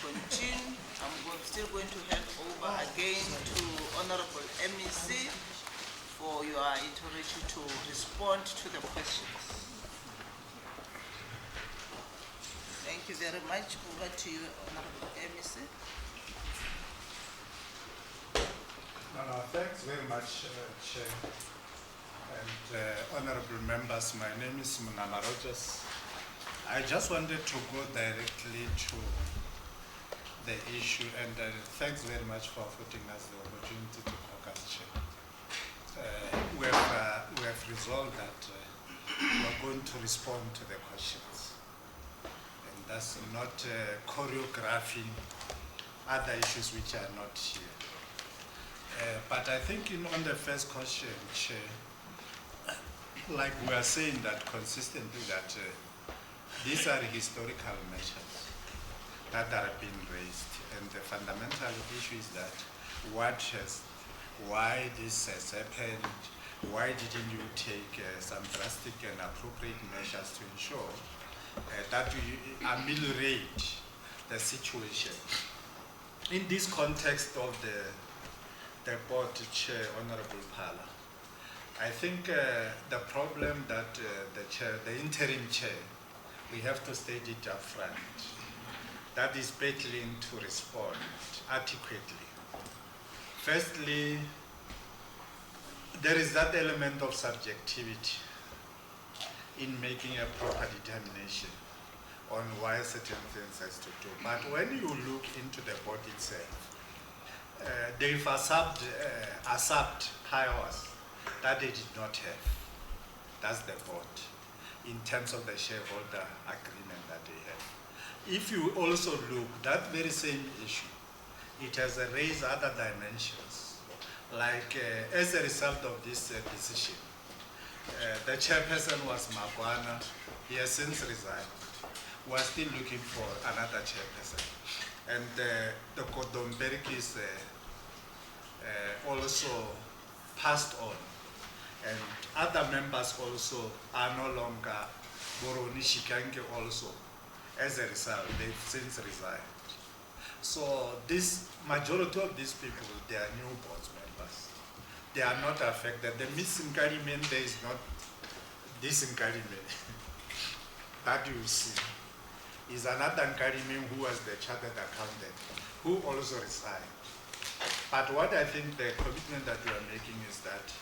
continue. Still going to hand over again to Honorable MEC for your authority to respond to the questions. Thank you very much. Over to you, Honorable MEC. Thanks very much, Chair. And honorable members, my name is Munana Rogers. I just wanted to go directly to the issue, and thanks very much for affording us the opportunity to talk as Chair. We have resolved that we are going to respond to the questions, and that's not choreographing other issues which are not here. But I think on the first question, Chair, like we are saying that consistently that these are historical measures that are being raised, and the fundamental issue is that why this has happened, why didn't you take some drastic and appropriate measures to ensure that we ameliorate the situation. In this context of the board chair, Honorable Phala, I think the problem that the interim chair, we have to state it up front, that is battling to respond adequately. Firstly, there is that element of subjectivity in making a proper determination on why certain things has to do. But when you look into the board itself, they've usurped powers that they did not have. That's the board, in terms of the shareholder agreement that they have. If you also look, that very same issue, it has raised other dimensions. Like as a result of this decision, the chairperson was Magwana. He has since resigned. We're still looking for another chairperson. And the Kodomberg is also passed on. And other members also are no longer, Boroni Shikange also, as a result, they've since resigned. So this majority of these people, they are new board members. They are not affected. The misencouragement, there is not disencouragement that you see. Is another Nkarimin who was the chartered accountant, who also resigned. But what I think the commitment that we are making is that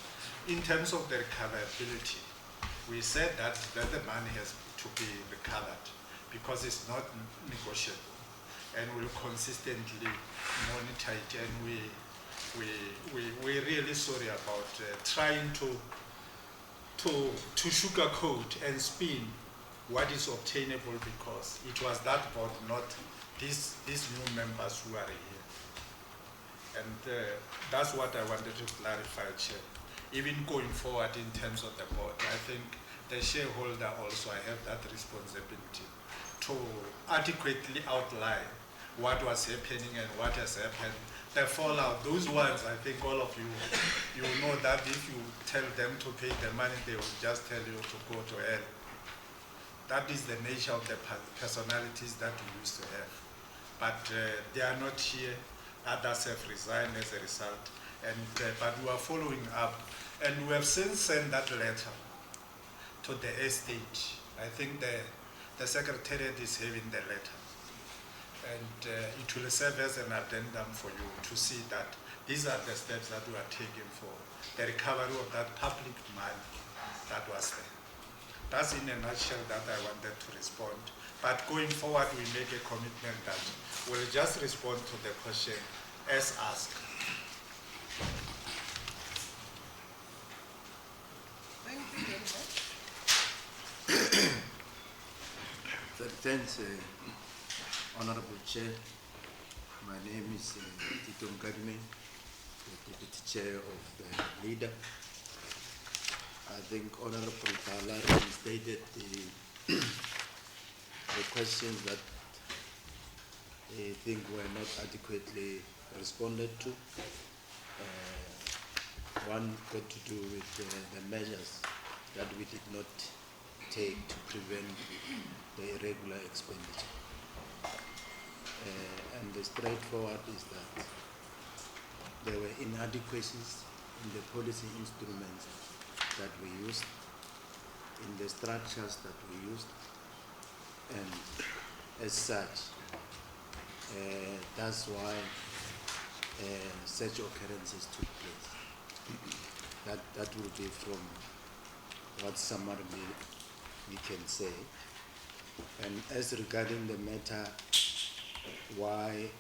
in terms of the recoverability, we said that the money has to be recovered because it's not negotiable, and we'll consistently monitor it, and we're really sorry about trying to sugarcoat and spin what is obtainable, because it was that board, not these new members who are here. And that's what I wanted to clarify, Chair. Even going forward in terms of the board, I think the shareholder also, I have that responsibility to adequately outline what was happening and what has happened. The fallout, those ones, I think all of you, you know that if you tell them to pay the money, they will just tell you to go to hell. That is the nature of the personalities that we used to have. But they are not here. Others have resigned as a result. And, but we are following up. And we have since sent that letter to the estate. I think the secretariat is having the letter. And it will serve as an addendum for you to see that these are the steps that we are taking for the recovery of that public money that was there. That's in a nutshell that I wanted to respond. But going forward, we make a commitment that we'll just respond to the question as asked. Thank you very much. Thanks, Honorable Chair. My name is Tito Nkadime, the Deputy Chair of the LEDA. I think Honorable Phala stated the questions that they think were not adequately responded to. One got to do with the measures that we did not take to prevent the irregular expenditure. straightforward is that there were inadequacies in the policy instruments that we used, in the structures that we used, and as such, that's why such occurrences took place. That will be from what summarily we can say. And as regarding the matter why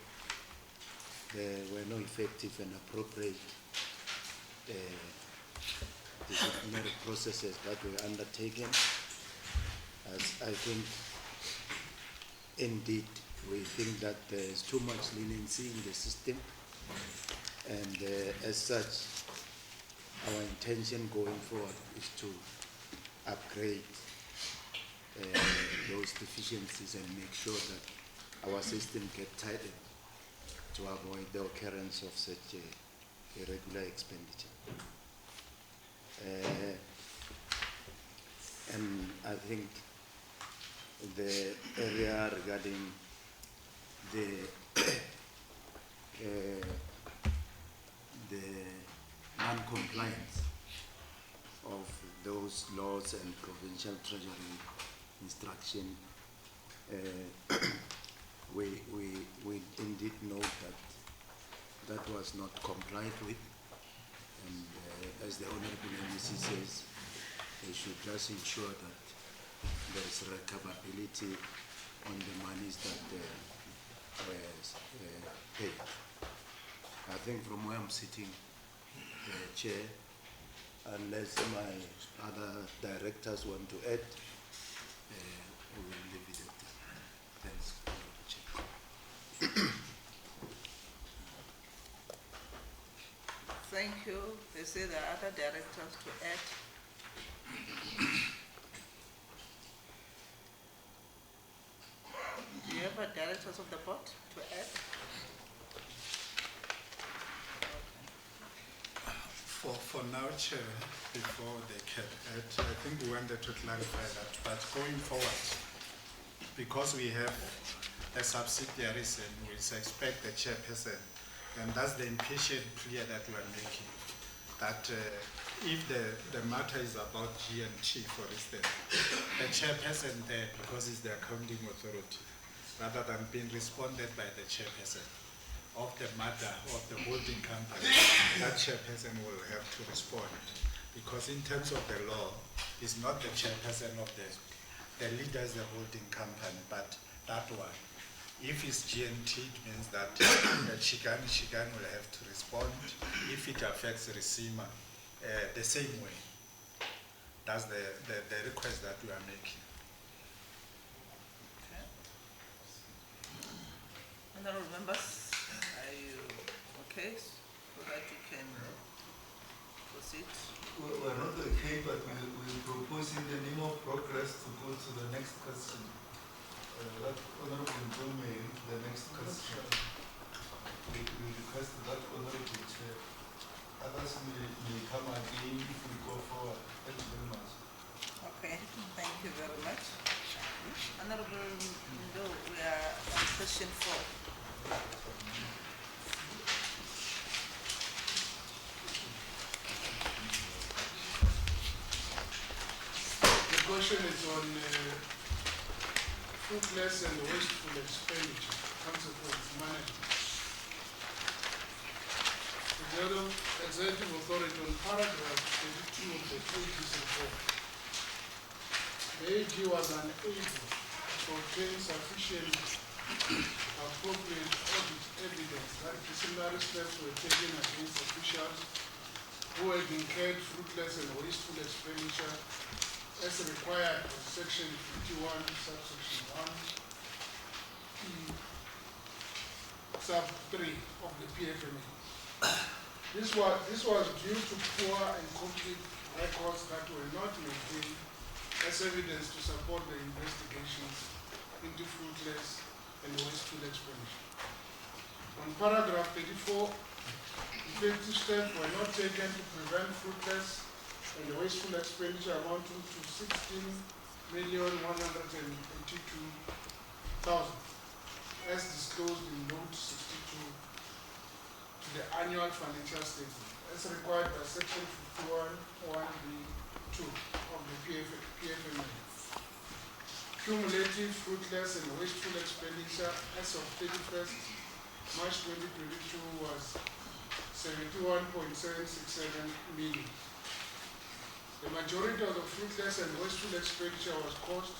there were no effective and appropriate disciplinary processes that were undertaken, as I think indeed we think that there is too much leniency in the system, and as such our intention going forward is to upgrade those deficiencies and make sure that our system gets tightened to avoid the occurrence of such irregular expenditure. And I think the area regarding the non-compliance of those laws and provincial treasury instruction, we indeed know that was not complied with, and as the Honorable MEC says, they should just ensure that there is recoverability on the monies that were paid. I think from where I'm sitting, Chair, unless my other directors want to add, we will leave it at that. Thanks, Chair. Thank you. They say there are other directors to add. Do you have a directors of the board to add? For now, Chair, before they can add, I think we wanted to clarify that, but going forward, because we have a subsidiaries and we expect the chairperson, and that's the impatient plea that we are making, that if the matter is about G&T, for instance, the chairperson there, because it's the accounting authority, rather than being responded by the chairperson of the matter of the holding company, that chairperson will have to respond. Because in terms of the law, it's not the chairperson of the leader is the holding company, but that one. If it's G&T, it means that Chigan will have to respond if it affects Risima the same way. That's the request that we are making. Okay. Honorable members, are you okay so that you can proceed? We're not okay, but we're proposing the name of progress to go to the next question. That Honorable Ndume, the next question. We request that Honorable Chair. Others may come again if we go forward. Thank you very much. Okay, thank you very much. Honorable Ndo, we are on question 4. The question is on fruitless and wasteful expenditure, consequence management. The Executive Authority on paragraph 32 of the AG's report. The AG was unable to obtain sufficient appropriate audit evidence that disciplinary steps were taken against officials who had incurred fruitless and wasteful expenditure as required by Section 51, subsection 1, sub 3 of the PFMA. This was due to poor and complete records that were not maintained as evidence to support the investigations into fruitless and wasteful expenditure. On paragraph 34, effective steps were not taken to prevent fruitless and wasteful expenditure amounting to 16,182,000, as disclosed in note 16. annual financial statement as required by section 51(1)(b)(2) of the PFMA. Cumulative fruitless and wasteful expenditure as of 31st March 2022 was 71.767 million. The majority of the fruitless and wasteful expenditure was caused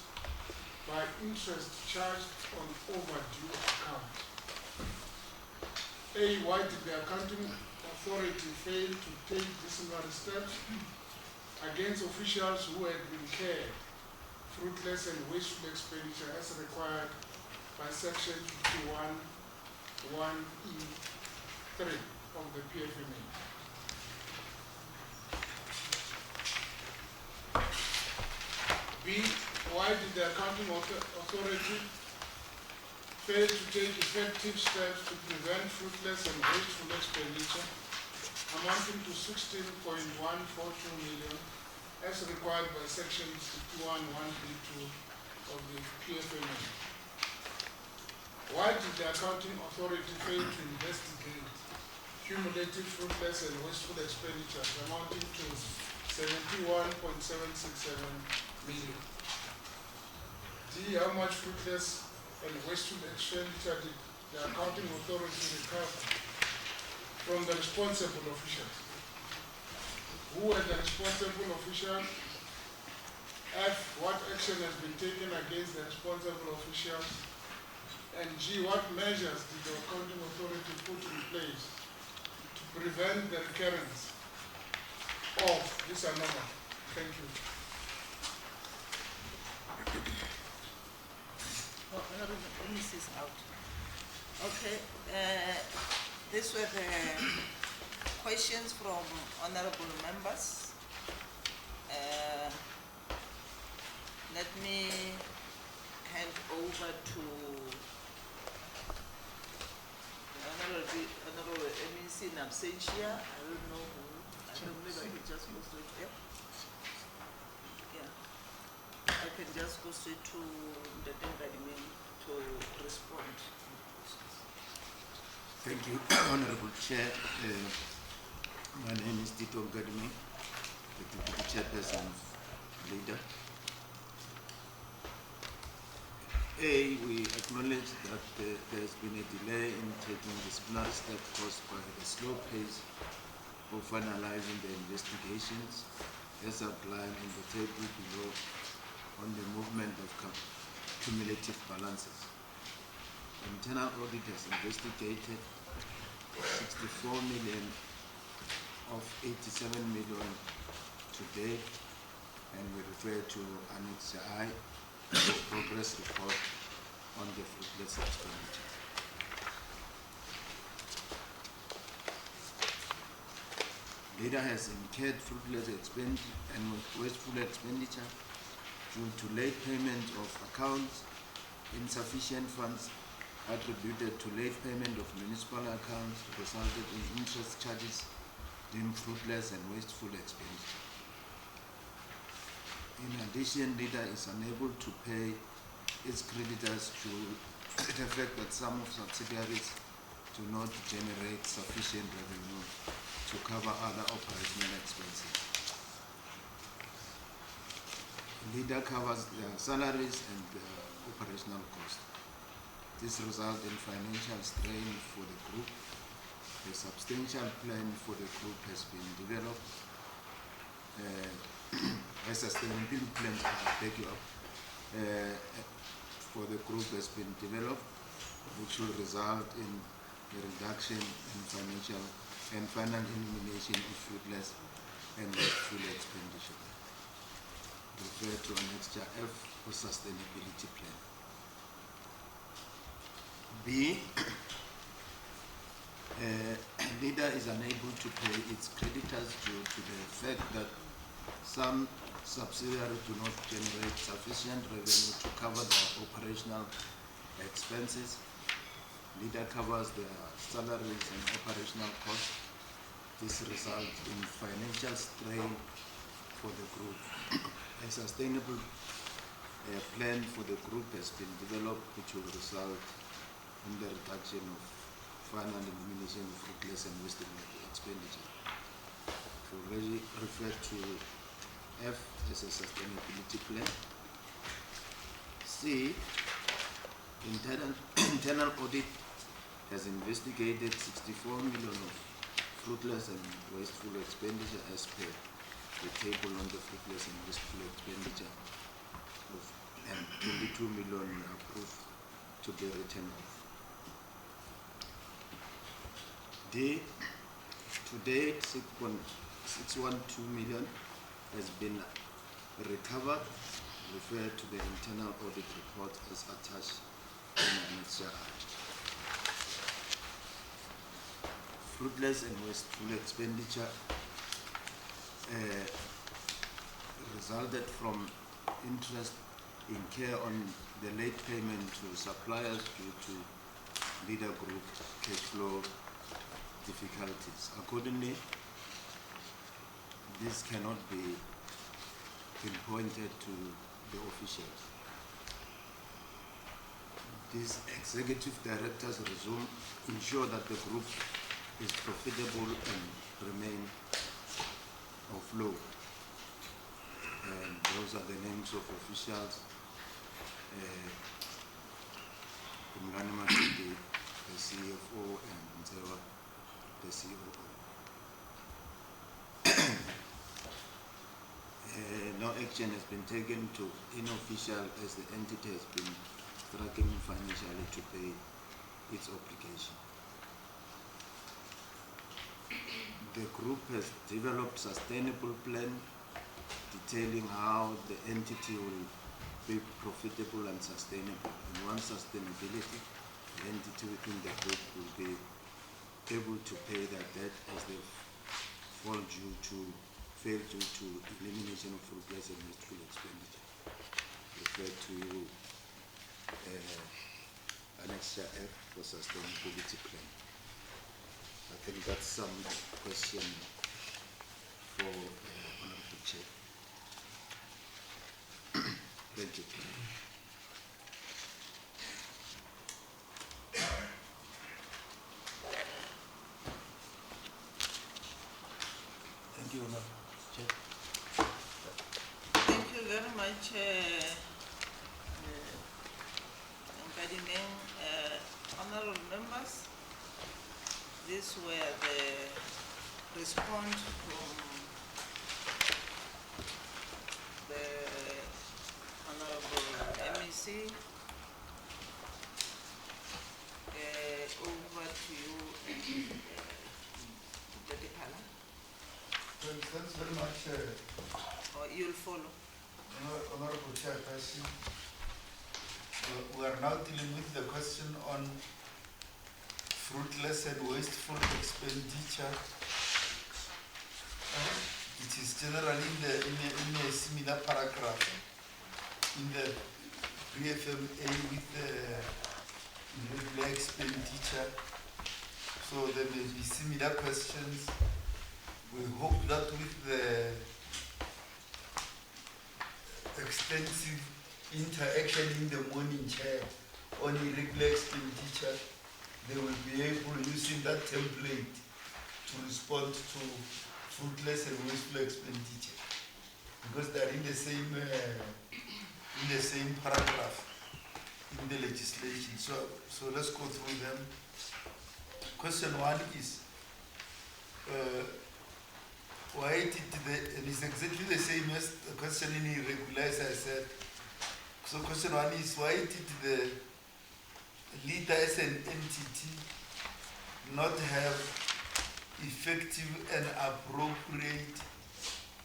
by interest charged on overdue accounts. A, why did the accounting authority fail to take disciplinary steps against officials who had incurred fruitless and wasteful expenditure as required by section 51(1)(e)(3) of the PFMA? B, why did the accounting authority fail to take effective steps to prevent fruitless and wasteful expenditure amounting to 16.142 million as required by section 51(1)(b)(2) of the PFMA? Why did the accounting authority fail to investigate cumulative fruitless and wasteful expenditures amounting to 71.767 million? D, how much fruitless and wasteful expenditure did the accounting authority recover from the responsible officials? Who are the responsible officials? F, what action has been taken against the responsible officials? And G, what measures did the accounting authority put in place to prevent the recurrence of this anomaly? Thank you. Oh, Honorable Ms. is out. Okay, these were the questions from honorable members. Let me hand over to Honorable MEC in absentia. I don't know who. I don't know if he just goes straight. Yep. Yeah. I can just go straight to the Dengadiming to respond. Thank you, Honorable Chair. My name is Tito Gadiming, the Deputy Chairperson of LEDA. A, we acknowledge that there has been a delay in taking disciplinary steps caused by the slow pace of finalizing the investigations as outlined in the table below on the movement of cumulative balances. Internal audit has investigated 64 million of 87 million today, and we refer to Annex I, the progress report on the fruitless expenditure. LEDA has incurred fruitless expenditure and wasteful expenditure due to late payment of accounts, insufficient funds attributed to late payment of municipal accounts resulted in interest charges deemed fruitless and wasteful expenditure. In addition, LEDA is unable to pay its creditors due to the fact that some of subsidiaries do not generate sufficient revenue to cover other operational expenses. LEDA covers their salaries and their operational costs. This results in financial strain for the group. A substantial plan for the group has been developed. A sustainability plan, for the group has been developed, which will result in a reduction in financial and final elimination of fruitless and wasteful expenditure. Refer to Annex F for sustainability plan. B, LEDA is unable to pay its creditors due to the fact that some subsidiaries do not generate sufficient revenue to cover their operational expenses. LEDA covers their salaries and operational costs. This results in financial strain for the group. A sustainable plan for the group has been developed, which will result in the reduction of fund and elimination of fruitless and wasteful expenditure. I've already referred to F as a sustainability plan. C, internal audit has investigated 64 million of fruitless and wasteful expenditure as per the table on the fruitless and wasteful expenditure of, and 22 million approved to be written off. D, to date 6.612 million has been recovered. Refer to the internal audit report as attached in Annexure I. Fruitless and wasteful expenditure resulted from interest incurred on the late payment to suppliers due to LEDA group cash flow difficulties. Accordingly, this cannot be pinpointed to the officials. These executive directors resume ensure that the group is profitable and remain afloat. And those are the names of officials. Umlani Matidi, the CFO, and Nzewa, the COO. No action has been taken to inofficial as the entity has been struggling financially to pay its obligation. The group has developed sustainable plan detailing how the entity will be profitable and sustainable. And once sustainability, the entity within the group will be able to pay their debt as they fail due to elimination of fruitless and wasteful expenditure. Refer to Annexure F for sustainability plan. I think that's some question for Honorable Chair. Thank you. Thank you, Honorable Chair. Thank you very much, honorable members. These were the response from the honorable MEC. Over to you, Deputy Pala. Thanks very much, Or you'll follow. Honorable Chairperson. We are now dealing with the question on fruitless and wasteful expenditure. It is generally in a similar paragraph in the BFMA with the irregular expenditure. So there may be similar questions. We hope that with the extensive interaction in the morning, Chair, on irregular expenditure, they will be able, using that template, to respond to fruitless and wasteful expenditure, because they are in the same paragraph in the legislation. So let's go through them. Question one is, why did and it's exactly the same as the question in irregular, as I said. So question one is, why did the LEDA as an entity not have effective and appropriate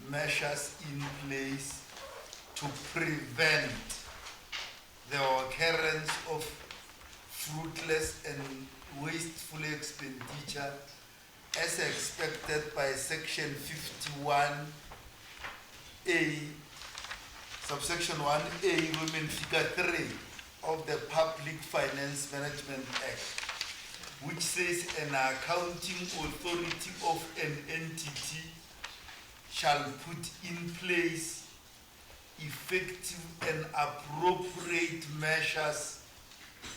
measures in place to prevent the occurrence of fruitless and wasteful expenditure as expected by Section 51A, subsection 1A, Roman figure 3 of the Public Finance Management Act, which says an accounting authority of an entity shall put in place effective and appropriate measures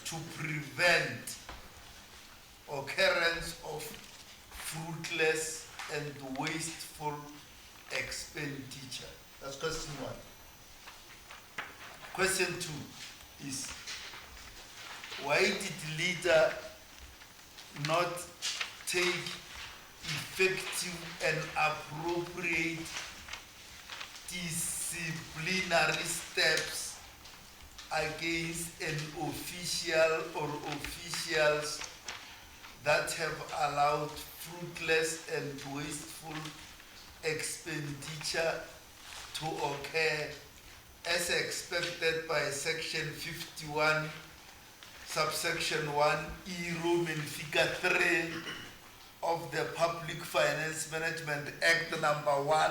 to prevent occurrence of fruitless and wasteful expenditure? That's question 1. Question 2 is, why did LEDA not take effective and appropriate disciplinary steps against an official or officials that have allowed fruitless and wasteful expenditure to occur as expected by section 51 subsection 1 E Roman figure 3 of the Public Finance Management Act number 1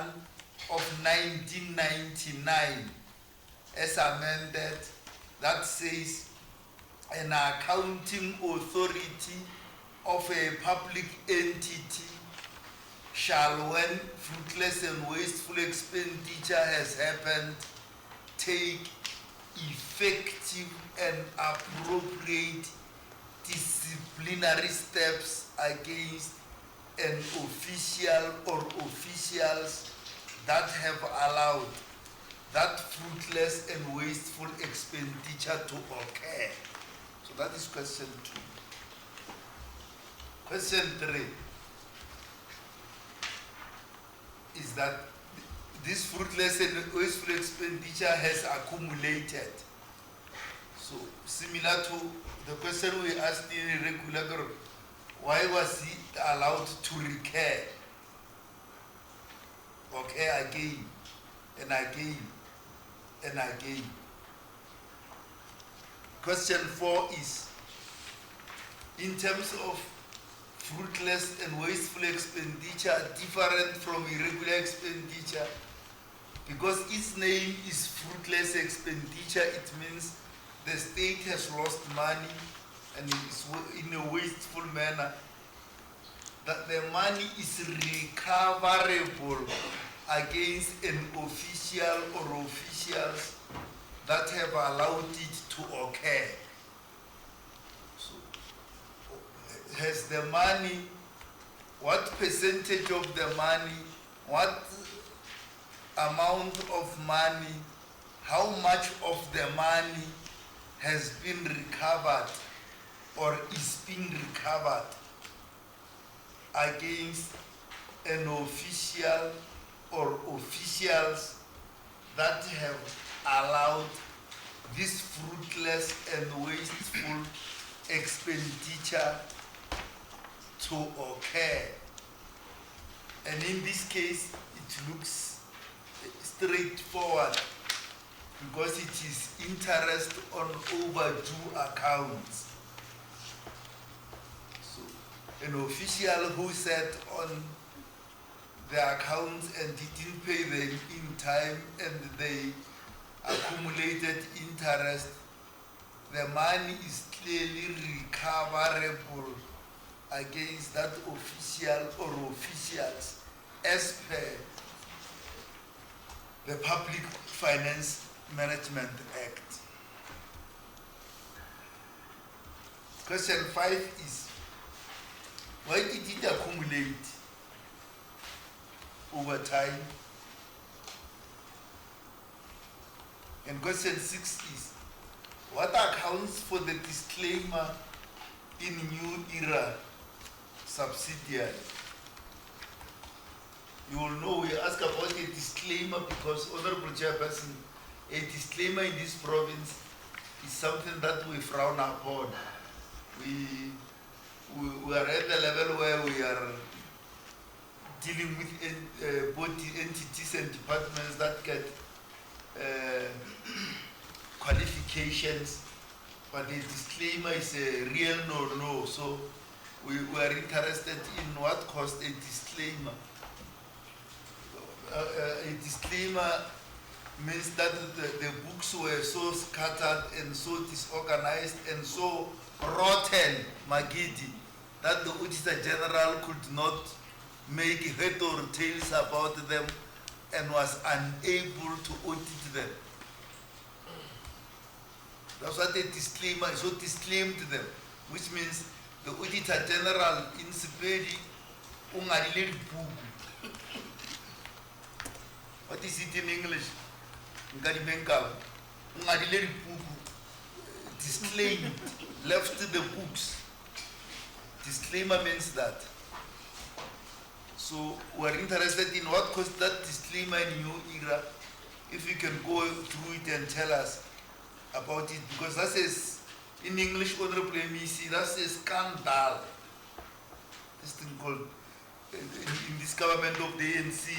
of 1999 as amended, that says an accounting authority of a public entity shall, when fruitless and wasteful expenditure has happened, take effective and appropriate disciplinary steps against an official or officials that have allowed that fruitless and wasteful expenditure to occur. So that is question 2. Question 3 is that this fruitless and wasteful expenditure has accumulated. So similar to the question we asked in regular group, why was he allowed to recur? Okay, again and again and again. Question 4 is, in terms of fruitless and wasteful expenditure different from irregular expenditure, because its name is fruitless expenditure, it means the state has lost money and is in a wasteful manner, that the money is recoverable against an official or officials that have allowed it to occur. So, has the money, what percentage of the money, what amount of money, how much of the money has been recovered or is being recovered against an official or officials that have allowed this fruitless and wasteful expenditure to occur. And in this case, it looks straightforward because it is interest on overdue accounts. So an official who sat on the accounts and didn't pay them in time and they accumulated interest, the money is clearly recoverable against that official or officials as per the Public Finance Management Act. Question 5 is, why did it accumulate over time? And question 6 is, what accounts for the disclaimer in New Era subsidiary? You will know we ask about a disclaimer because, Honorable Chairperson, a disclaimer in this province is something that we frown upon. We are at the level where we are dealing with body entities and departments that get qualifications, but the disclaimer is a real no. So we are interested in what caused a disclaimer. A disclaimer means that the books were so scattered and so disorganized and so rotten, Magidi, that the Auditor General could not make head or tails about them and was unable to audit them. That's what the disclaimer is. So disclaimed them, which means the Auditor General in Sepedi, ungadile dipuku. What is it in English? Ungadile dipuku. Disclaimed, left the books. Disclaimer means that. So we're interested in what caused that disclaimer in your era. If you can go through it and tell us about it, because that says in English, Honorable MEC, that's a scandal. This thing called in this government of the ANC,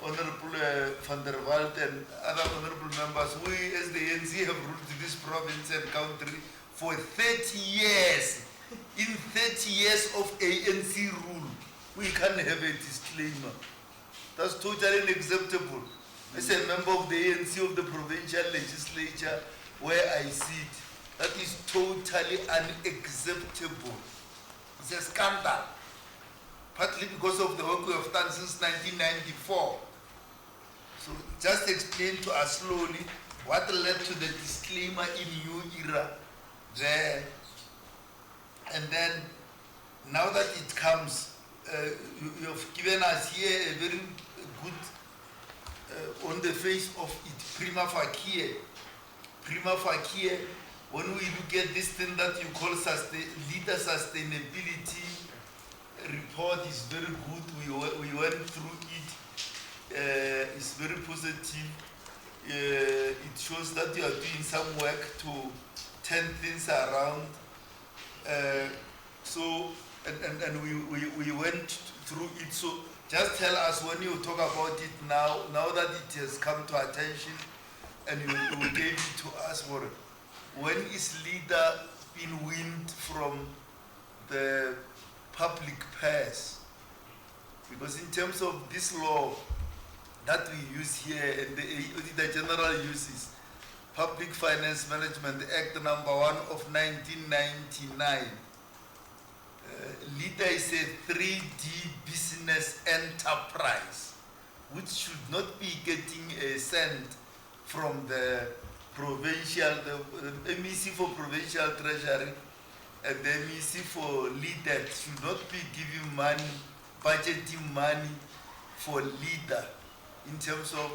Honorable Van der Walt and other honorable members, we as the ANC have ruled this province and country for 30 years. In 30 years of ANC rule, we can't have a disclaimer. That's totally unacceptable. As a member of the ANC of the provincial legislature where I sit, that is totally unacceptable. It's a scandal. Partly because of the work we have done since 1994. So just explain to us slowly what led to the disclaimer in your era there. And then, now that it comes, you have given us here a very good, on the face of it, prima facie. Prima facie, when we look at this thing that you call LEDA sustainability report is very good. We went through it. It's very positive. It shows that you are doing some work to turn things around. And we went through it. So just tell us when you talk about it now that it has come to attention, and you gave it to us for it. When is LEDA being weaned from the public purse? Because in terms of this law that we use here and the Auditor General uses, Public Finance Management Act number 1 of 1999, LEDA is a 3D business enterprise which should not be getting a cent from the provincial, the MEC for Provincial Treasury and the MEC for LEDA should not be giving money, budgeting money for LEDA in terms of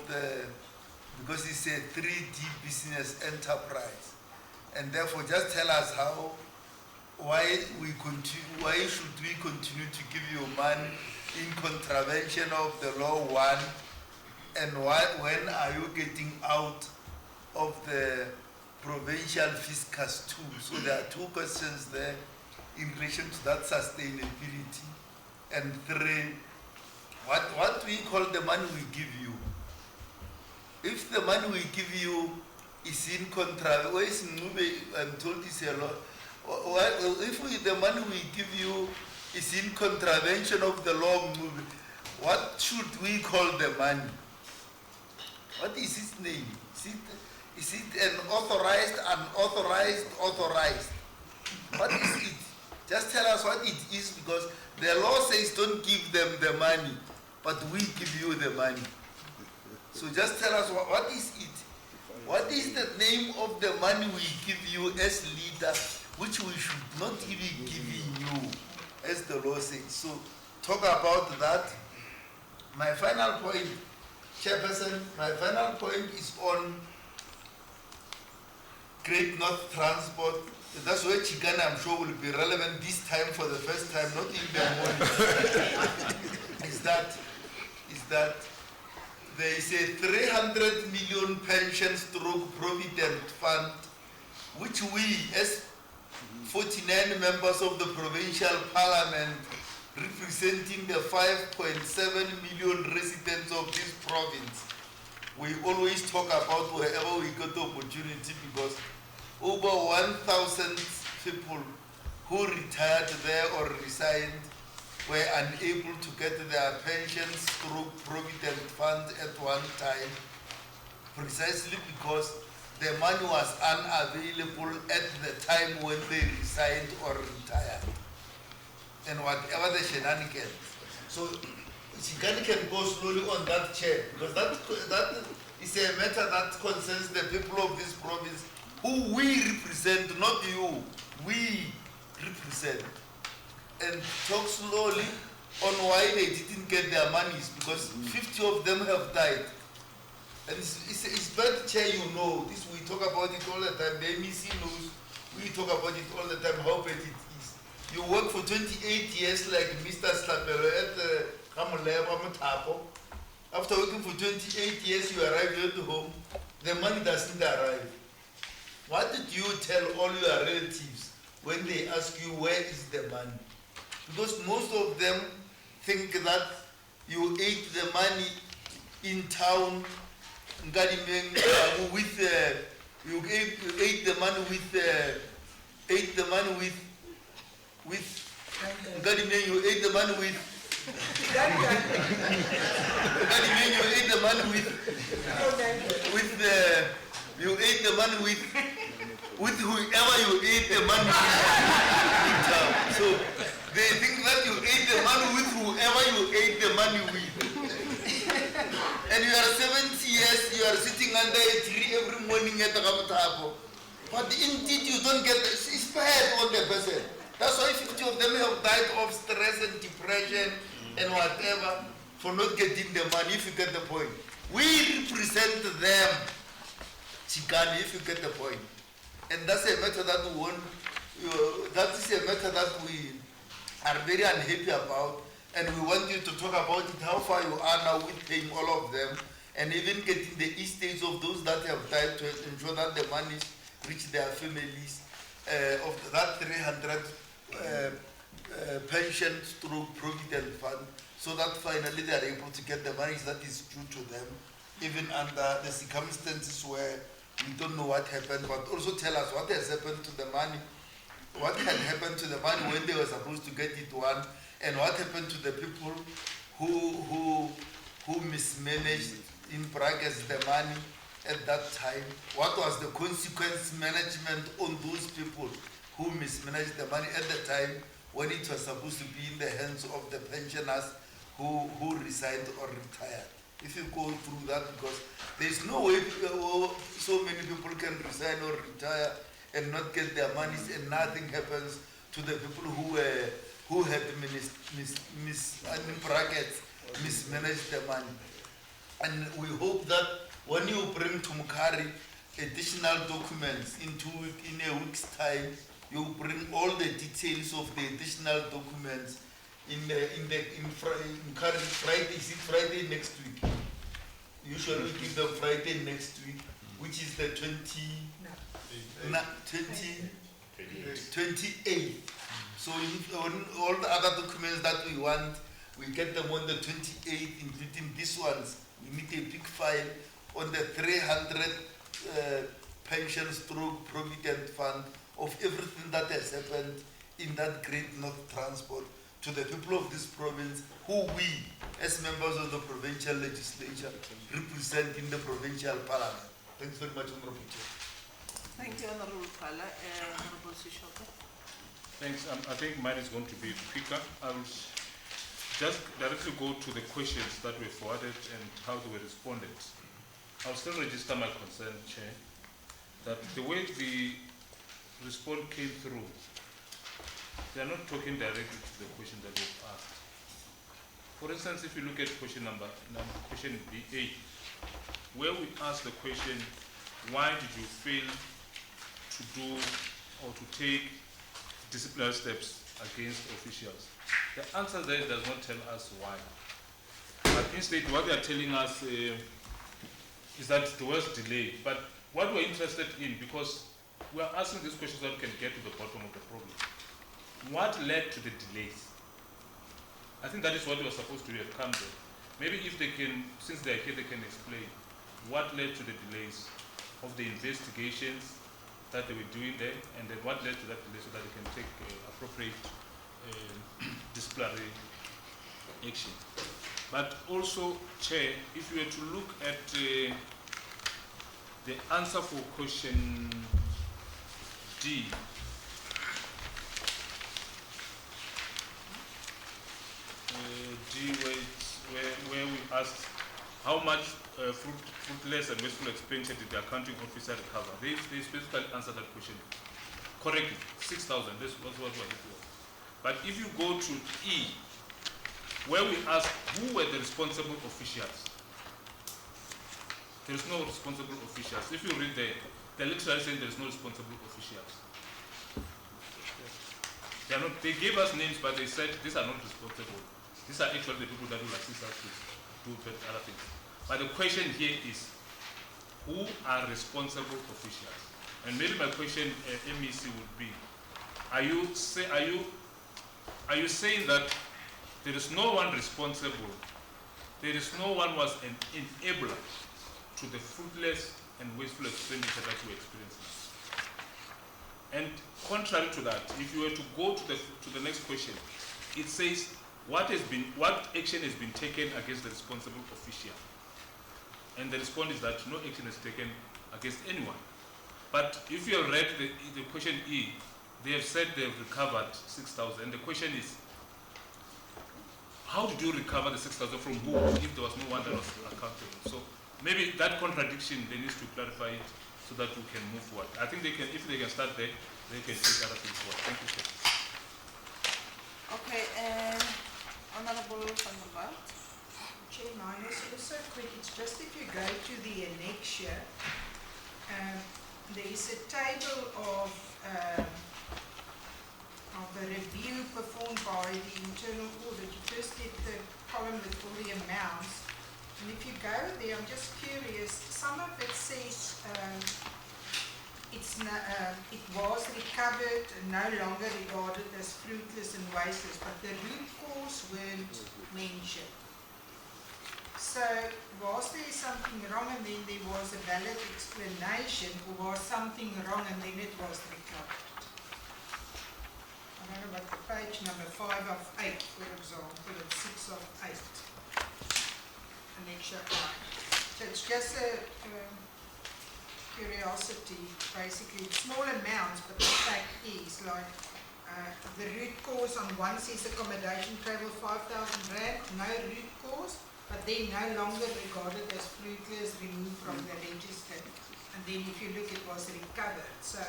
because it's a 3D business enterprise. And therefore just tell us why should we continue to give you money in contravention of the law 1, and when are you getting out of the provincial fiscus 2? So there are 2 questions there in relation to that sustainability. And 3, what we call the money we give you. If the money we give you is in I'm told this a lot. If the money we give you is in contravention of the law, what should we call the money? What is its name? Is it an authorized, unauthorized, authorized? What is it? Just tell us what it is, because the law says don't give them the money, but we give you the money. So just tell us what is it? What is the name of the money we give you as LEDA, which we should not be giving you, as the law says? So talk about that. My final point, Chairperson, my final point is on Great North Transport. That's where Chicana, I'm sure, will be relevant this time for the first time, not in the morning. is that there is a 300 million pension stroke provident fund, which we, as 49 members of the provincial parliament, representing the 5.7 million residents of this province, we always talk about wherever we get the opportunity, because over 1,000 people who retired there or resigned were unable to get their pensions through Provident Fund at one time, precisely because the money was unavailable at the time when they resigned or retired. And whatever the shenanigans. So Chikani can go slowly on that chair, because that is a matter that concerns the people of this province, who we represent, not you. We represent. and talk slowly on why they didn't get their monies, because 50 of them have died. And it's bad, Chair, you know, this we talk about it all the time, the MEC knows, we talk about it all the time, how bad it is. You work for 28 years like Mr. Slapelo at Kamoleba Matapo. After working for 28 years, you arrive at home, the money doesn't arrive. What did you tell all your relatives when they ask you where is the money? Because most of them think that you ate the money in town, with you ate the money with you ate the money with you ate the money with you ate the money with whoever you ate the money in town. So they think that you ate the money with whoever you ate the money with. And you are 70 years, you are sitting under a tree every morning at the Ramatapo. But indeed you don't get it's bad on the person. That's why 50 of them have died of stress and depression and whatever for not getting the money, if you get the point. We represent them, Chikani, if you get the point. And that's a matter that we want, that is a matter that we are very unhappy about. And we want you to talk about it, how far you are now with paying all of them, and even getting the estates of those that have died to ensure that the monies reach their families, of that 300 pension through Provident Fund, so that finally they are able to get the monies that is due to them, even under the circumstances where we don't know what happened, but also tell us what has happened to the money, what had happened to the money when they were supposed to get it one, and what happened to the people who mismanaged, in brackets, the money at that time. What was the consequence management on those people who mismanaged the money at the time when it was supposed to be in the hands of the pensioners who resigned or retired? If you go through that, because there is no way so many people can resign or retire and not get their monies, and nothing happens to the people who had mismanaged the money. And we hope that when you bring to Mukari additional documents in a week's time, you bring all the details of the additional documents in Friday. Is it Friday next week? Usually we give them Friday next week, which is the 28th. So on all the other documents that we want, we get them on the 28th, including these ones. We need a big file on the 300 pensions through Provident Fund of everything that has happened in that Great North Transport to the people of this province, who we, as members of the provincial legislature, represent in the provincial parliament. Thanks very much, Honorable Chair. Thank you, Honorable Pala. Honorable Sishoka. Thanks. I think mine is going to be quicker. I will just directly go to the questions that were forwarded and how they were responded. I'll still register my concern, Chair, that the way the response came through, they are not talking directly to the question that was asked. For instance, if you look at question question B8, where we ask the question, why did you fail to do or to take disciplinary steps against officials? The answer there does not tell us why. But instead, what they are telling us is that there was delay. But what we're interested in, because we are asking these questions so that we can get to the bottom of the problem. What led to the delays? I think that is what we were supposed to have come there. Maybe if they can, since they are here, they can explain what led to the delays of the investigations that they were doing there, and then what led to that delay so that they can take appropriate disciplinary action. But also, Chair, if you were to look at the answer for question D, where we asked how much fruitless and wasteful expenditure did the accounting officer recover? They specifically answered that question correctly. 6,000. This was what we're looking for. But if you go to E, where we ask who were the responsible officials, there is no responsible officials. If you read there, they're literally saying there is no responsible officials. They gave us names, but they said these are not responsible. These are actually the people that will assist us to do other things. But the question here is, who are responsible officials? And maybe my question, MEC, would be, are you saying that there is no one responsible, there is no one was an enabler to the fruitless and wasteful expenditure that we experience now? And contrary to that, if you were to go to the next question, it says what action has been taken against the responsible official, and the response is that no action is taken against anyone. But if you have read the question E, they have said they have recovered 6,000, and the question is, how did you recover the 6,000 from who if there was no one that was accountable? So maybe that contradiction, they need to clarify it so that we can move forward. I think they can, if they can start there, they can take other things forward. Thank you, sir. Okay, Honorable Van der Walt. Chair, mine is also quick. It's just if you go to the annexure, there is a table of the review performed by the internal audit. You first get the column with all the amounts, and if you go there, I'm just curious, some of it says it was recovered and no longer regarded as fruitless and wasteless, but the root cause weren't mentioned. So was there something wrong and then there was a valid explanation, or was something wrong and then it was recovered? I don't know what the page number 5 of 8, for example, and 6 of 8. Annexure I. So it's just a curiosity, basically. It's small amounts, but the fact is, like, the root cause on one says accommodation travel 5,000 rand, no root cause, but then no longer regarded as fruitless, removed from the register. And then if you look, it was recovered. So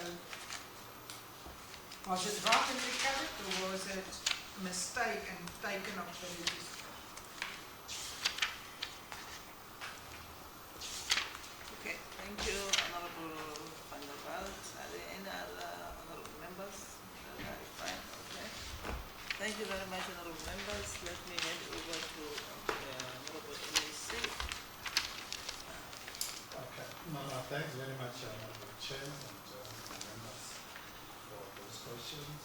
was it wrong and recovered, or was it a mistake and taken off the register? Okay, thank you, Honorable Van der Walt. Are there any other honorable members? Fine, okay. Thank you very much, honorable members. Let me hand over to Honorable MEC. Okay, thanks very much, Honorable Chair and members for those questions.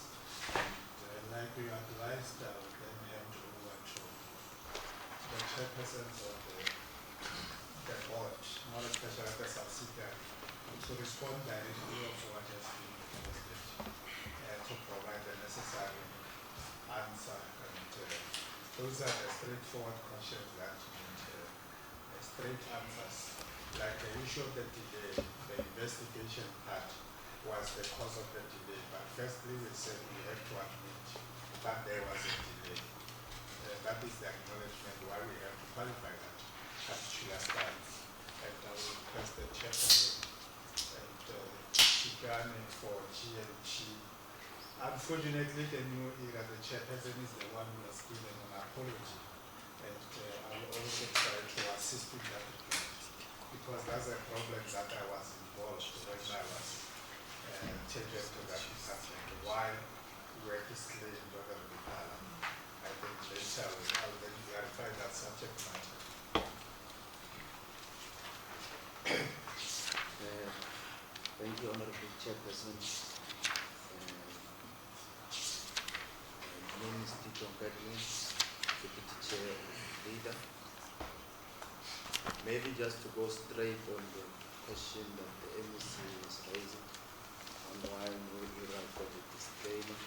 And like we advised, I will then hand over to the chairpersons of the board, not especially the subsidiary, to respond directly of what has been requested to provide the necessary answer. And those are the straightforward questions that need straight answers. Like the issue of the delay, the investigation part was the cause of the delay. But firstly, we said we have to admit that there was a delay. That is the acknowledgement why we have to qualify that particular stance. And I will request the chairperson and Chikane for G&G. Unfortunately, the new era, the chairperson is the one who has given an apology. And I will also try to assist in that regard, because that's a problem that I was involved when I was taken to that department. Why work is clear in Dr. Bikala. I think later I will then clarify that subject matter. Thank you, Honorable Chairperson. My name is Tito Mpedlin, Deputy Chair of LEDA. Maybe just to go straight on the question that the MEC is raising on why we write for the disclaimer.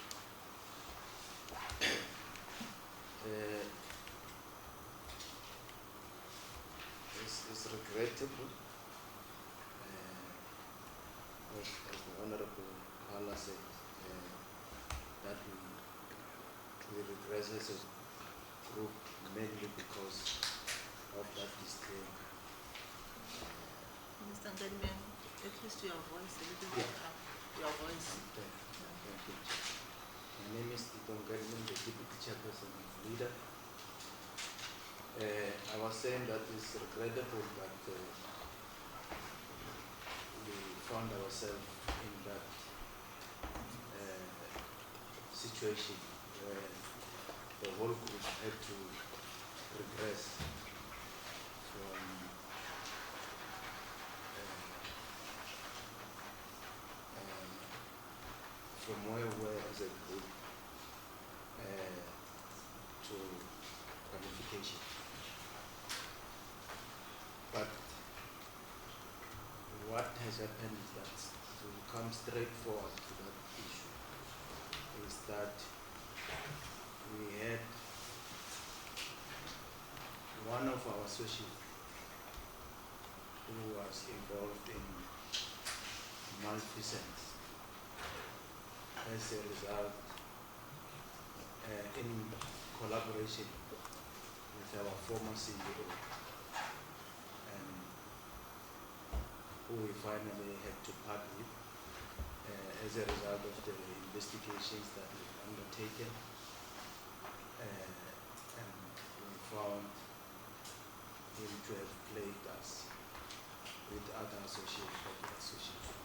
It's regrettable, as the Honorable Kala said, that we regress as a group mainly because of that disclaimer. Mr. Ngadiman, at least your voice, a little bit up. Your voice. Thank you. My name is Tito Ngelman, the Deputy Chairperson of LEDA. I was saying that it's regrettable that we found ourselves in that situation where the whole group had to regress from where we were as a group to qualification. But what has happened is that, to come straight forward to that issue, is that we had one of our associates who was involved in malfeasance. As a result, in collaboration with our former CEO, and who we finally had to part with as a result of the investigations that we've undertaken, and we found him to have plagued us with other associates that were associated with.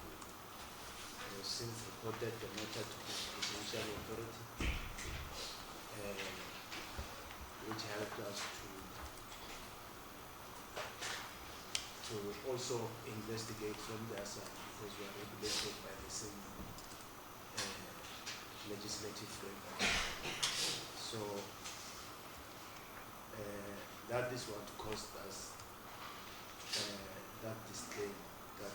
We have since reported the matter to the Judicial Authority, which helped us to also investigate from their side, because we are regulated by the same legislative framework. So that is what caused us that disclaim that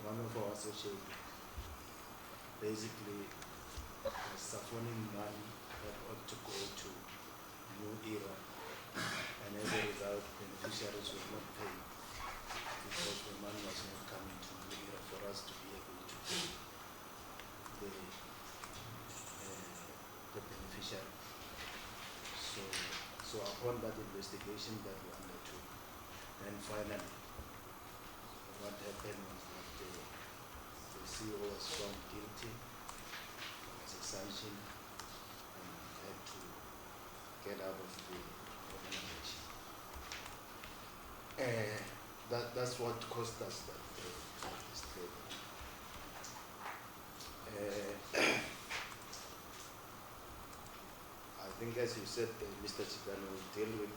one of our associates basically was siphoning money that ought to go to New Era, and as a result, beneficiaries were not paid because the money was not coming to New Era for us to be able to pay the beneficiary. So upon that investigation that we undertook, then finally what happened was that the CEO was found guilty as a sanction and had to get out of the organization. That's what cost us that struggle. I think, as you said, Mr. Chikano will deal with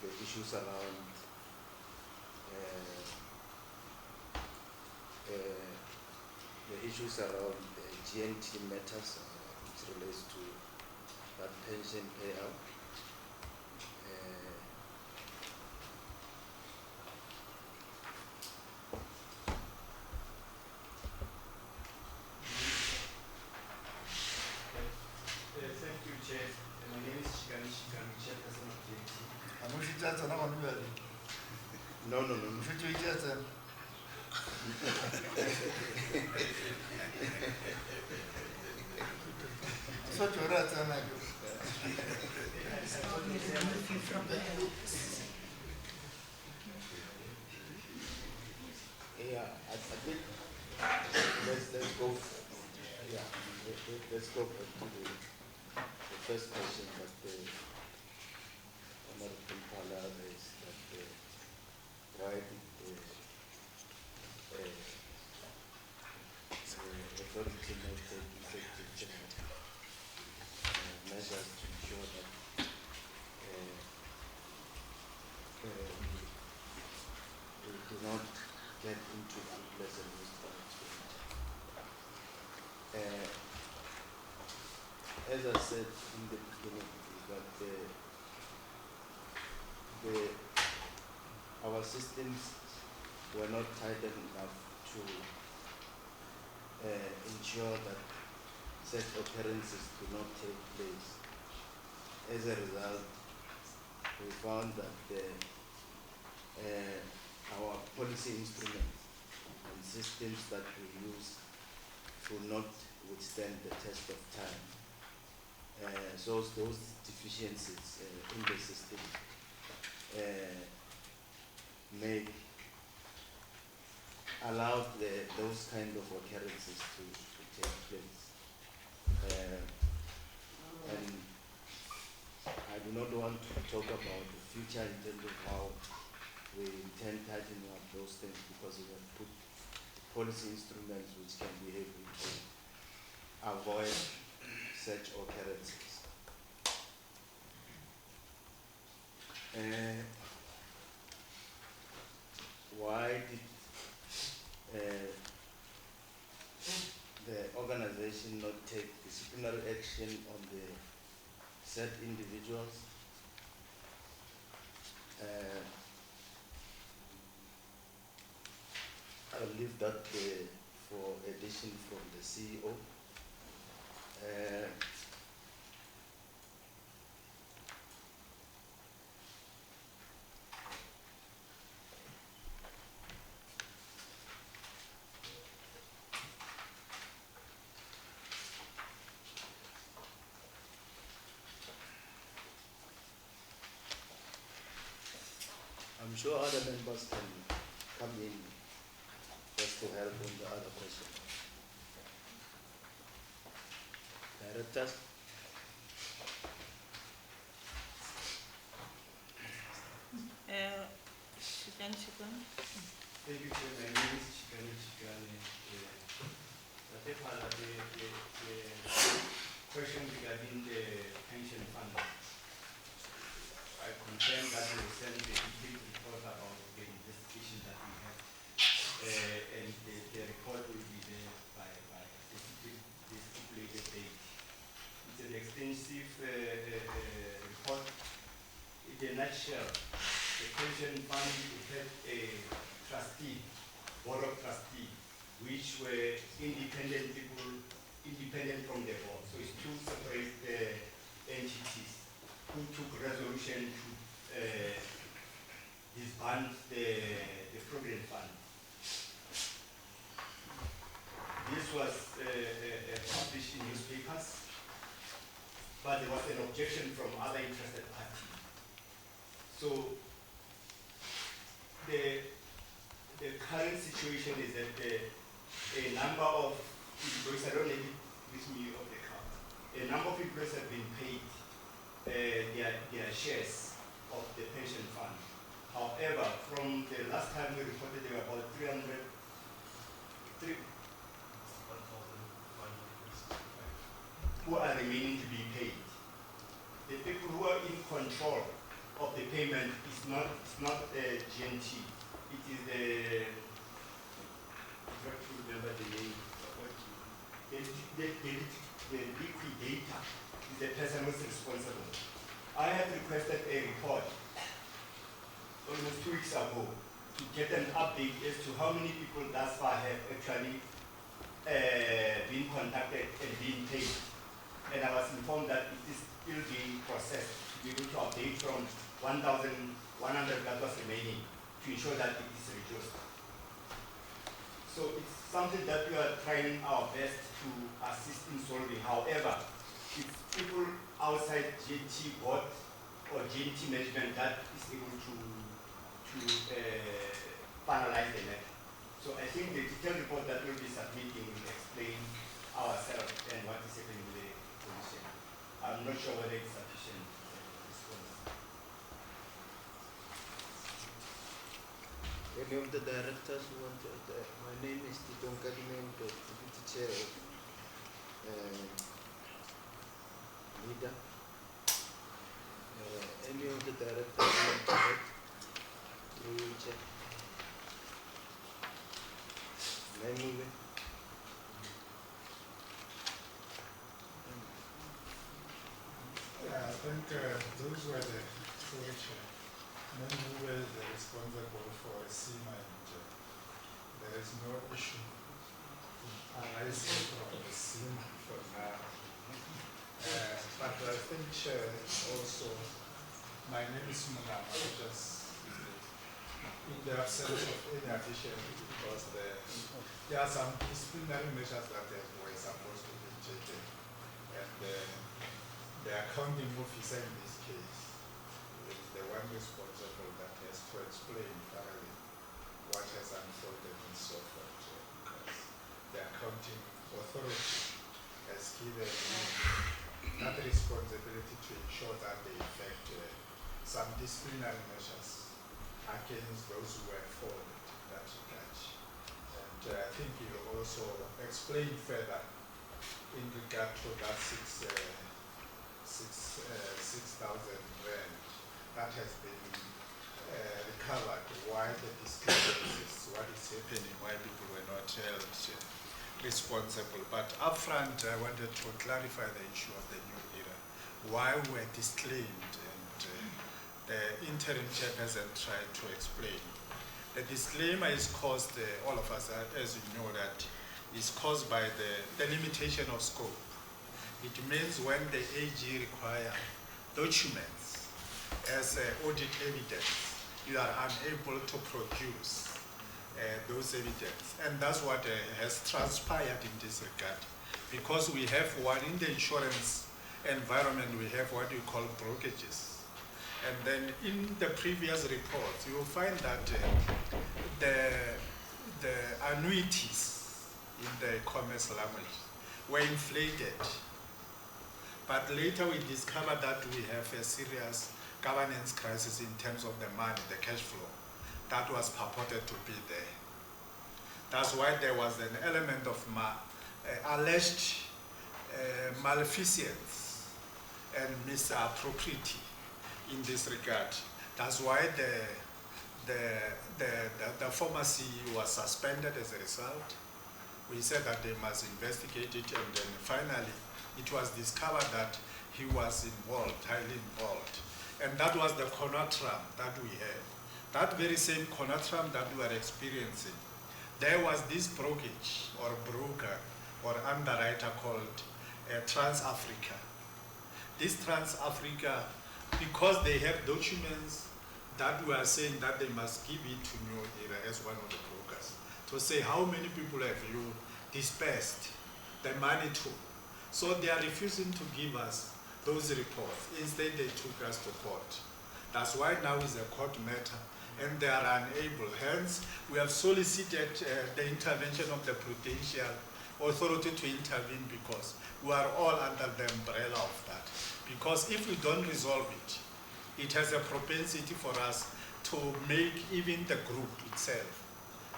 the issues around the GNT matters, which relates to that pension payout. Thank you, Chair. My name is Shikani, Chairperson of GNT. No. Yeah, I think let's go. Yeah, let's go back to the first question that the Honorable Pala raised, that why did the authority not take effective measures to ensure that we do not get into unpleasant misconduct. As I said in the beginning, is that our systems were not tightened enough to ensure that such occurrences do not take place. As a result, we found that our policy instruments and systems that we use could not withstand the test of time. So those deficiencies in the system allowed those kind of occurrences to take place. And I do not want to talk about the future in terms of how we intend tightening up those things, because we have put policy instruments which can be able to avoid such occurrences. Why did the organization not take disciplinary action on the said individuals? I'll leave that for addition from the CEO. I'm sure other members can come in just to help on the other question. Directors? Chicken. Thank you, Chair. My name is Chikani. The question regarding the pension fund. I confirm that we will send the detailed report about the investigation that we have. And the report will be there by the stipulated date. It's an extensive report. In a nutshell, the pension fund had a trustee, board of trustee, which were independent people, independent from the board. So it's two separate entities who took resolution to disband the provident fund. This was published in newspapers, but there was an objection from other interested parties. So the current situation is that a number of employees, I don't know if me of the count, a number of employees have been paid their shares of the pension fund. However, from the last time we reported, there were about 1,165 who are remaining to be paid. The people who are in control of the payment is not GNT. It is the, I try to remember the name. The liquidator is the person who is responsible. I had requested a report almost 2 weeks ago to get an update as to how many people thus far have actually been contacted and been paid. And I was informed that it is still being processed to be able to update from 1,100 that was remaining to ensure that it is reduced. So it's something that we are trying our best to assist in solving. However, it's people outside GNT board or GNT management that is able to finalize the matter. So I think the detailed report that we'll be submitting will explain ourselves and what is happening in the commission. I'm not sure whether it's sufficient response. Any of the directors who want to, my name is Titon Kadimen, the Deputy Chair of LEDA. Any of the directors want to vote? We will check. May I move it? Yeah, I think those were the which men who were responsible for SEMA, and there is no issue arising from the SEMA for now. But I think also, my name is Munam, just in the absence of any addition, because there are some disciplinary measures that were supposed to be taken. And the accounting officer in this case is the one responsible that has to explain thoroughly what has unfolded and so forth, because the accounting authority has given that responsibility to ensure that they effect some disciplinary measures against those who have fallen in that regard. And I think you also explained further in regard to that 6,000 rand that has been recovered, why the discrepancies, what is happening, why people were not held responsible. But upfront, I wanted to clarify the issue of the new era, why we were disclaimed, and the interim chairperson tried to explain. The disclaimer is caused, all of us, as you know, that is caused by the limitation of scope. It means when the AG require documents as audit evidence, you are unable to produce those evidence. And that's what has transpired in this regard. Because we have one, in the insurance environment, we have what we call brokerages. And then in the previous reports, you will find that the annuities in the commerce language were inflated. But later we discovered that we have a serious governance crisis in terms of the money, the cash flow, that was purported to be there. That's why there was an element of alleged malfeasance and misappropriety in this regard. That's why the former CEO was suspended as a result. We said that they must investigate it, and then finally it was discovered that he was involved, highly involved. And that was the conundrum that we had. That very same conundrum that we were experiencing. There was this brokerage or broker or underwriter called Trans-Africa. This Trans-Africa, because they have documents that we are saying that they must give it to New Era as one of the brokers, to say how many people have you dispersed the money to. So they are refusing to give us those reports. Instead, they took us to court. That's why now is a court matter, and they are unable. Hence, we have solicited the intervention of the Prudential Authority to intervene, because we are all under the umbrella of that. Because if we don't resolve it, it has a propensity for us to make even the group itself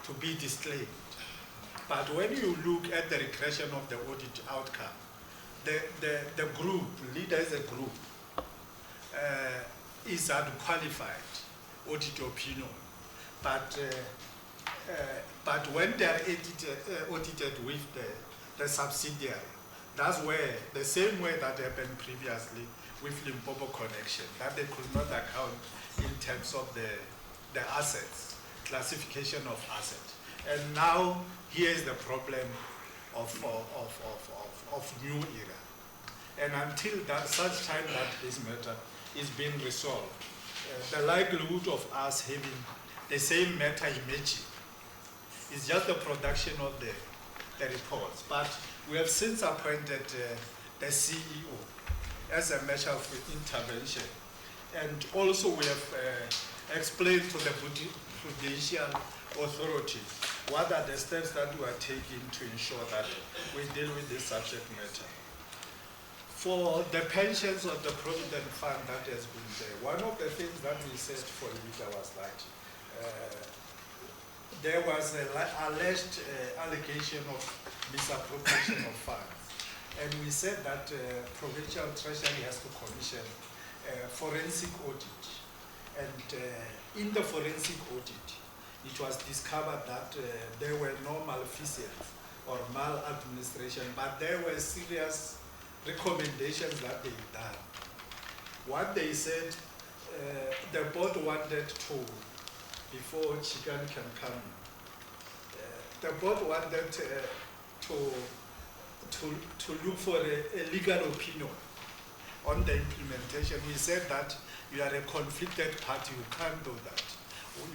to be disclaimed. But when you look at the regression of the audit outcome, the group, LEDA as a group, is unqualified audit opinion. But when they are audited with the subsidiary, that's where, the same way that happened previously with Limpopo connection, that they could not account in terms of the assets, classification of assets. And now, here's the problem of New Era. And until such time that this matter is being resolved, the likelihood of us having the same matter emerging is just the production of the reports. But we have since appointed the CEO as a measure of intervention. And also we have explained to the Prudential Authority what are the steps that we are taking to ensure that we deal with this subject matter. For the pensions of the Provident Fund that has been there, one of the things that we said for LEDA was that there was an alleged allegation of misappropriation of funds. And we said that Provincial Treasury has to commission forensic audit. And in the forensic audit, it was discovered that there were no malfeasance or maladministration, but there were serious recommendations that they done. What they said, the board wanted to, before Chikan can come, the board wanted to look for a legal opinion on the implementation. We said that you are a conflicted party, you can't do that.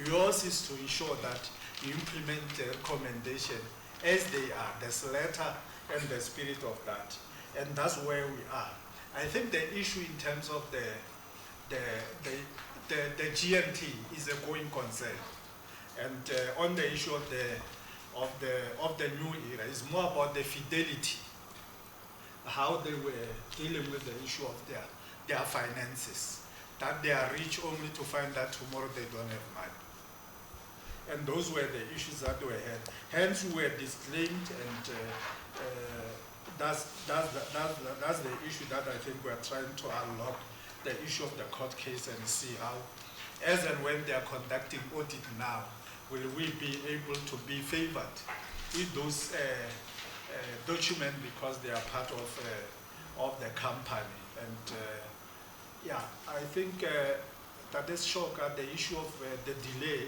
Yours is to ensure that you implement the recommendation as they are, the letter and the spirit of that. And that's where we are. I think the issue in terms of the GMT is a going concern. And on the issue of the new era, is more about the fidelity how they were dealing with the issue of their finances, that they are rich only to find that tomorrow they don't have money. And those were the issues that were had. Hence, we were disclaimed, and that's the issue that I think we are trying to unlock, the issue of the court case, and see how, as and when they are conducting audit now, will we be able to be favored with those documents because they are part of the company. And yeah, I think that is shock at the issue of the delay,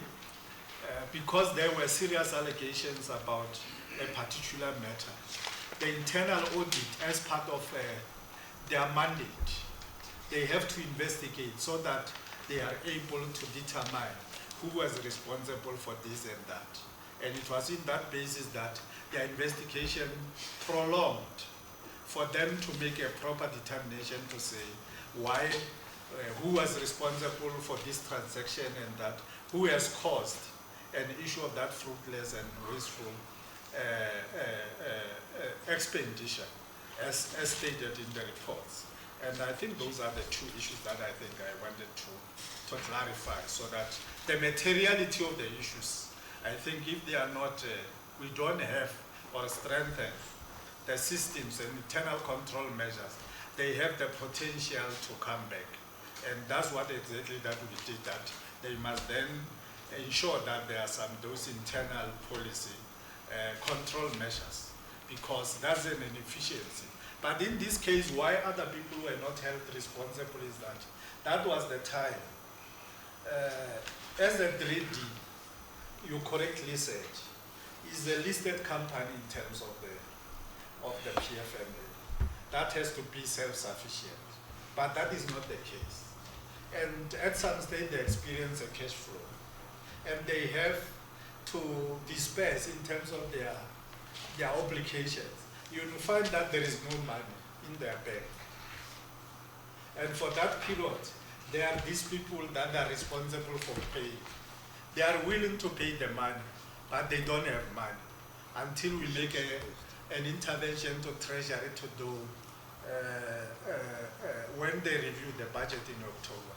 because there were serious allegations about a particular matter. The internal audit, as part of their mandate, they have to investigate so that they are able to determine who was responsible for this and that. And it was in that basis that their investigation prolonged for them to make a proper determination to say why, who was responsible for this transaction, and that who has caused an issue of that fruitless and wasteful expenditure, as stated in the reports. And I think those are the two issues that I think I wanted to clarify, so that the materiality of the issues, I think if they are not, we don't have or strengthen the systems and internal control measures, they have the potential to come back. And that's what exactly that we did, that they must then ensure that there are those internal policy control measures, because that's an inefficiency. But in this case, why other people were not held responsible is that was the time. As a 3D, you correctly said, is a listed company in terms of the PFMA. That has to be self-sufficient, but that is not the case. And at some stage, they experience a cash flow, and they have to disperse in terms of their obligations. You will find that there is no money in their bank. And for that period, there are these people that are responsible for paying. They are willing to pay the money, but they don't have money until we make an intervention to Treasury to do when they review the budget in October,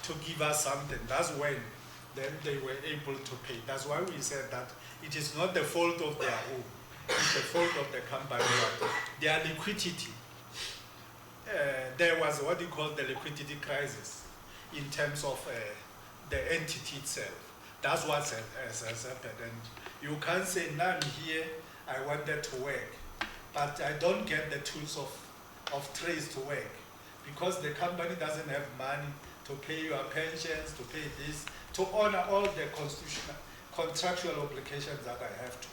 to give us something. That's when then they were able to pay. That's why we said that it is not the fault of their own, it's the fault of the company. Their liquidity, there was what you call the liquidity crisis in terms of the entity itself. That's what has happened. And you can't say, now I'm here, I wanted to work, but I don't get the tools of trade to work, because the company doesn't have money to pay your pensions, to pay this, to honor all the constitutional, contractual obligations that I have to.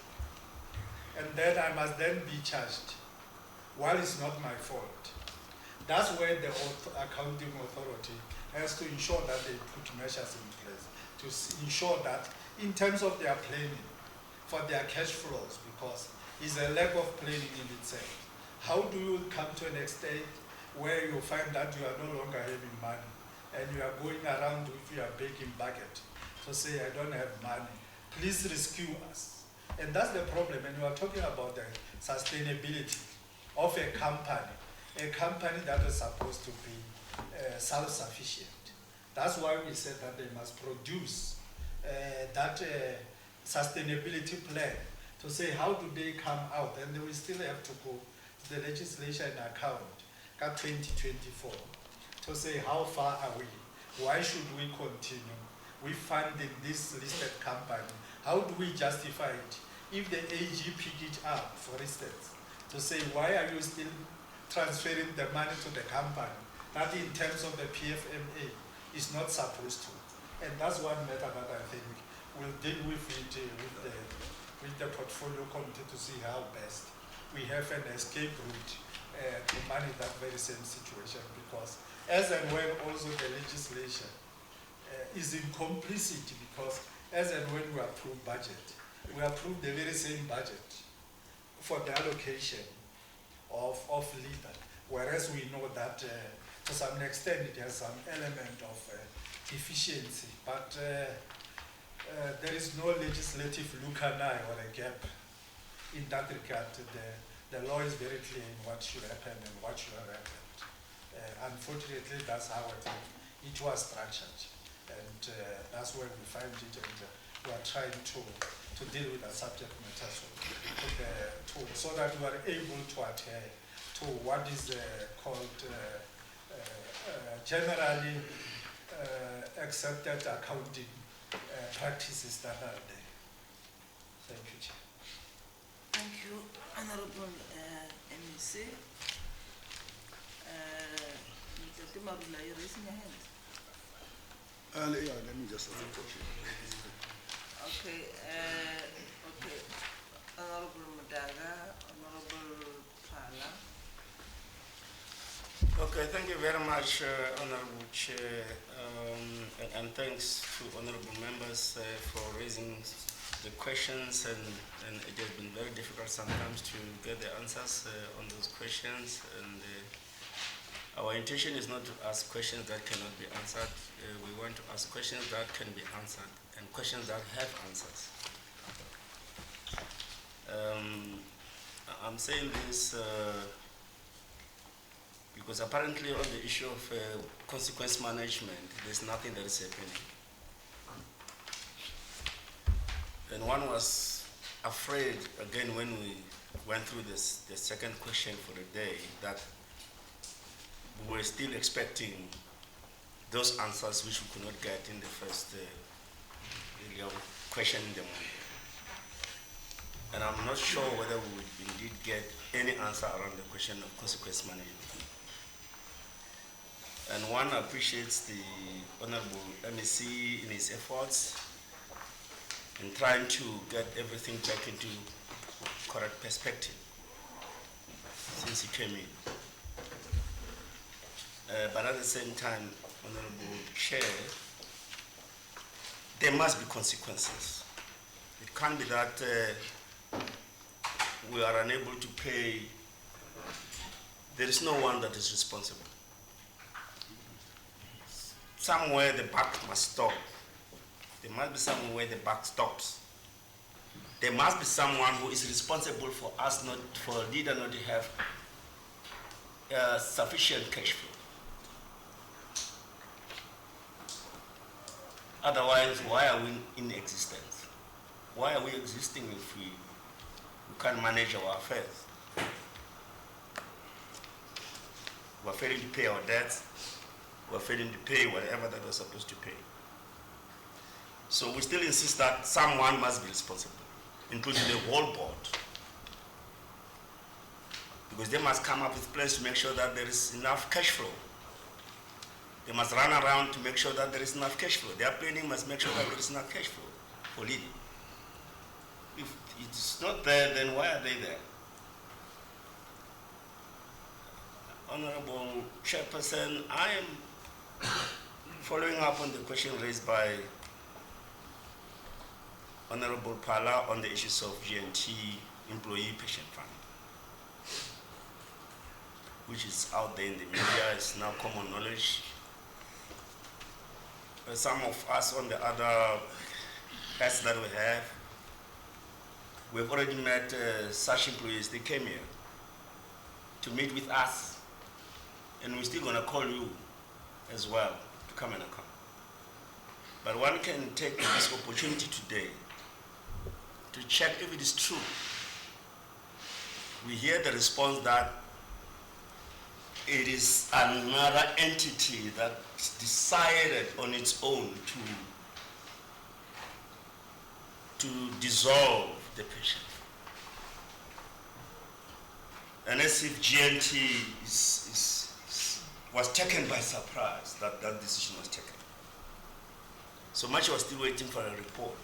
And then I must then be charged, while it's not my fault. That's where the accounting authority has to ensure that they put measures in place to ensure that in terms of their planning for their cash flows, because it's a lack of planning in itself. How do you come to an extent where you find that you are no longer having money and you are going around with your begging bucket to say, I don't have money, please rescue us. And that's the problem. And you are talking about the sustainability of a company that is supposed to be self-sufficient. That's why we said that they must produce that sustainability plan to say how do they come out, and they will still have to go to the legislation account, 2024, to say how far are we, why should we continue with funding this listed company, how do we justify it? If the AG pick it up, for instance, to say why are you still transferring the money to the company that in terms of the PFMA is not supposed to. And that's one matter that I think we'll deal with it with the portfolio committee to see how best we have an escape route to manage that very same situation, because as and when also the legislation is in complicity, because as and when we approve budget, we approve the very same budget for the allocation of LEDA, whereas we know that to some extent it has some element of efficiency, but there is no legislative lookaneye or a gap in that regard. the law is very clear in what should happen and what should not happen. Unfortunately, that's how it was structured. And that's where we find it, and we are trying to deal with the subject matter so that we are able to adhere to what is called generally accepted accounting practices that are there. Thank you, Chair. Thank you, Honorable MEC. Mr. Timarula, you're raising your hand. Yeah, let me just ask a question. Okay, okay. Honorable Mudaga, Honorable Pala. Okay, thank you very much, Honorable Chair, and thanks to honorable members for raising the questions, and it has been very difficult sometimes to get the answers on those questions, and our intention is not to ask questions that cannot be answered. We want to ask questions that can be answered and questions that have answers. I'm saying this because apparently on the issue of consequence management, there's nothing that is happening. And one was afraid, again, when we went through the second question for the day, that we were still expecting those answers which we could not get in the first question in the morning. And I'm not sure whether we would indeed get any answer around the question of consequence management. And one appreciates the Honorable MEC in his efforts in trying to get everything back into correct perspective since he came in. But at the same time, Honorable Chair, there must be consequences. It can't be that we are unable to pay. There is no one that is responsible. Somewhere the buck must stop. There must be somewhere where the buck stops. There must be someone who is responsible for us not, for LEDA not to have sufficient cash flow. Otherwise, why are we in existence? Why are we existing if we can't manage our affairs? We're failing to pay our debts. We're failing to pay whatever that we're supposed to pay. So we still insist that someone must be responsible, including the whole board. Because they must come up with plans to make sure that there is enough cash flow. They must run around to make sure that there is enough cash flow. Their planning must make sure that there is enough cash flow for LEDA. If it's not there, then why are they there? Honorable Chairperson, I am following up on the question raised by Honorable Pala on the issues of GNT Employee Pension Fund, which is out there in the media, is now common knowledge. Some of us on the other heads that we have, we've already met such employees. They came here to meet with us, and we're still going to call you as well to come and account. But one can take this opportunity today to check if it is true. We hear the response that it is another entity that decided on its own to dissolve the pension. And as if GNT was taken by surprise that that decision was taken. So much was still waiting for a report.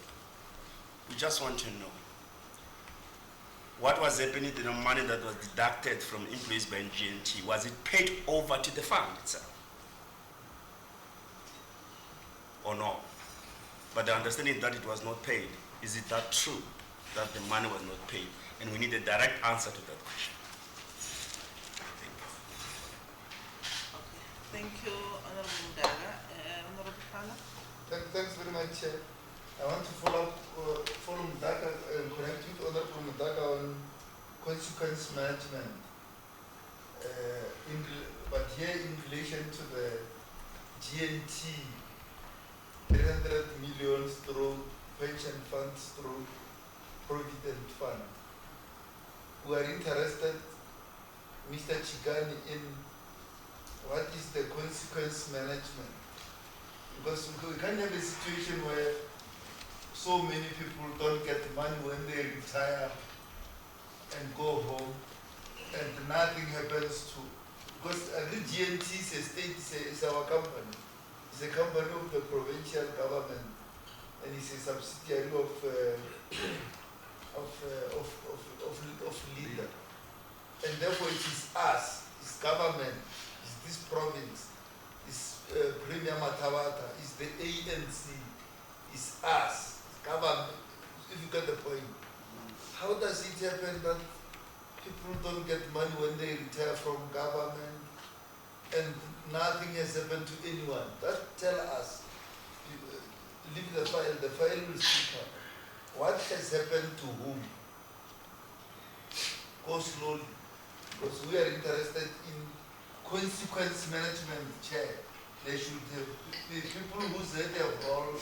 We just want to know what was happening to the money that was deducted from employees by GNT. Was it paid over to the fund itself or not? But the understanding that it was not paid, is it that true that the money was not paid? And we need a direct answer to that question. Thank you, Honorable Mudaga. Honorable Pala. Thanks very much, Chair. I want to follow Mudaga and connect with Honorable Mudaga on consequence management, but here in relation to the GNT, 300 million through pension funds through provident fund. We are interested, Mr. Chigani, in what is the consequence management? Because we can't have a situation where so many people don't get money when they retire and go home and nothing happens to, because the GNT is a state, is our company. It's a company of the provincial government and it's a subsidiary of LEDA. And therefore it is us, it's government, it's this province, it's Premier Matawata, it's the ANC, it's us, it's government, if you get the point. How does it happen that people don't get money when they retire from government and nothing has happened to anyone? That tell us, leave the file will speak up. What has happened to whom? Go slowly, because we are interested in consequence management, Chair. They should have the people who said their role,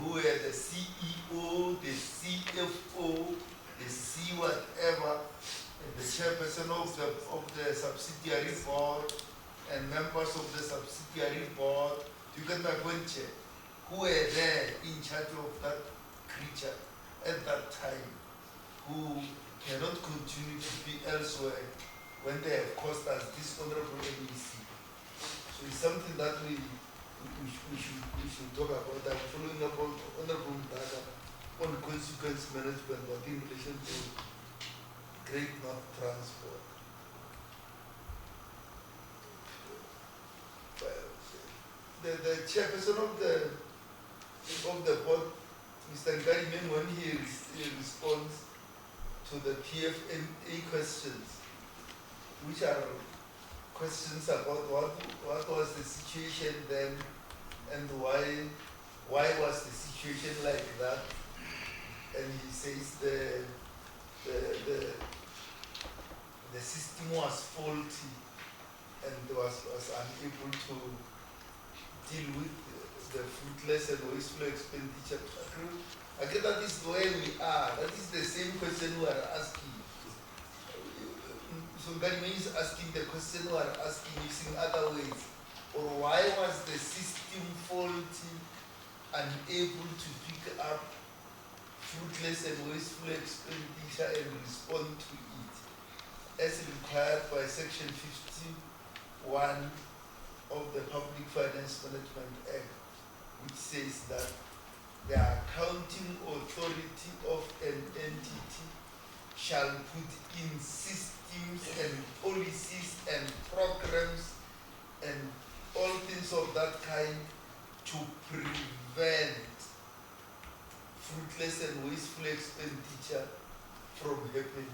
who were the CEO, the CFO, the C whatever, and the chairperson of the subsidiary board, and members of the subsidiary board. You get my point, Chair? Who were there in charge of that creature at that time, who cannot continue to be elsewhere when they have caused us this honorable MEC. So it's something that we should talk about. I'm following up on honorable data on consequence management, but in relation to Great North Transport. The chairperson of the board, Mr. Ngarimen, when he responds to the PFMA questions, which are questions about what was the situation then and why was the situation like that, and he says the system was faulty and was unable to deal with the fruitless and wasteful expenditure. I guess that is where we are. That is the same question we are asking. So Gani is asking the question we are asking using other ways. Or why was the system faulty, unable to pick up fruitless and wasteful expenditure and respond to it, as required by Section 51 of the Public Finance Management Act, which says that the accounting authority of an entity shall put in systems and policies and programs and all things of that kind to prevent fruitless and wasteful expenditure from happening.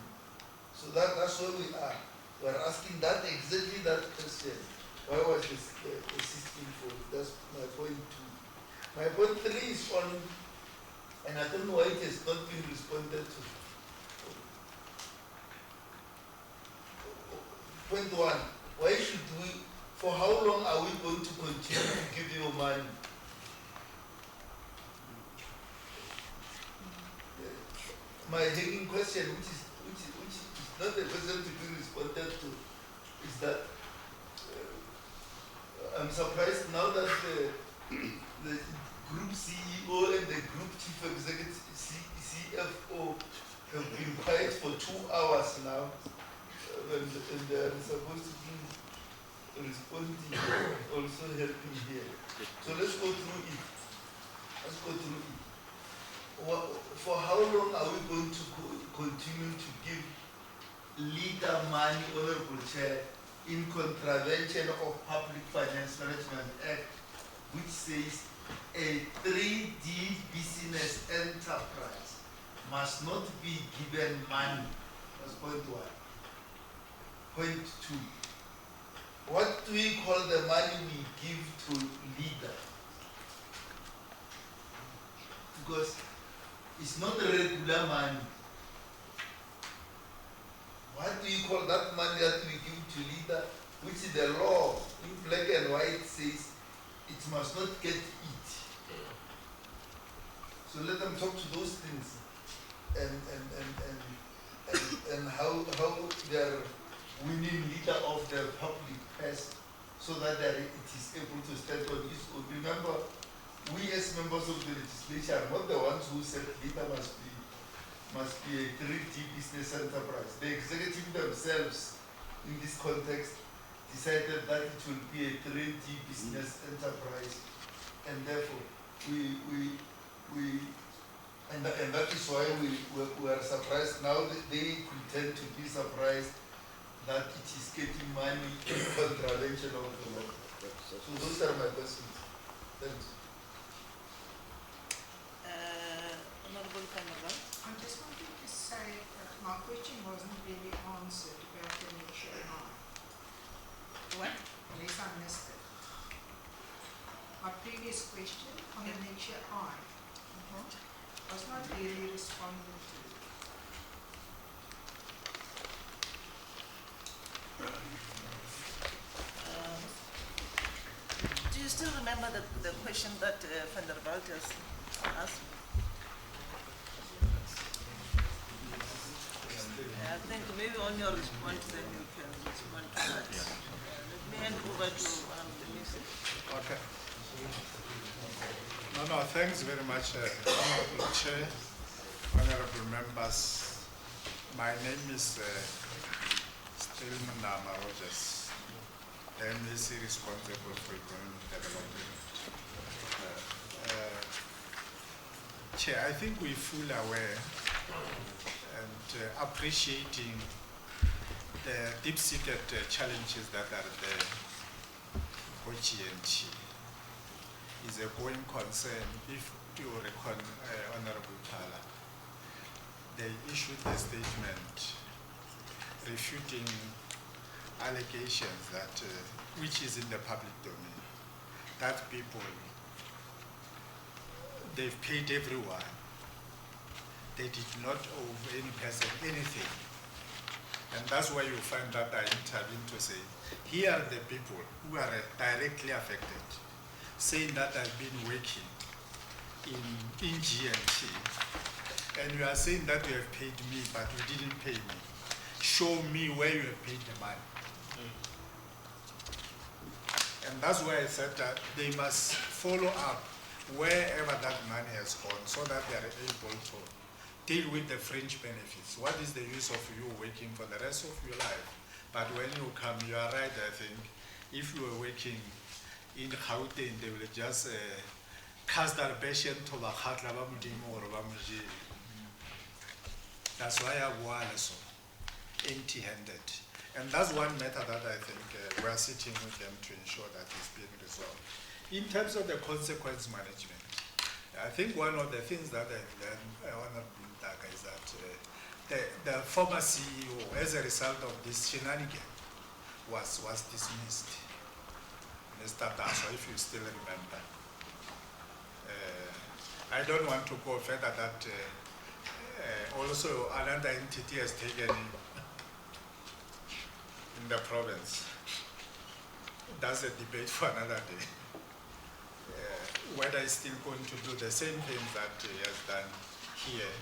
So that's where we are. We are asking that exactly that question. Why was the system for? That's my point 2. My point 3 is on, and I don't know why it has not been responded to. Point 1, why should we, for how long are we going to continue to give you money? My hanging question, which is not the question to be responded to, is that I'm surprised now that the group CEO and the group chief executive CFO have been quiet for 2 hours now, and they are supposed to be responding, also helping here. So let's go through it. For how long are we going to continue to give LEDA money, Honorable Chair, in contravention of Public Finance Management Act, which says a 3D business enterprise must not be given money? That's point 1. Point 2. What do we call the money we give to LEDA? Because it's not regular money. what do you call that money that we give to LEDA, which is the law in black and white says it must not get eat. So let them talk to those things and how they are winning LEDA of the public purse so that it is able to stand on its own. Remember, we as members of the legislature are not the ones who said LEDA must be a 3D business enterprise. The executive themselves, in this context, decided that it will be a 3D business enterprise, and therefore and that is why we are surprised now. That they pretend to be surprised that it is getting money in contravention of the law. So those are my questions. Thanks. Honorable Kamerad. I just wanted to say my question wasn't really answered about the Annexure I. What? Unless I missed it. My previous question on Annexure I was not really responded to. Do you still remember the question that Van der Walt has asked? I think maybe on your response then you can respond to that. Let me hand over to the music. Okay. No, thanks very much, Honorable Chair, honorable members. My name is Stilman Nama Rogers, MEC responsible for economic development. Chair, I think we're fully aware and appreciating the deep-seated challenges that are there for GNT. Is a going concern. If you recall, Honorable Thala, they issued a statement refuting allegations that, which is in the public domain, that people, they've paid everyone. They did not owe any person anything. And that's why you find that I intervened to say, here are the people who are directly affected, saying that I've been working in GNT, and you are saying that you have paid me, but you didn't pay me. Show me where you have paid the money. And that's why I said that they must follow up wherever that money has gone so that they are able to deal with the fringe benefits. What is the use of you working for the rest of your life? But when you come, you are right, I think, if you are working in Gauteng, they will just cast their patient to the heart or that's why I was empty-handed. And that's one matter that I think we are sitting with them to ensure that it's being resolved. In terms of the consequence management, I think one of the things that I want to bring back is that the former CEO, as a result of this shenanigan, was dismissed. Mr. Daso, if you still remember. I don't want to go further that also another entity has taken in the province. That's a debate for another day. Whether he's still going to do the same thing that he has done here.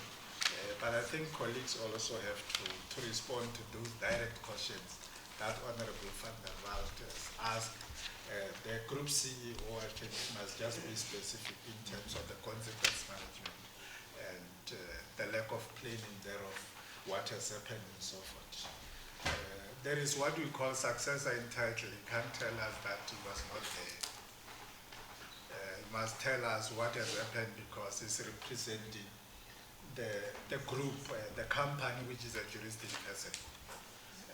But I think colleagues also have to respond to those direct questions that Honorable Van der Walt has asked. The group CEO, I think, must just be specific in terms of the consequence management and the lack of planning thereof, what has happened and so forth. There is what we call successor entitled. He can't tell us that he was not there. He must tell us what has happened because he's representing the group, the company, which is a juristic person.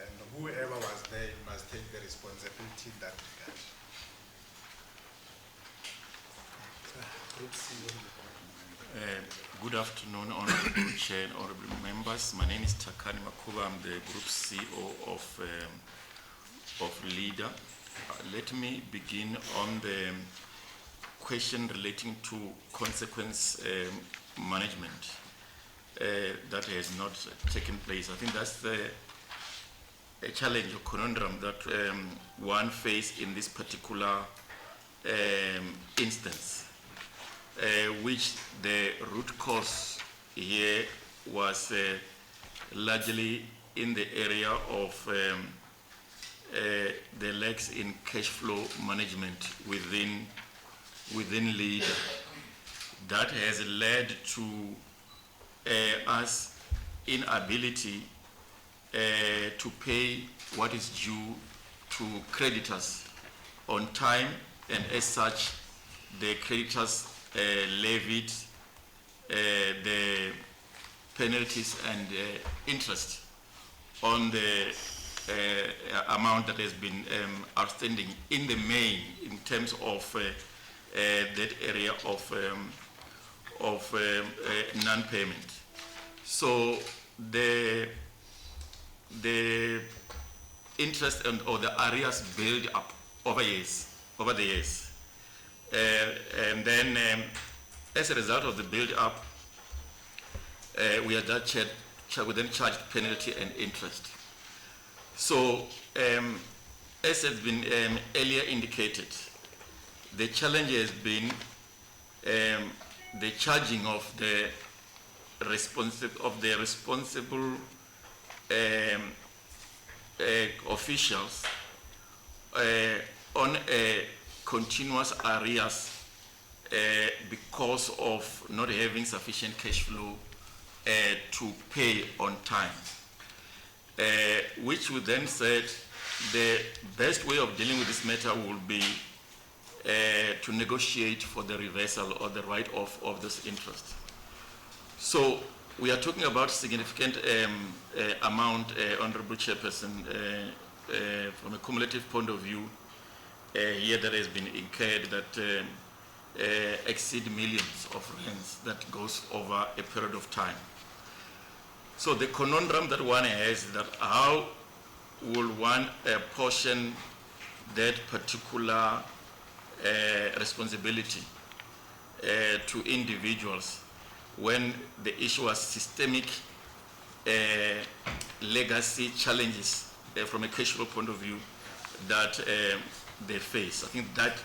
And whoever was there must take the responsibility in that regard. Good afternoon, Honorable Chair and Honorable Members. My name is Takani Makuba. I'm the Group CEO of LEDA. Let me begin on the question relating to consequence management that has not taken place. I think that's challenge or conundrum that one faced in this particular instance, which the root cause here was largely in the area of the lacks in cash flow management within LEDA. That has led to us inability to pay what is due to creditors on time, and as such, the creditors levied the penalties and interest on the amount that has been outstanding in the main in terms of that area of non-payment. So the interest or the arrears build up over the years, and then as a result of the build up, we then charged penalty and interest. So, as has been earlier indicated, the challenge has been the charging of the responsible officials on a continuous arrears because of not having sufficient cash flow to pay on time. Which we then said the best way of dealing with this matter will be to negotiate for the reversal or the write-off of this interest. So we are talking about significant amount, Honorable Chairperson, from a cumulative point of view, here that has been incurred that exceed millions of rands that goes over a period of time. So the conundrum that one has is that how will one portion that particular responsibility to individuals when the issue was systemic legacy challenges from a cash flow point of view that they face. I think that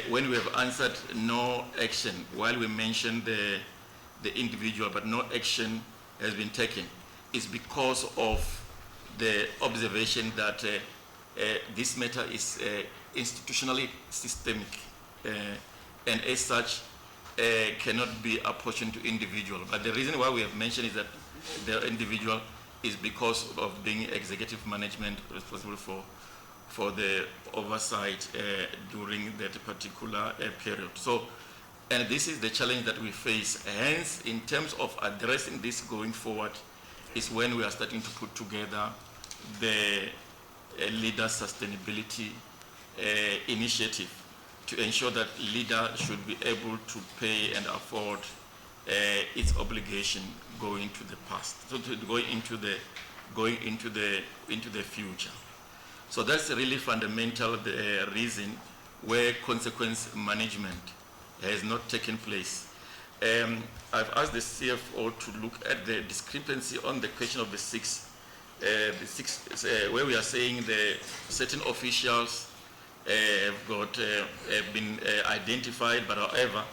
when we have answered no action, while we mentioned the individual but no action has been taken, is because of the observation that this matter is institutionally systemic and as such cannot be apportioned to individual. But the reason why we have mentioned is that the individual is because of being executive management responsible for the oversight during that particular period. So, and this is the challenge that we face. Hence, in terms of addressing this going forward, is when we are starting to put together the LEDA sustainability initiative to ensure that LEDA should be able to pay and afford its obligation going to the past, so to going into the future. So that's really fundamental the reason where consequence management has not taken place. I've asked the CFO to look at the discrepancy on the question of the six, where we are saying the certain officials have been identified, but however,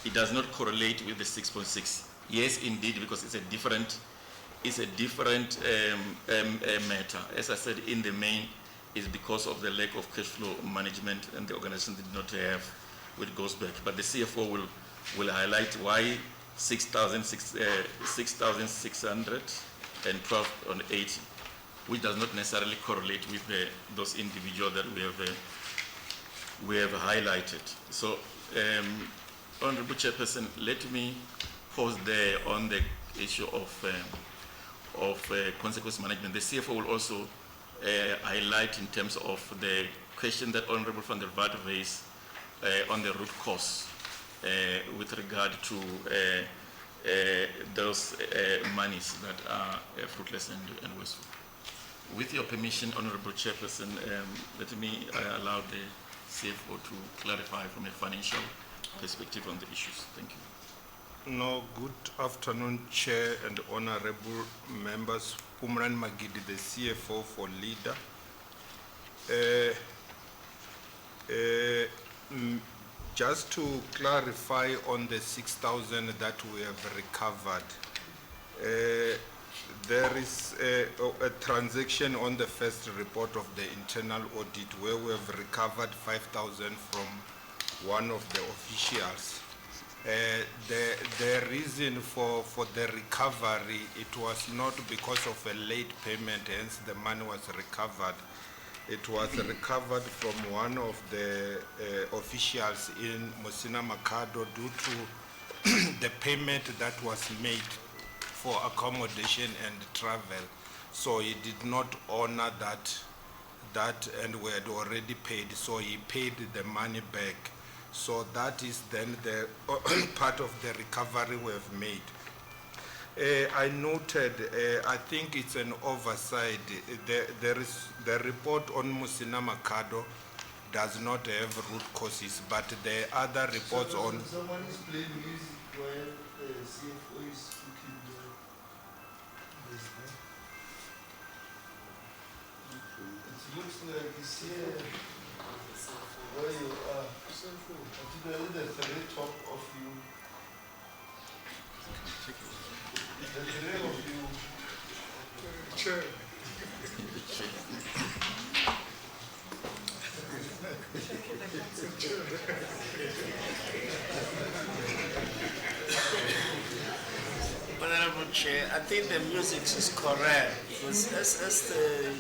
it does not correlate with the 6.6. Yes, indeed, because it's a different matter. As I said, in the main, is because of the lack of cash flow management and the organization did not have, which goes back. But the CFO will highlight why 6,612 on 80, which does not necessarily correlate with those individuals that we have highlighted. So, Honorable Chairperson, let me pause there on the issue of consequence management. The CFO will also highlight in terms of the question that Honorable van der Waard raised on the root cause with regard to those monies that are fruitless and wasteful. With your permission, Honorable Chairperson, let me allow the CFO to clarify from a financial perspective on the issues. Thank you. No, good afternoon, Chair and honorable members Pumran Magidi, the CFO for LEDA. Just to clarify on the 6,000 that we have recovered, there is a transaction on the first report of the internal audit where we have recovered 5,000 from one of the officials. The reason for the recovery, it was not because of a late payment, hence the money was recovered. It was recovered from one of the officials in Mosina Makado due to the payment that was made for accommodation and travel. So he did not honor that and we had already paid, so he paid the money back. So that is then the part of the recovery we have made. I noted, I think it's an oversight. There is the report on Musina Makado does not have root causes, but the other reports on. Someone is playing music while the CFO is speaking there. It looks like it's here where you are. Particularly the very top of you. The three of you. Chair. Honorable Chair, I think the music is correct because as the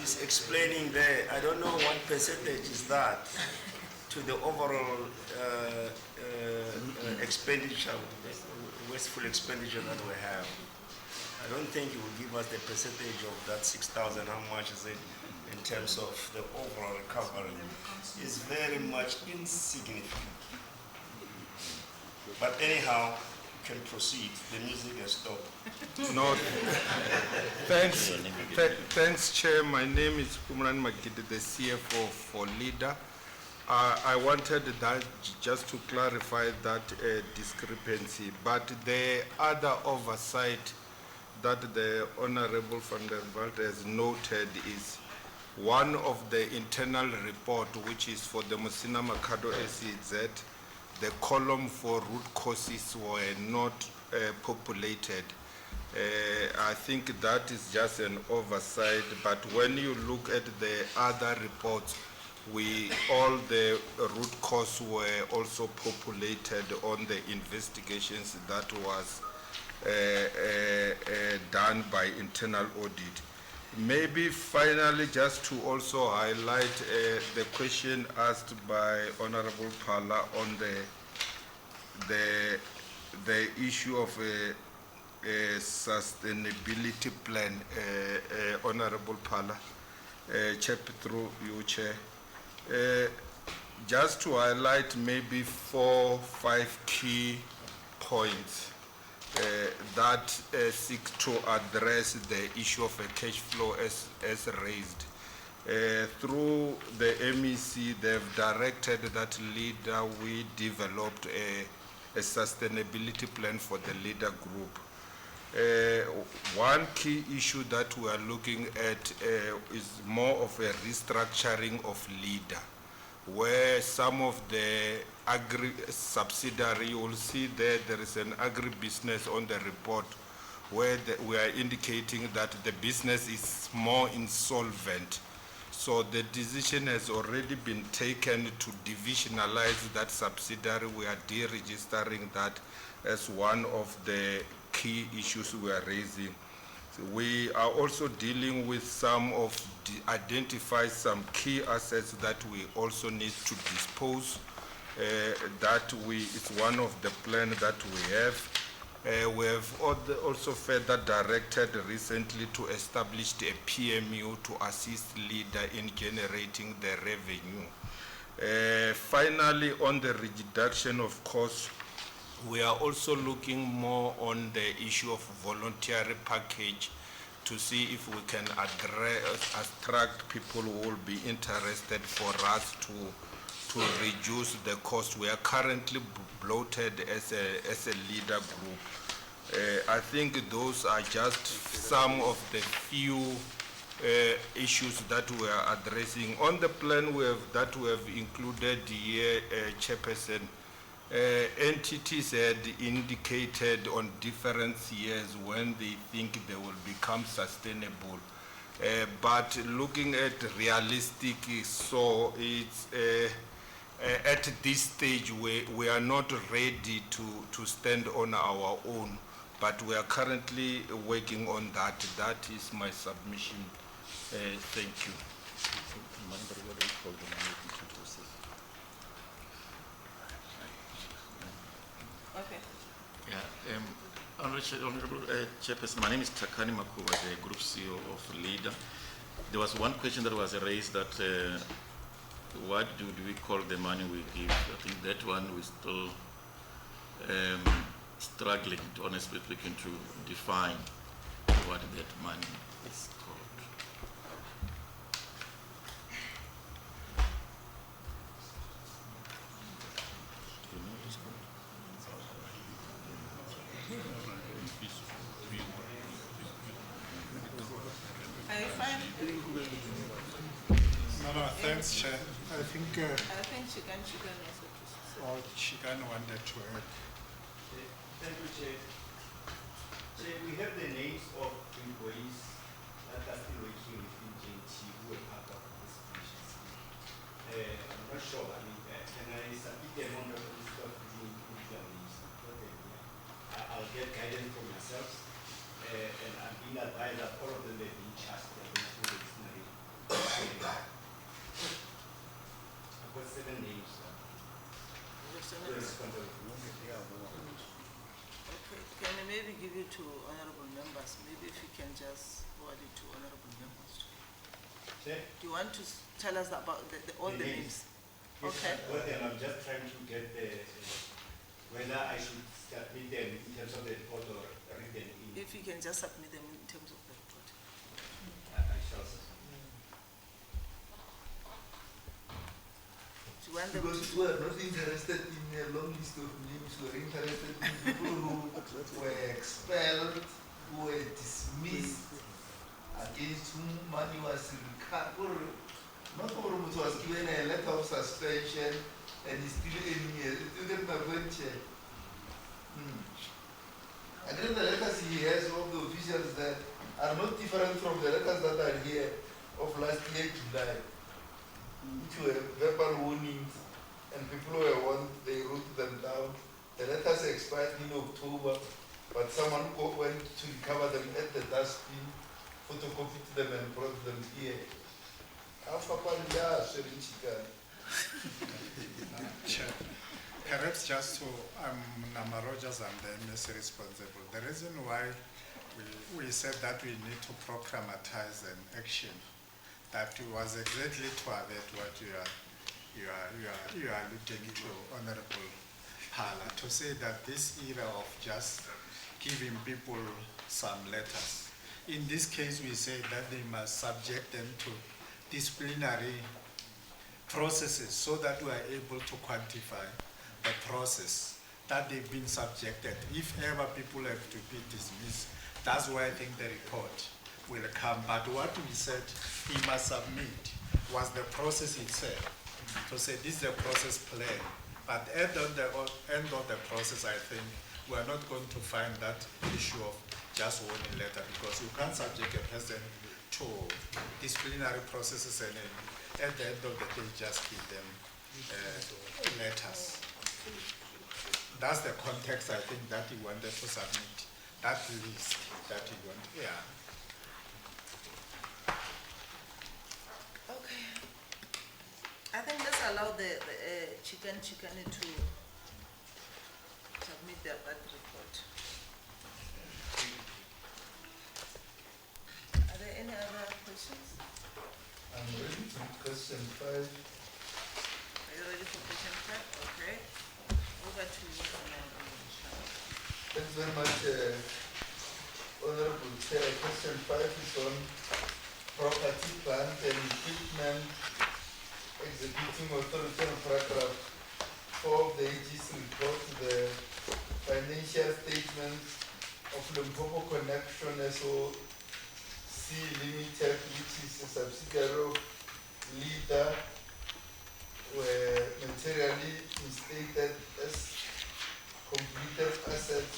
is explaining there, I don't know what percentage is that to the overall expenditure, wasteful expenditure that we have. I don't think you will give us the percentage of that 6,000, how much is it in terms of the overall recovery. It's very much insignificant. But anyhow, you can proceed. The music has stopped. No, thanks, Chair. My name is Pumran Magidi, the CFO for LEDA. I wanted that just to clarify that discrepancy, but the other oversight that the Honorable Van der Walt has noted is one of the internal report, which is for the Mosina Makado SEZ, the column for root causes were not populated. I think that is just an oversight, but when you look at the other reports, all the root cause were also populated on the investigations that was done by internal audit. Maybe finally, just to also highlight the question asked by Honorable Pala on the issue of a sustainability plan, Honorable Pala, Chair, through you, Chair. Just to highlight maybe 4 or 5 key points that seek to address the issue of a cash flow as raised. Through the MEC, they've directed that LEDA, we developed a sustainability plan for the LEDA group. One key issue that we are looking at is more of a restructuring of LEDA, where some of the agri-subsidiary, you will see there is an agri-business on the report where we are indicating that the business is more insolvent. So the decision has already been taken to divisionalize that subsidiary. We are deregistering that as one of the key issues we are raising. So we are also dealing with identify some key assets that we also need to dispose. It's one of the plans that we have. We have also further directed recently to establish a PMU to assist LEDA in generating the revenue. Finally, on the reduction of costs, we are also looking more on the issue of voluntary package to see if we can attract people who will be interested for us to reduce the cost. We are currently bloated as a LEDA group. I think those are just some of the few issues that we are addressing. On the plan we have included here, Chairperson, entities had indicated on different years when they think they will become sustainable. But looking at realistic, so it's at this stage we are not ready to stand on our own, but we are currently working on that. That is my submission. Thank you. Okay. Yeah, Honorable Chairperson, my name is Takani Makuba, the Group CEO of LEDA. There was one question that was raised that what do we call the money we give? I think that one we're still struggling, honestly speaking, to define what that money is called. Are you fine? No, thanks, Chair. I think Chicken also. Chikan wanted to add. Thank you, Chair. Chair, we have the names of employees that are still working within JT who are part of this pension scheme. I'm not sure, I mean, can I submit them on the list of the individual names? I'll get guidance from myself, and I'm being advised that all of them have been charged with the extraordinary. I've got 7 names. Okay, can I maybe give it to honorable members? Maybe if you can just forward it to honorable members. Chair? Do you want to tell us about all the names? Okay. Well, then I'm just trying to get whether I should submit them in terms of the report or read them in. If you can just submit them in terms of the report. I shall. Because we are not interested in a long list of names, we are interested in people who were expelled, who were dismissed, against whom money was recovered. Not all of was given a letter of suspension and is still in here. You get my point, Chair? Again, the letters he has of the officials that are not different from the letters that are here of last year, July. Which were verbal warnings, and people were warned, they wrote them down. The letters expired in October, but someone went to recover them at the dustbin, photocopied them and brought them here. Perhaps just to Nama Rogers and the MSC responsible. The reason why we said that we need to programmatize an action that was exactly to avert what you are alluding to, Honorable Hala, to say that this era of just giving people some letters. In this case, we say that they must subject them to disciplinary processes so that we are able to quantify the process that they've been subjected. If ever people have to be dismissed, that's why I think the report will come. But what we said he must submit was the process itself. To say this is a process plan. But at the end of the process, I think we are not going to find that issue of just warning letter, because you can't subject a person to disciplinary processes and at the end of the day just give them letters. That's the context I think that he wanted to submit, that list that he wanted, yeah. Okay. I think let's allow the chicken to submit that report. Are there any other questions? I'm ready for question 5. Are you ready for question 5? Okay. Over to you. Thanks very much, Honorable Chair. Question 5 is on property, plant and equipment, executing authority on paragraph 4 of the AG's report, the financial statements of Limpopo Connection SOC Limited, which is a subsidiary of LEDA, were materially instated as completed assets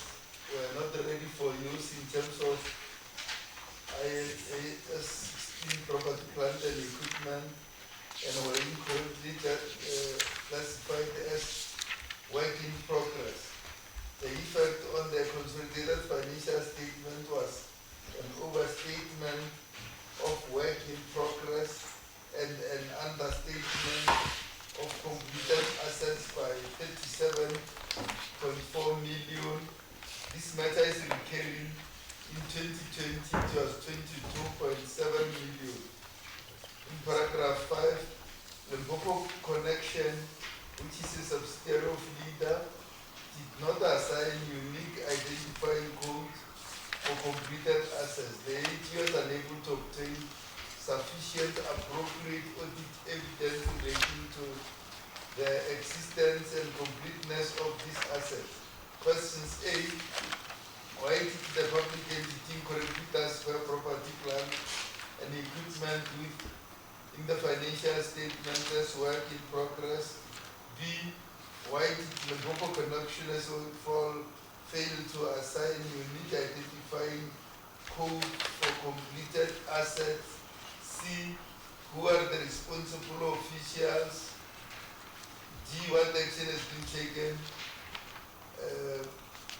were not ready for use in terms of IAS 16 property, plant and equipment, and were incorrectly classified as work in progress. The effect on the consolidated financial statement was an overstatement of work in progress and an understatement of completed assets by 37.4 million. This matter is recurring. In 2020, it was 22.7 million. In paragraph 5, Limpopo Connection, which is a subsidiary of LEDA, did not assign unique identifying codes for completed assets. The AG was unable to obtain sufficient appropriate audit evidence relating to the existence and completeness of these assets. Questions A, why did the public entity incorrectly classify property, plant and equipment in the financial statement as work in progress? B, why did the Limpopo Connection fail to assign unique identifying code for completed assets? C, who are the responsible officials? D, what action has been taken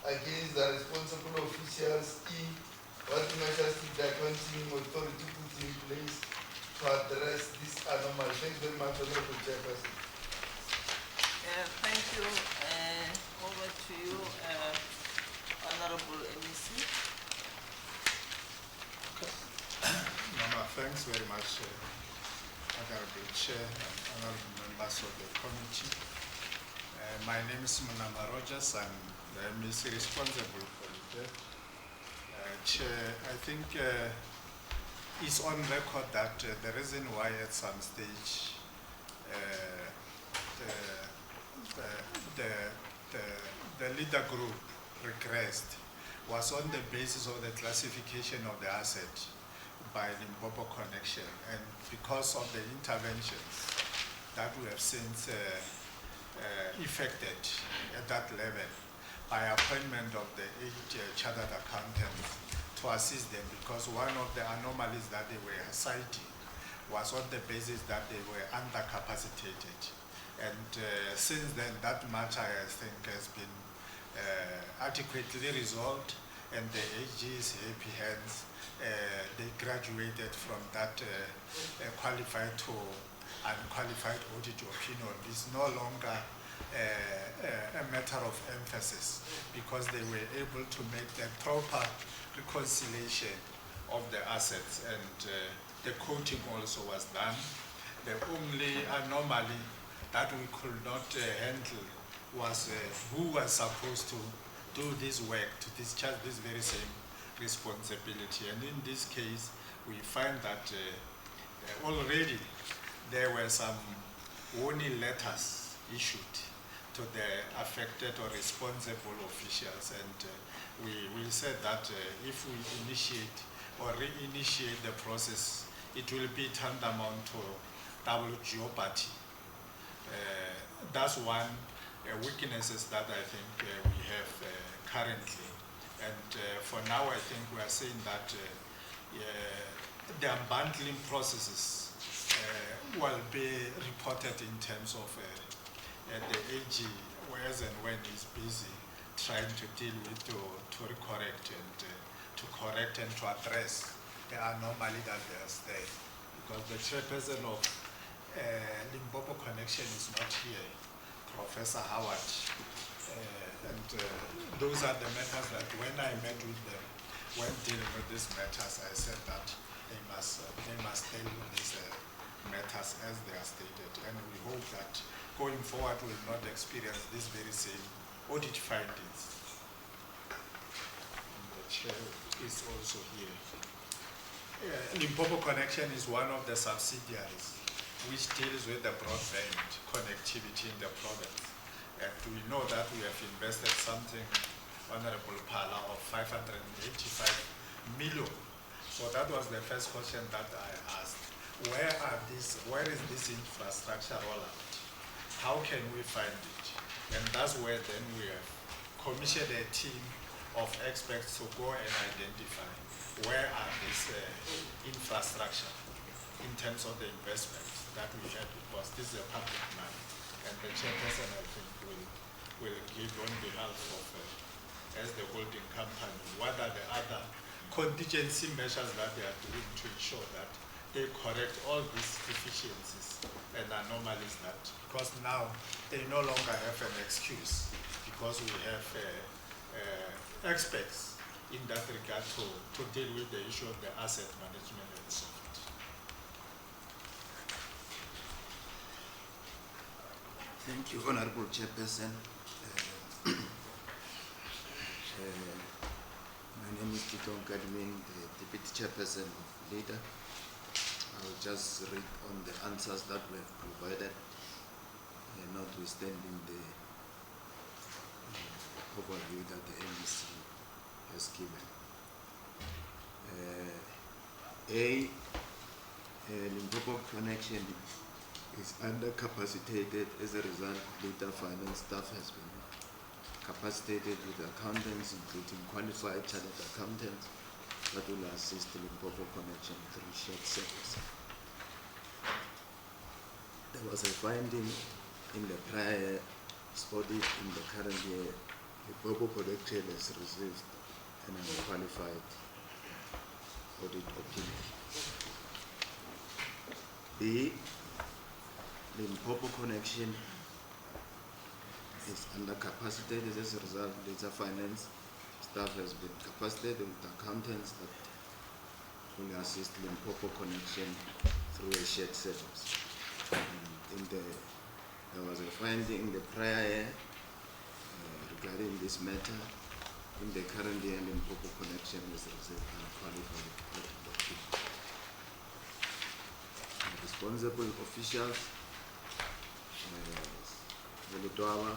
against the responsible officials? E, what measures did the accounting authority put in place to address this anomaly? Thanks very much, Honorable Chairperson. Thank you. Over to you, Honorable MEC. Mama, thanks very much, Honorable Chair and honorable members of the committee. My name is Munama Rogers. I'm the MEC responsible for it. Chair, I think it's on record that the reason why at some stage the LEDA group regressed was on the basis of the classification of the asset by Limpopo Connection, and because of the interventions that we have since effected at that level by appointment of the 8 chartered accountants to assist them, because one of the anomalies that they were citing was on the basis that they were undercapacitated. And since then, that matter, I think, has been adequately resolved, and the AG is happy hands. They graduated from that qualified to unqualified audit opinion. It's no longer a matter of emphasis, because they were able to make the proper reconciliation of the assets, and the quoting also was done. The only anomaly that we could not handle was who was supposed to do this work, to discharge this very same responsibility. And in this case, we find that already there were some warning letters issued to the affected or responsible officials, and we said that if we initiate or reinitiate the process, it will be tantamount to double jeopardy. That's one weaknesses that I think we have currently. And for now, I think we are saying that the unbundling processes will be reported in terms of the AG, whereas and when he's busy trying to deal with to correct and to address the anomaly that there's there. Because the chairperson of Limpopo Connection is not here, Professor Howard. Those are the matters that when I met with them, when dealing with these matters, I said that they must deal with these matters as they are stated. And we hope that going forward we will not experience this very same audit findings. And the chair is also here. Limpopo Connection is one of the subsidiaries which deals with the broadband connectivity in the province. And we know that we have invested something Honorable Pala of 585 million. So that was the first question that I asked. Where is this infrastructure rollout? How can we find it? And that's where then we have commissioned a team of experts to go and identify where are these infrastructure in terms of the investments that we have, because this is a public money. And the chairperson, I think, will give on behalf of, as the holding company, what are the other contingency measures that they are doing to ensure that they correct all these deficiencies and anomalies that, because now they no longer have an excuse, because we have experts in that regard to deal with the issue of the asset management and so forth. Thank you, Honorable Chairperson. My name is Tito Nkadiming, the Deputy Chairperson of LEDA. I will just read on the answers that we have provided, notwithstanding the overview that the MEC has given. Limpopo connection is undercapacitated. As a result, LEDA finance staff has been capacitated with accountants, including qualified chartered accountants, that will assist the Limpopo connection through shared service. There was a finding in the prior audit. In the current year, Limpopo connection has received an unqualified audit opinion. The Limpopo connection is undercapacitated. As a result, LEDA finance staff has been capacitated with accountants that will assist Limpopo connection through a shared service. There was a finding in the prior year regarding this matter. In the current year, Limpopo connection is unqualified audit opinion. Responsible officials, Volodwawa,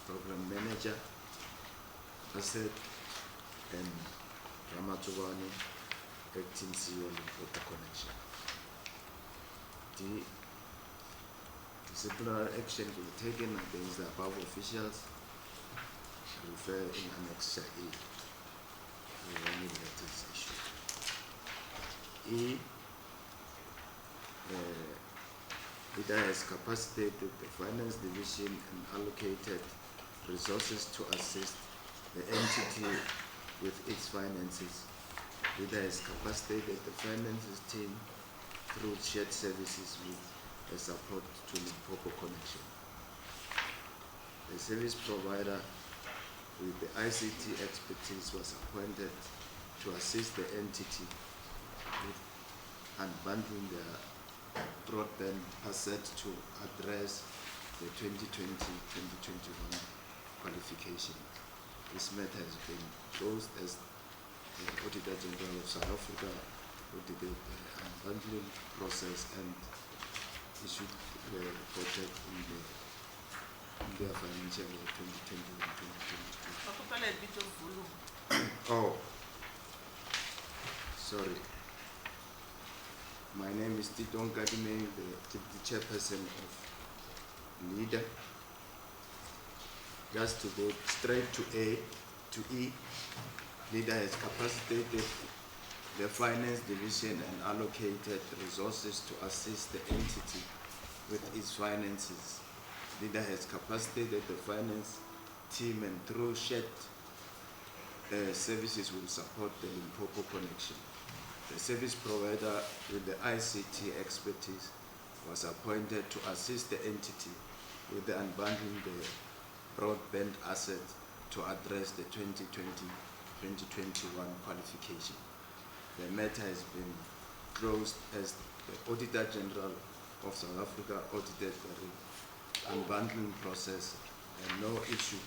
program manager, Asset, and Ramatubani, acting CEO Limpopo connection. The disciplinary action to be taken against the above officials refer in Annex E when it is issued. LEDA has capacitated the finance division and allocated resources to assist the entity with its finances. LEDA has capacitated the finances team through shared services with a support to Limpopo connection. The service provider with the ICT expertise was appointed to assist the entity with unbundling their broadband asset to address the 2020-2021 qualification. This matter has been closed as the Auditor General of South Africa audited the unbundling process and issued the project in their financial year 2021-2022. Occupy a bit of volume. Oh, sorry. My name is Tito Nkadimeng, the Deputy Chairperson of LEDA. Just to go straight to E, LEDA has capacitated the finance division and allocated resources to assist the entity with its finances. LEDA has capacitated the finance team and through shared services will support the Limpopo connection. The service provider with the ICT expertise was appointed to assist the entity with the unbundling the broadband asset to address the 2020-2021 qualification. The matter has been closed as the Auditor General of South Africa audited the unbundling process and no issue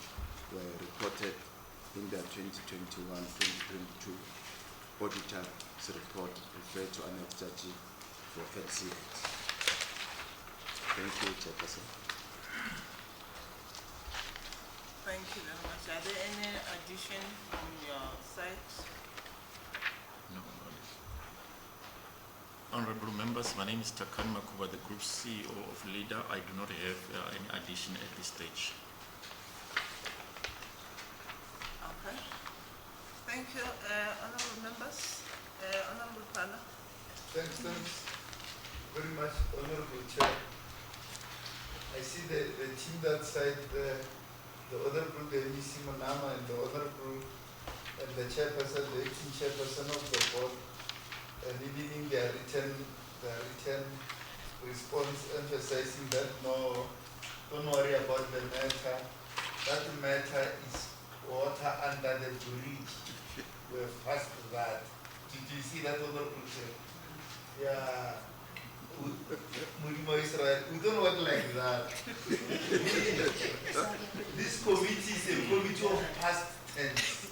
were reported in the 2021-2022 auditor's report referred to Annex G for LCX. Thank you, Chairperson. Thank you very much. Are there any addition from your side? No. Honorable members, my name is Takan Makuba, the Group CEO of LEDA. I do not have any addition at this stage. Okay. Thank you, honorable members. Honorable Pana. Thanks very much, Honorable Chair. I see the team that side there, the Honorable Denisi Manama and the Honorable and the Chairperson, the acting Chairperson of the board, leading their written response, emphasizing that no, don't worry about the matter. That matter is water under the bridge. We have passed that. Did you see that, Honorable Chair? Yeah. Israel, we don't work like that. This committee is a committee of past tense.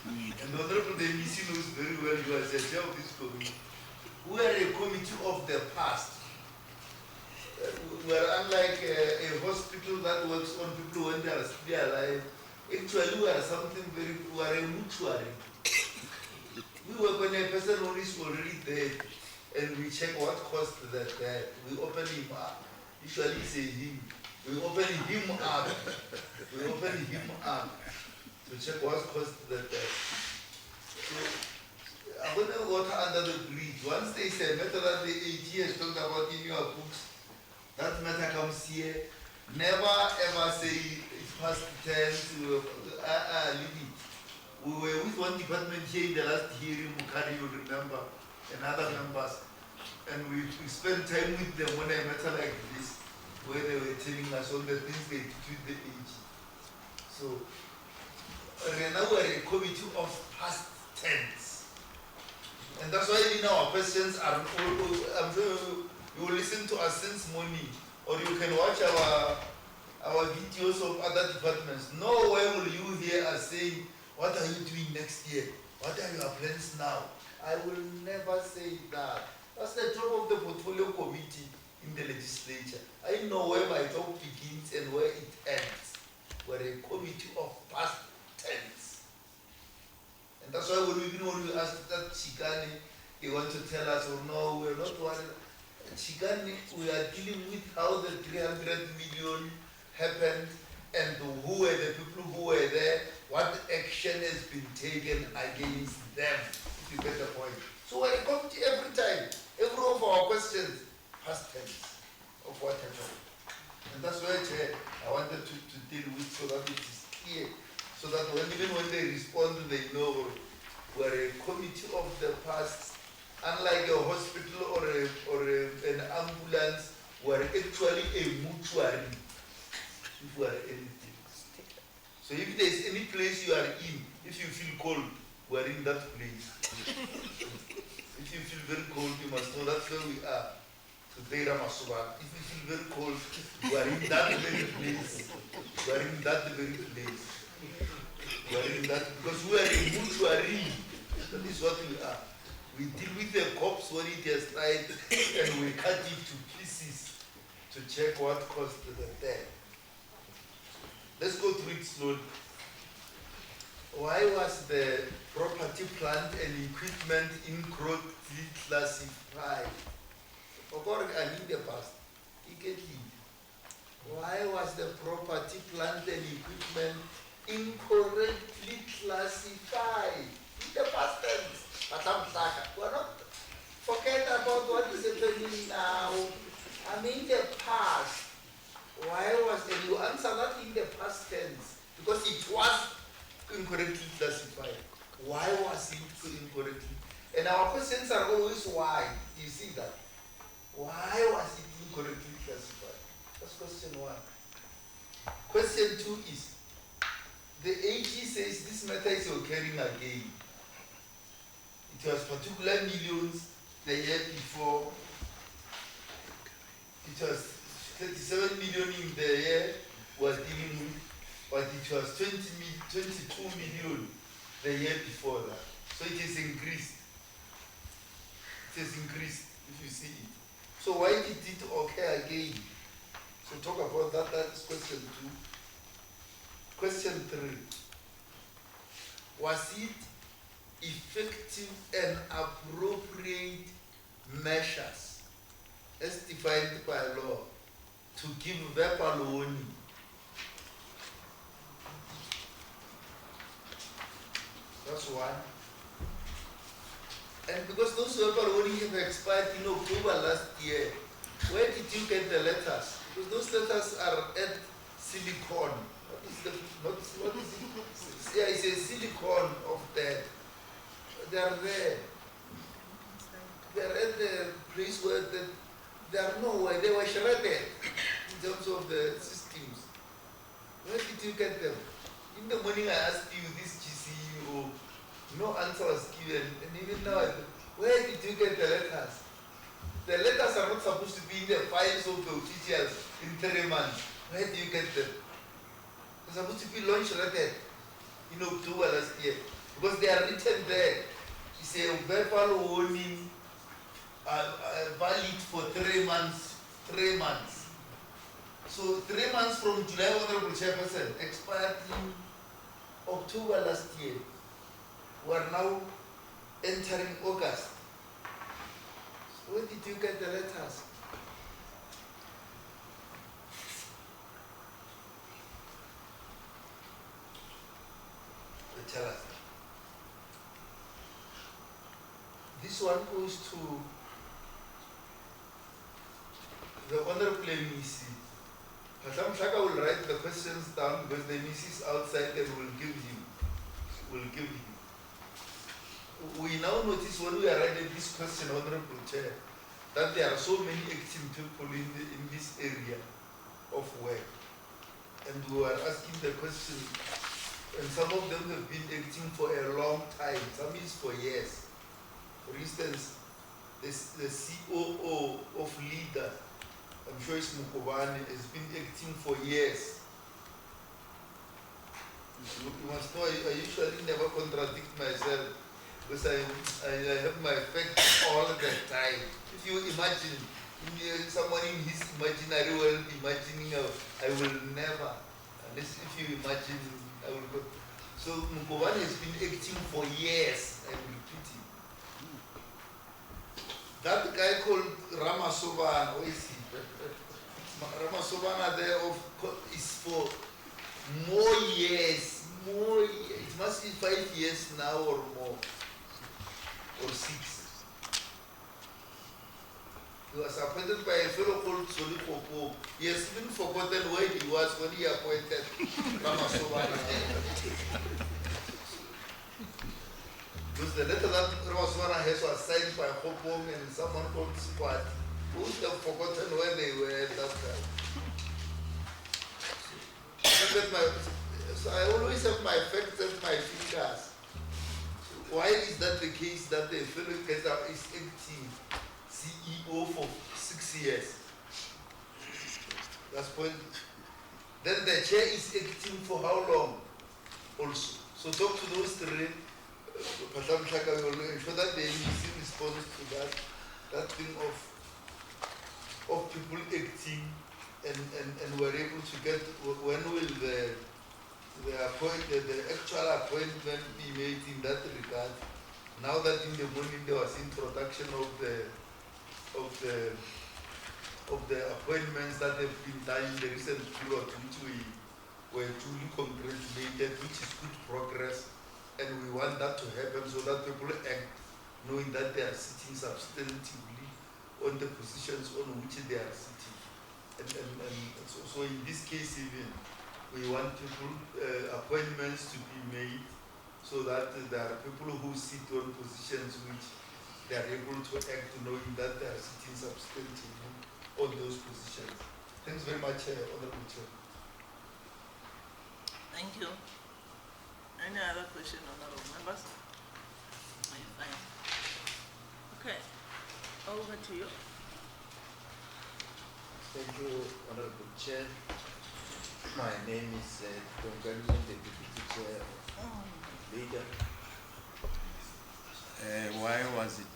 And Honorable Denisi knows very well, you are the chair of this committee. We are a committee of the past. We are unlike a hospital that works on people when they are still alive. Actually, we are something very, we are a mortuary. We work when a person who is already dead, and we check what caused that death. We open him up. Usually it's a him. We open him up. We open him up to check what caused the death. So, I'm going to water under the bridge. Once they say matter that the AG has talked about in your books, that matter comes here. Never ever say it's past tense. Leave it. We were with one department here in the last hearing, Mukari, you remember, and other members, and we spent time with them on a matter like this, where they were telling us all the things they did with the AG. So, now we're a committee of past tense. And that's why in our questions are, I'm sure you will listen to us since morning, or you can watch our videos of other departments. Nowhere will you hear us saying, what are you doing next year? What are your plans now? I will never say that. That's the job of the portfolio committee in the legislature. I know where my job begins and where it ends. We're a committee of past tense. And that's why when we asked that Chikani, they want to tell us, oh no, we're not worried. Chikani, we are dealing with how the 300 million happened and who were the people who were there, what action has been taken against them, if you get the point. So we're a committee every time, every one of our questions, past tense of what happened. And that's why I wanted to deal with so that it is clear, so that even when they respond, they know we're a committee of the past. Unlike a hospital or an ambulance, we're actually a mortuary, if we are anything. So if there's any place you are in, if you feel cold, we're in that place. If you feel very cold, you must know that's where we are. Today, Ramasuba. If you feel very cold, we are in that very place. We are in that very place. We are in that, because we are a mortuary. That is what we are. We deal with the corpse when it has died, and we cut it to pieces to check what caused the death. Let's go through it slowly. Why was the property, plant, and equipment incorrectly classified? I need the past. Why was the property, plant, and equipment incorrectly classified? In the past tense. We're not forget about what is happening now. I mean the past. Why was it? You answer that in the past tense because it was incorrectly classified. Why was it incorrectly? And our questions are always why. You see that? Why was it incorrectly classified? That's question one. Question two is, the AG says this matter is occurring again. It was particular millions the year before. It was 37 million in the year was dealing with, but it was 22 million the year before that. So it is increased. It is increased, if you see it. So why did it occur again? So talk about that, that's question two. Question 3. Was it effective and appropriate measures as defined by law to give verbal warning? That's one. And because those verbal warnings have expired in October last year, where did you get the letters? Because those letters are at silicon. What is it? Yeah, it's a silicon of that. They are there. They are at the place where they are nowhere. They were shredded in terms of the systems. Where did you get them? In the morning I asked you this GCE, no answer was given. And even now, where did you get the letters? The letters are not supposed to be in the files of the officials in 3 months. Where do you get them? They're supposed to be launched in October last year. Because they are written there. It's a verbal warning valid for 3 months. 3 months. So 3 months from July, Honorable Chairperson, expired in October last year. We are now entering August. Where did you get the letters? Tell us. This one goes to the Honorable MEC. Pasam Shaka will write the questions down because the MEC is outside and will give him. We now notice when we are writing this question, Honorable Chair, that there are so many acting people in this area of work. And we are asking the question, and some of them have been acting for a long time, some is for years. For instance, the COO of LEDA, I'm sure it's Mukobane, has been acting for years. You must know, I usually never contradict myself because I have my facts all the time. If you imagine, someone in his imaginary world imagining, I will never, unless if you imagine, I will go. So Mukobane has been acting for years, I'm repeating. That guy called Ramasobana, where is he? Ramasobana there is for more years. It must be 5 years now or more, or 6. He was appointed by a fellow called Limpopo. He has even forgotten where he was when he appointed Ramasobana. Because the letter that Ramasobana has was signed by Hopong and someone called Squad, who would have forgotten where they were at that time. So I always have my facts at my fingers. So why is that the case that the fellow is acting CEO for 6 years? That's point. Then the chair is acting for how long? Also. So talk to those 3. Pasam Shaka will ensure that the MEC responds to that thing of people acting and were able to get, when will the actual appointment be made in that regard? Now that in the morning there was introduction of the appointments that have been done in the recent period, which we were duly congratulated, which is good progress, and we want that to happen so that people act knowing that they are sitting substantively on the positions on which they are sitting. And so in this case even, we want people, appointments to be made so that there are people who sit on positions which they are able to act knowing that they are sitting substantively on those positions. Thanks very much, Honorable Chair. Thank you. Any other question, honorable members? Fine. Okay, over to you. Thank you, Honorable Chair. My name is Tongali, the Deputy Chair of LEDA. Why was it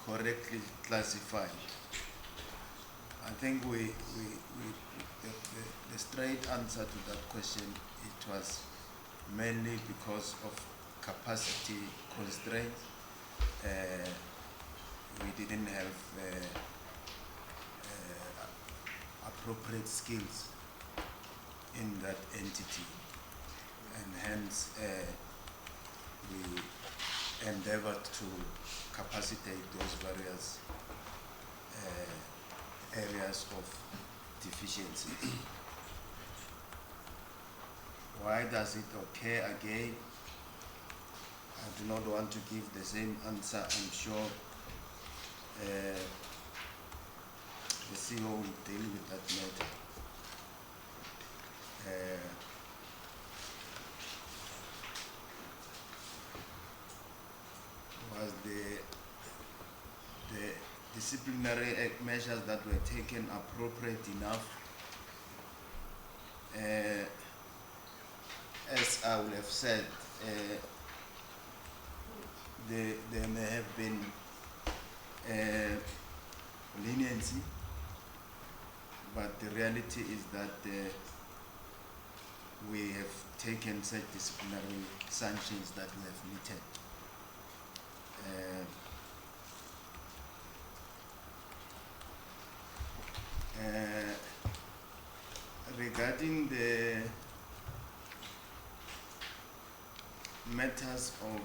incorrectly classified? I think the straight answer to that question, it was mainly because of capacity constraints. We didn't have appropriate skills in that entity, and hence we endeavored to capacitate those various areas of deficiency. Why does it occur again? I do not want to give the same answer. I'm sure the CEO will deal with that matter. Was the disciplinary measures that were taken appropriate enough? As I would have said, there may have been leniency, but the reality is that we have taken such disciplinary sanctions that we have meted. Regarding the matters of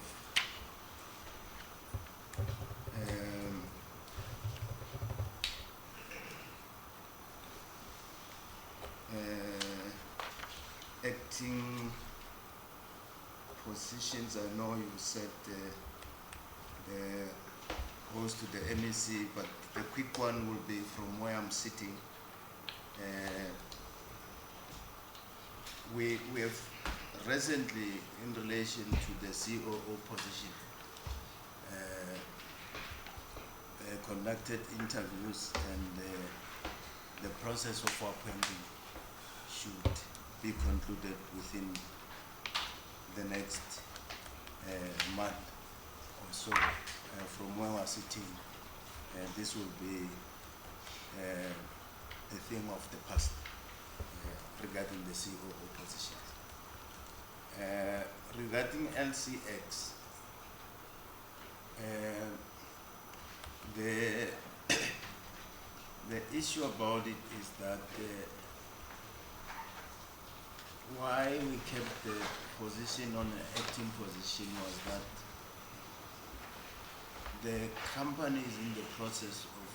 acting positions, I know you said goes to the MEC, but the quick one will be from where I'm sitting. We have recently, in relation to the COO position, conducted interviews, and the process of appointing should be concluded within the next month or so. From where we're sitting, this will be a thing of the past regarding the COO positions. Regarding LCX, the issue about it is that why we kept the position on the acting position was that the company is in the process of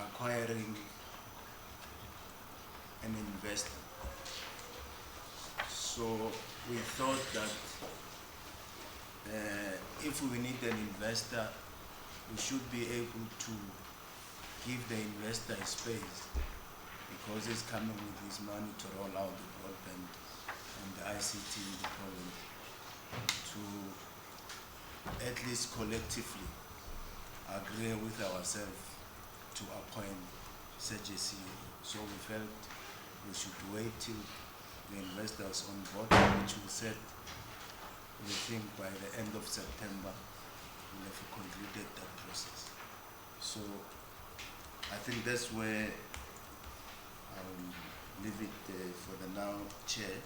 acquiring an investor. So we thought that if we need an investor, we should be able to give the investor a space, because he's coming with his money to roll out the broadband and the ICT in the province, to at least collectively agree with ourselves to appoint such a CEO. So we felt we should wait till the investors on board, which we said we think by the end of September we'll have concluded that process. So I think that's where I will leave it for the now, Chair,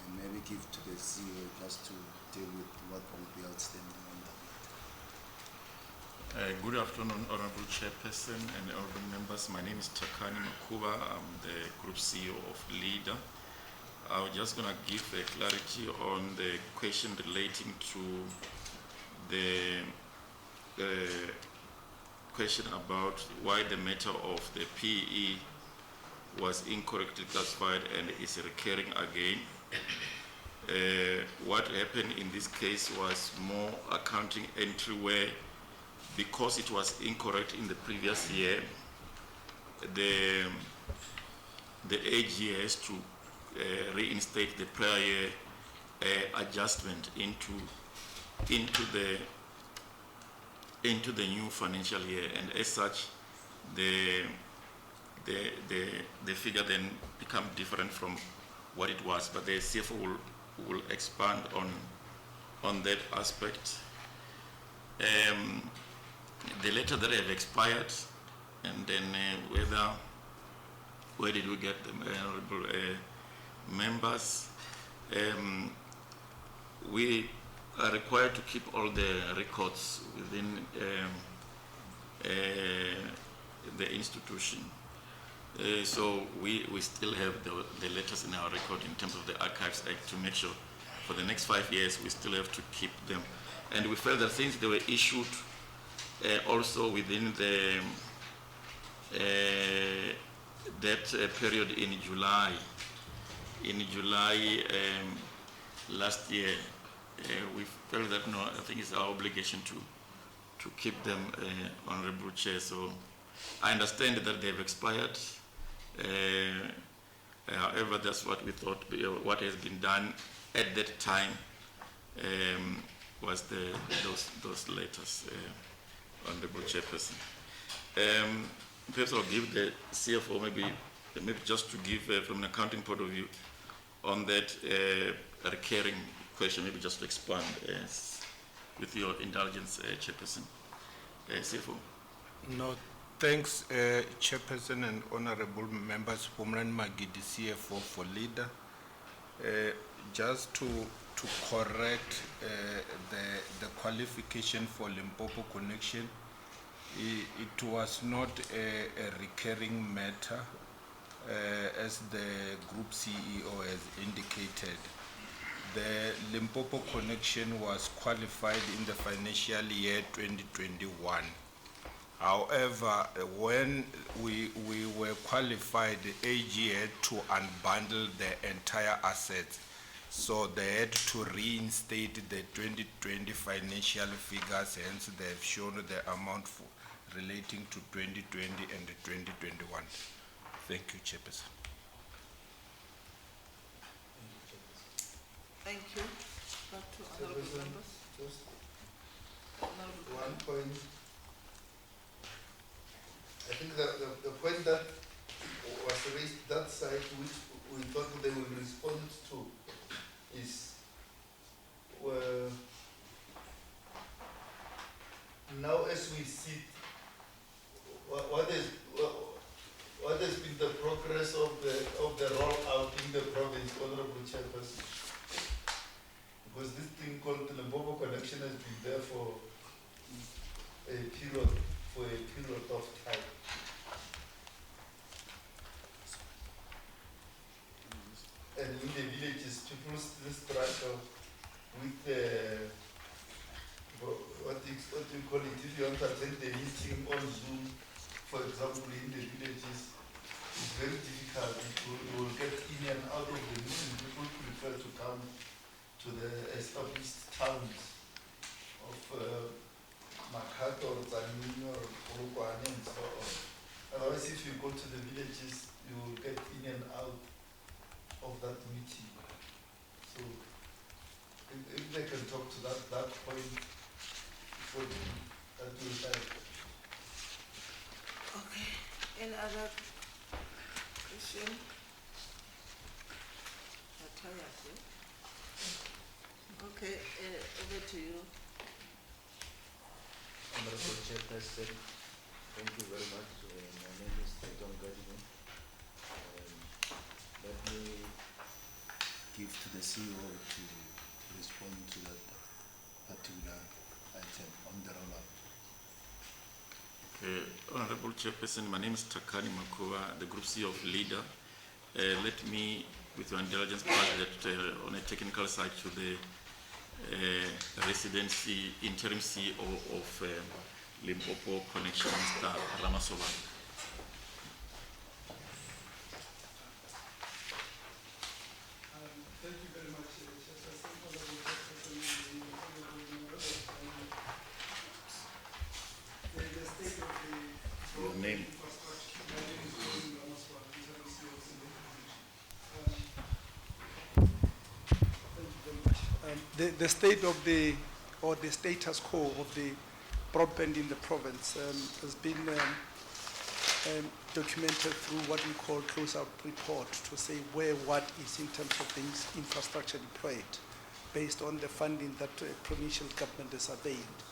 and maybe give to the CEO just to deal with what will be outstanding on that. Good afternoon, Honorable Chairperson and honorable members. My name is Takani Makuba. I'm the Group CEO of LEDA. I'm just going to give a clarity on the question relating to the question about why the matter of the PE was incorrectly classified and is recurring again. What happened in this case was more accounting entry where, because it was incorrect in the previous year, the AG has to reinstate the prior year adjustment into the new financial year, and as such, the figure then become different from what it was. But the CFO will expand on that aspect. The letter that have expired and then where did we get them, honorable members? We are required to keep all the records within the institution. So we still have the letters in our record in terms of the Archives Act to make sure for the next 5 years we still have to keep them. And we felt that since they were issued also within the that period in July last year, we felt that no, I think it's our obligation to keep them, Honorable Chair. So I understand that they've expired. However, that's what we thought. What has been done at that time was those letters, Honorable Chairperson. Perhaps I'll give the CFO maybe just to give from an accounting point of view on that recurring question, maybe just to expand with your indulgence, Chairperson. CFO. No, thanks, Chairperson and honorable members. Homeland Magidi, CFO for LEDA. Just to correct the qualification for Limpopo connection, it was not a recurring matter, as the group CEO has indicated. The Limpopo connection was qualified in the financial year 2021. However, when we were qualified, the AG had to unbundle the entire assets. So they had to reinstate the 2020 financial figures, hence they have shown the amount relating to 2020 and 2021. Thank you, Chairperson. Thank you. Back to honorable members. Just one point. I think the point that was raised that side, which we thought they will respond to, is now as we see what has been the progress of the rollout in the province, Honorable Chairperson? Because this thing called the Limpopo connection has been there for a period of time. And in the villages, people still struggle with what you call it, if you want to attend the meeting on Zoom, for example, in the villages, it's very difficult. You will get in and out of the meeting. People prefer to come to the established towns of Makato, Zanini, or Polokwane, and so on. Otherwise, if you go to the villages, you will get in and out of that meeting. So, if they can talk to that point, that will help. Okay. Any other question? You're tired, yeah? Okay, over to you. Honorable Chairperson, thank you very much. My name is Teton Gadiman. Let me give to the CEO to respond to that particular item on the rollout. Honorable Chairperson, my name is Takani Makua, the Group CEO of LEDA. Let me, with your indulgence, pass that on a technical side to the residency interim CEO of Limpopo Connection, Mr. Ramasova. Thank you very much, Chairperson, honorable Chairperson, honorable members. The state of the Your name. infrastructure. My name is John Ramaswamy, interim CEO of Thank you very much. The state of the status quo of the broadband in the province has been documented through what we call close-out report to say where what is in terms of the infrastructure deployed based on the funding that provincial government has availed.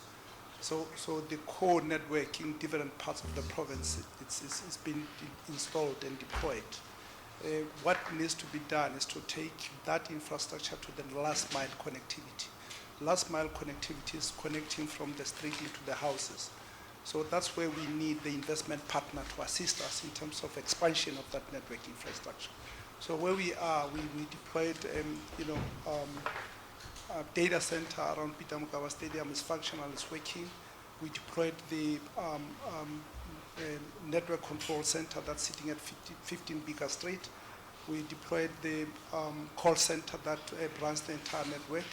So the core network in different parts of the province, it's been installed and deployed. What needs to be done is to take that infrastructure to the last mile connectivity. Last mile connectivity is connecting from the street into the houses. So that's where we need the investment partner to assist us in terms of expansion of that network infrastructure. So where we are, we deployed, a data center around Peter Mokaba Stadium is functional, it's working. We deployed the network control center that's sitting at 15 Beaker Street. We deployed the call center that runs the entire network.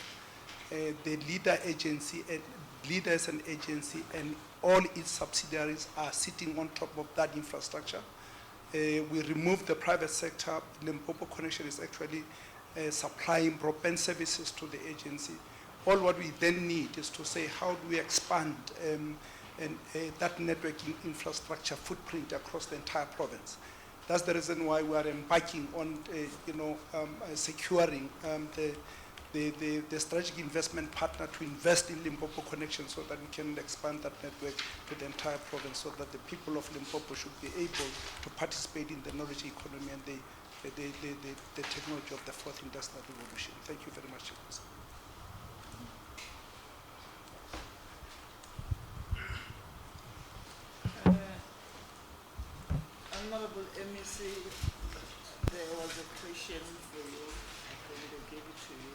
The LEDA agency, LEDA is an agency, and all its subsidiaries are sitting on top of that infrastructure. We removed the private sector. Limpopo Connection is actually supplying broadband services to the agency. All what we then need is to say, how do we expand that networking infrastructure footprint across the entire province? That's the reason why we are embarking on, securing the strategic investment partner to invest in Limpopo Connection so that we can expand that network to the entire province, so that the people of Limpopo should be able to participate in the knowledge economy and the technology of the fourth industrial revolution. Thank you very much. Honorable MEC, there was a question for you. I think they gave it to you.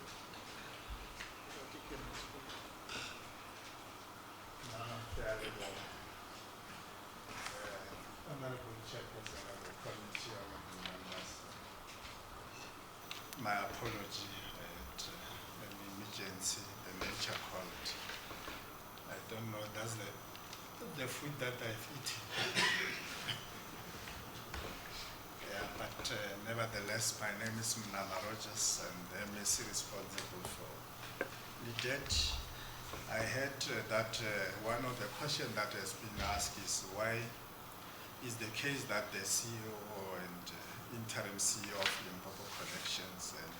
Honorable Chairperson of the Committee of Members. My apology at an emergency, the nature called. I don't know, that's the food that I've eaten. Yeah, but nevertheless, my name is Mnama Rogers, and I'm MEC responsible for LEDA. I heard that one of the questions that has been asked is why is the case that the CEO and interim CEO of Limpopo Connections and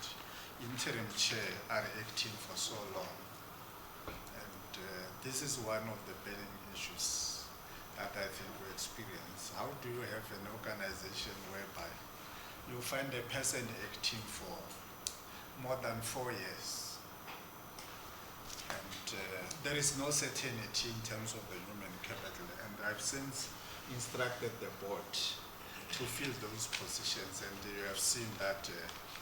interim chair are acting for so long. And this is one of the burning issues that I think we experience. How do you have an organization whereby you find a person acting for more than 4 years? And there is no certainty in terms of the human capital. And I've since instructed the board to fill those positions, and you have seen that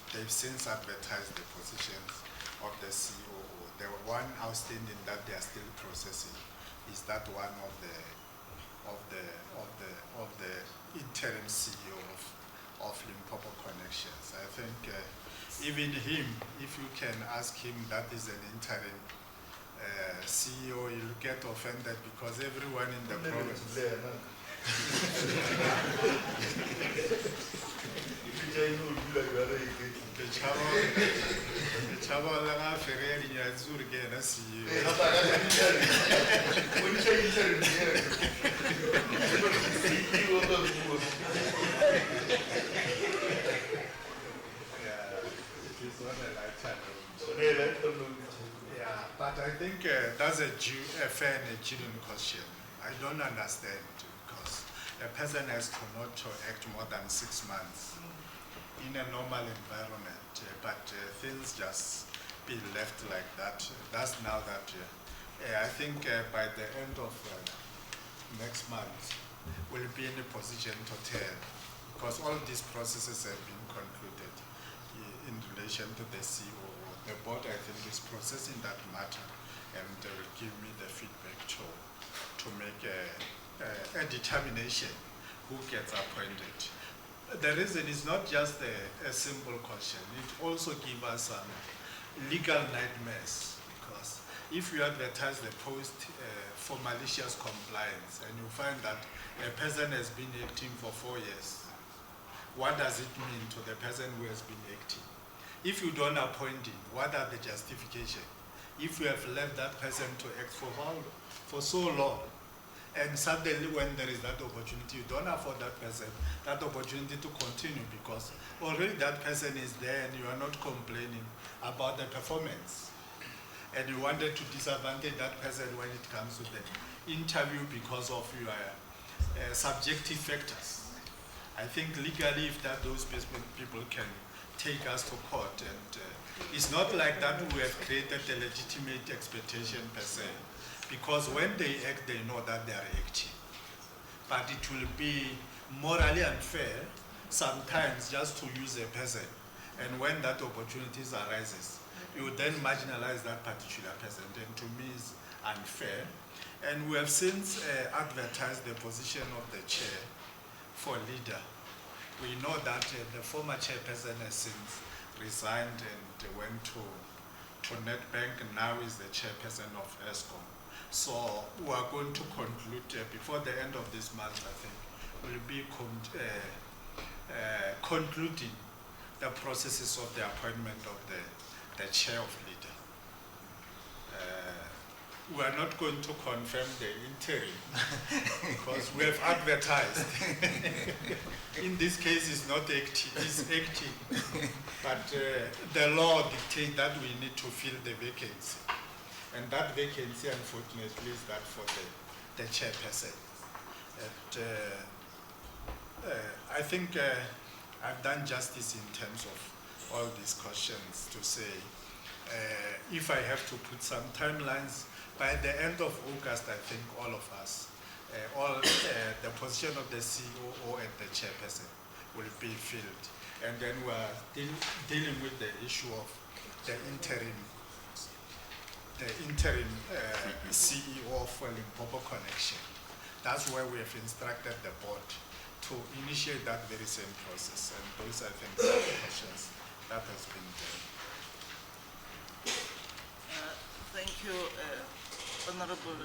they've since advertised the positions of the COO. The one outstanding that they are still processing is that one of the interim CEO of Limpopo Connections. I think even him, if you can ask him that is an interim CEO, you'll get offended because everyone in the province. Yeah, but I think that's a fair and genuine question. I don't understand, because a person has to not to act more than 6 months in a normal environment, but things just be left like that. That's now that I think by the end of next month, we'll be in a position to tell, because all these processes have been concluded in relation to the COO. The board, I think, is processing that matter, and they will give me the feedback to make a determination who gets appointed. The reason is not just a simple question. It also gives us some legal nightmares, because if you advertise the post for malicious compliance and you find that a person has been acting for 4 years, what does it mean to the person who has been acting? If you don't appoint him, what are the justification? If you have left that person to act for so long, and suddenly when there is that opportunity, you don't afford that person that opportunity to continue, because already that person is there and you are not complaining about the performance. and you wanted to disadvantage that person when it comes to the interview because of your subjective factors. I think legally, if those people can take us to court, and it's not like that we have created a legitimate expectation per se, because when they act, they know that they are acting. But it will be morally unfair sometimes just to use a person, and when that opportunity arises, you then marginalize that particular person, and to me is unfair. And we have since advertised the position of the chair for leader. We know that the former chairperson has since resigned and went to NetBank, and now is the chairperson of ESCOM. So we are going to conclude before the end of this month, I think, we'll be concluding the processes of the appointment of the chair of leader. We are not going to confirm the interim because we have advertised. In this case, it's not acting, it's acting. But the law dictates that we need to fill the vacancy. And that vacancy, unfortunately, is that for the chairperson. And, I think I've done justice in terms of all these questions to say, if I have to put some timelines, by the end of August, I think all of us, the position of the COO and the chairperson will be filled. And then we're dealing with the issue of the interim CEO for Limpopo Connection. That's where we have instructed the board to initiate that very same process. And those, I think, are the questions that has been done. Thank you, Honorable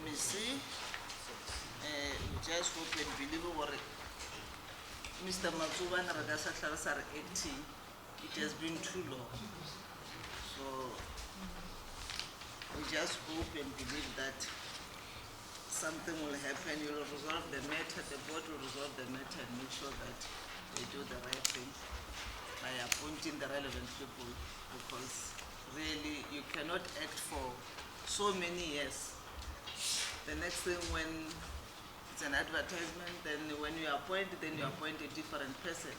MEC. We just hope and believe what Mr. Matsuba and Ragasa Klaras are acting. It has been too long. So we just hope and believe that something will happen. You will resolve the matter, the board will resolve the matter and make sure that they do the right thing by appointing the relevant people, because really you cannot act for so many years. The next thing, when it's an advertisement, then when you appoint, then you appoint a different person.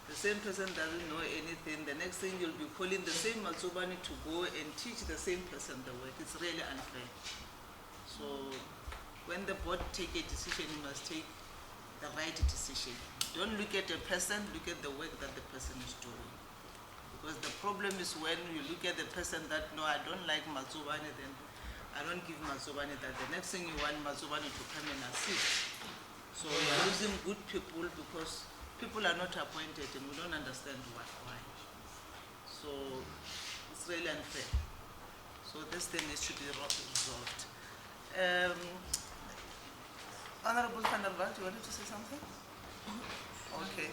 The same person doesn't know anything. The next thing you'll be calling the same Matsubani to go and teach the same person the work. It's really unfair. So when the board take a decision, you must take the right decision. Don't look at a person, look at the work that the person is doing. Because the problem is when you look at the person that, no, I don't like Matsubani, then I don't give Matsubani that. The next thing you want Matsubani to come and assist. So you're losing good people because people are not appointed and we don't understand why. So it's really unfair. So this thing needs to be resolved. Honorable Van der Walt, you wanted to say something? Okay.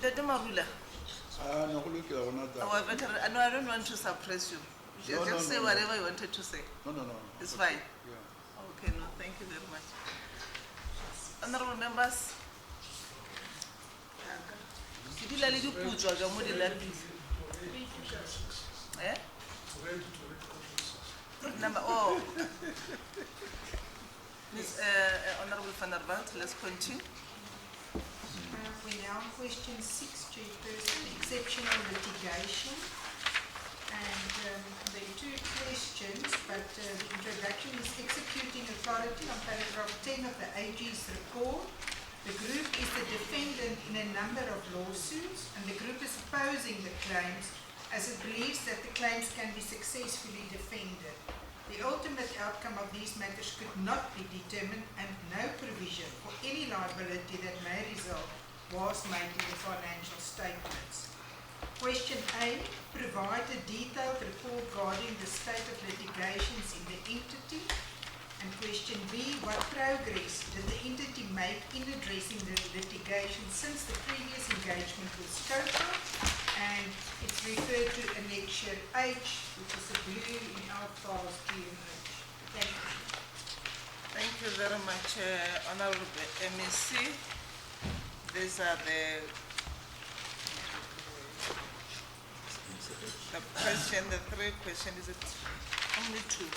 Ndate Marula. No, I don't want to suppress you. Just say whatever you wanted to say. No. It's fine. Yeah. Okay, no, thank you very much. Honorable members. Number Ms. Honorable Van der Walt, let's continue. We're now on question 6, Chairperson, exceptional litigation. And there are two questions, but the introduction is executing authority on paragraph 10 of the AG's report. The group is the defendant in a number of lawsuits, and the group is opposing the claims as it believes that the claims can be successfully defended. The ultimate outcome of these matters could not be determined, and no provision for any liability that may result was made in the financial statements. Question A, provide a detailed report regarding the state of litigations in the entity. And question B, what progress did the entity make in addressing the litigation since the previous engagement with SCOPA? And it's referred to Annexure H, which is a blue in our files, GMH. Thank you. Thank you very much, Honorable MEC. These are the The question, the third question, is it only two?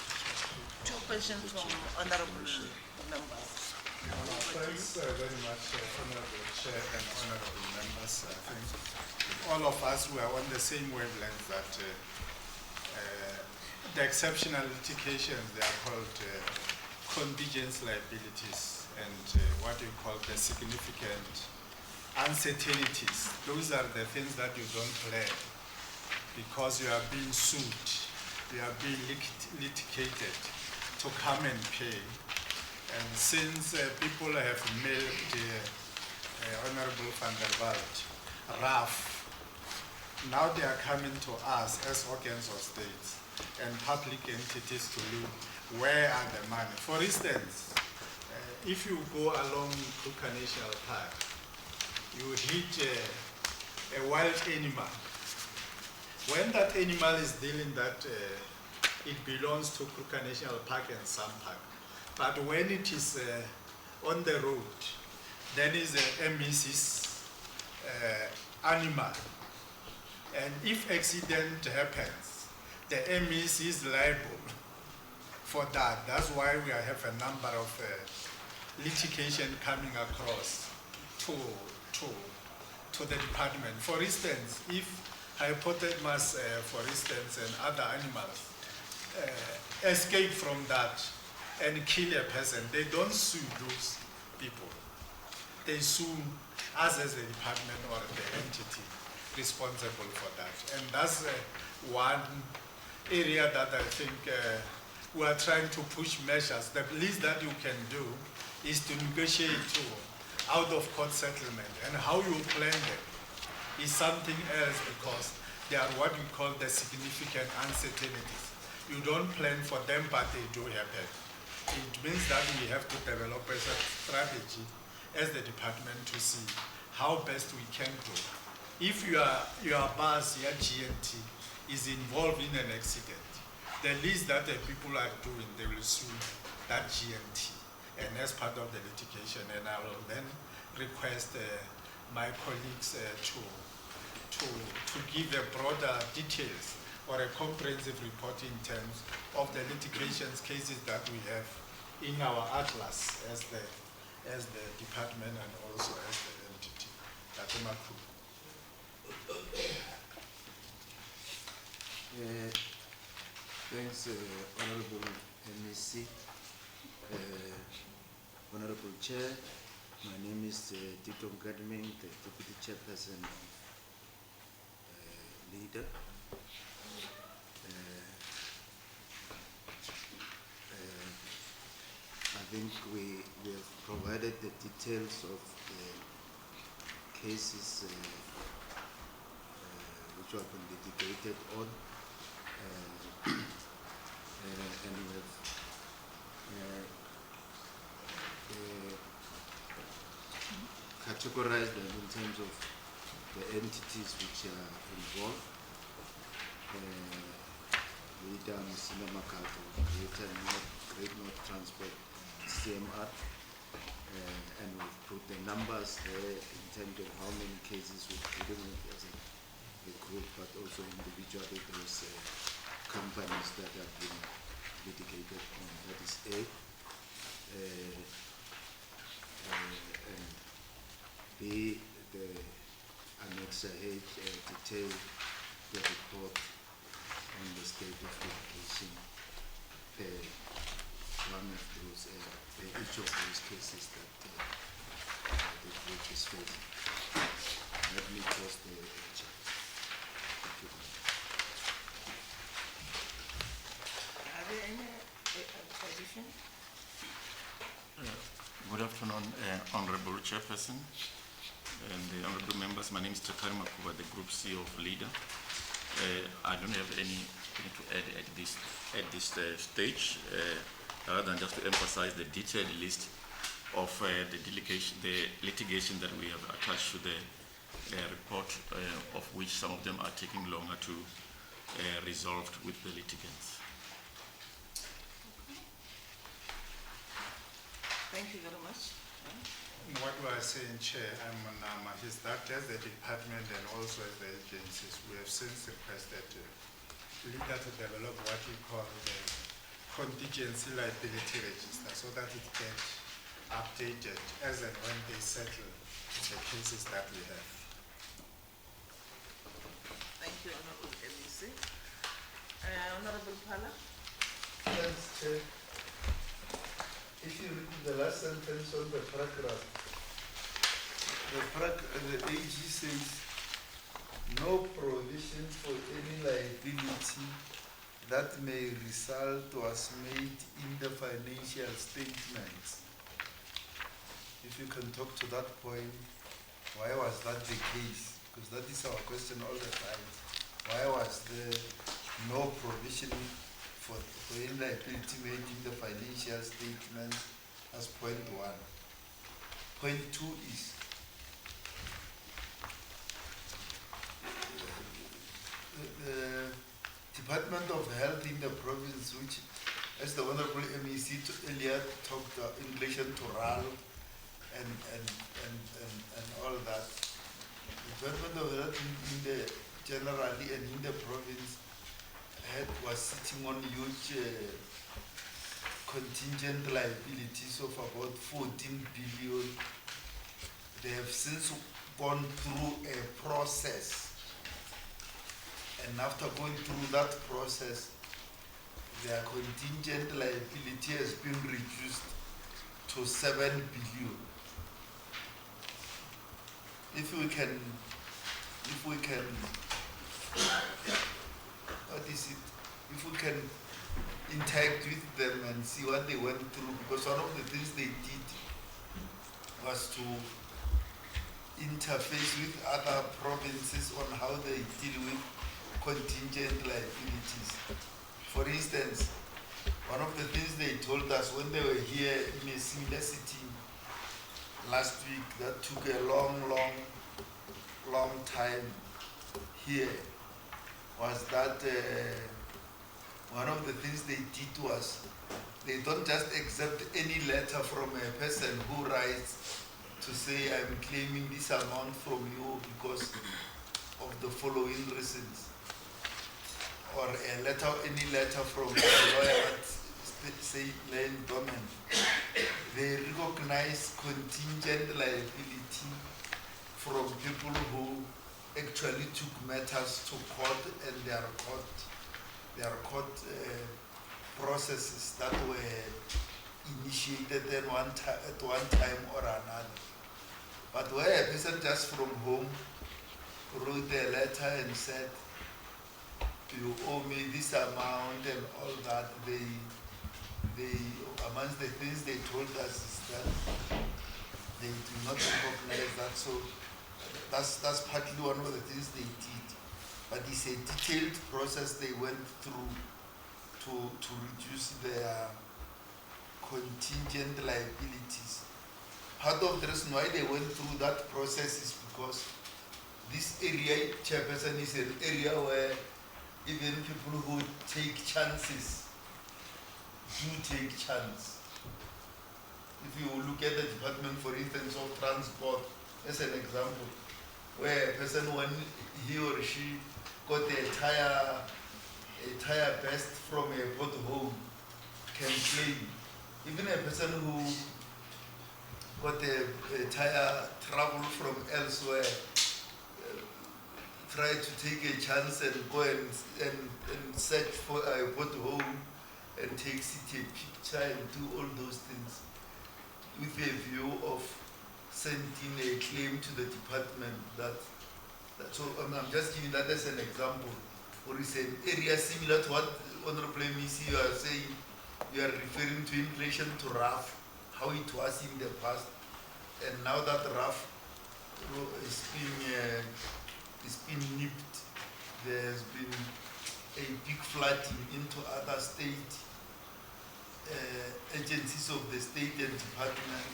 Two questions from honorable members. Thanks very much, Honorable Chair and Honorable Members. I think all of us were on the same wavelength that the exceptional litigations, they are called contingent liabilities, and what you call the significant uncertainties. Those are the things that you don't plan because you are being sued, you are being litigated to come and pay. And since people have mailed Honorable van der Walt rough, now they are coming to us as organs of states and public entities to look where are the money. For instance, if you go along Kruger National Park, you hit a wild animal. When that animal is dealing that it belongs to Kruger National Park and some park. But when it is on the road, then is a MEC's animal. And if accident happens, the MEC is liable for that. That's why we have a number of litigation coming across to the department. For instance, if hippopotamus, for instance, and other animals escape from that and kill a person, they don't sue those people. They sue us as a department or the entity responsible for that. And that's one area that I think we are trying to push measures. The least that you can do is to negotiate to out-of-court settlement, and how you plan them is something else because they are what we call the significant uncertainties. You don't plan for them, but they do happen. It means that we have to develop a strategy as the department to see how best we can go. If your bus, your GNT, is involved in an accident, the least that the people are doing, they will sue that GNT, and as part of the litigation. And I will then request my colleagues to give a broader details or a comprehensive report in terms of the litigations cases that we have in our atlas as the department and also as the entity. Thanks, Honorable MEC. Honorable Chair, my name is Tito Gadming, the Deputy Chairperson of LEDA. I think we have provided the details of the cases which have been litigated on, and we have categorized them in terms of the entities which are involved. LEDA, Cinema Cargo, Great North Transport, CMR, and we've put the numbers there in terms of how many cases we're dealing with as a group, but also individually those companies that have been litigated on. That is A. And B, the Annex H detail the report on the state of litigation per one of those, each of those cases that the group is facing. Let me close the check. Thank you. Are there any addition? Good afternoon, Honorable Chairperson and the honorable members. My name is Takari Makuba, the Group CEO of LEDA. I don't have anything to add at this stage, other than just to emphasize the detailed list of the litigation that we have attached to the report, of which some of them are taking longer to resolve with the litigants. Thank you very much. No, what we are saying, Chair, I'm Nama, is that as the department and also as the agencies, we have since requested LEDA to develop what we call the contingency liability register so that it gets updated as and when they settle the cases that we have. Thank you, Honorable MEC. Honorable Pala? Thanks, Chair. If you read the last sentence on the paragraph, the AG says, no provision for any liability that may result was made in the financial statements. If you can talk to that point, why was that the case? Because that is our question all the time. Why was there no provision for any liability made in the financial statement as point 1. Point 2 is the Department of Health in the province, which, as the Honorable MEC earlier talked in relation to RAL and all that, the Department of Health in the generally and in the province was sitting on huge contingent liabilities of about 14 billion. They have since gone through a process, and after going through that process, their contingent liability has been reduced to 7 billion. If we can what is it? If we can interact with them and see what they went through, because one of the things they did was to interface with other provinces on how they deal with contingent liabilities. For instance, one of the things they told us when they were here in a similar sitting last week that took a long time here was that one of the things they did was they don't just accept any letter from a person who writes to say I'm claiming this amount from you because of the following reasons, or any letter from a lawyer that say land domain. They recognize contingent liability from people who actually took matters to court, and their court processes that were initiated at one time or another. But where a person just from home wrote a letter and said, you owe me this amount and all that, they amongst the things they told us is that they do not recognize that. So that's partly one of the things they did. But it's a detailed process they went through to reduce their contingent liabilities. Part of the reason why they went through that process is because this area, Chairperson, is an area where even people who take chances do take chance. If you look at the department, for instance, of transport, as an example, where a person, when he or she got a tire burst from a pothole, can claim. Even a person who got a tire travel from elsewhere, try to take a chance and go and search for a pothole and take a picture and do all those things with a view of sending a claim to the department. So I'm just giving that as an example. Or it's an area similar to what Honorable MEC you are saying, you are referring to in relation to RAF, how it was in the past, and now that RAF is being nipped, there has been a big flooding into other state agencies of the state and department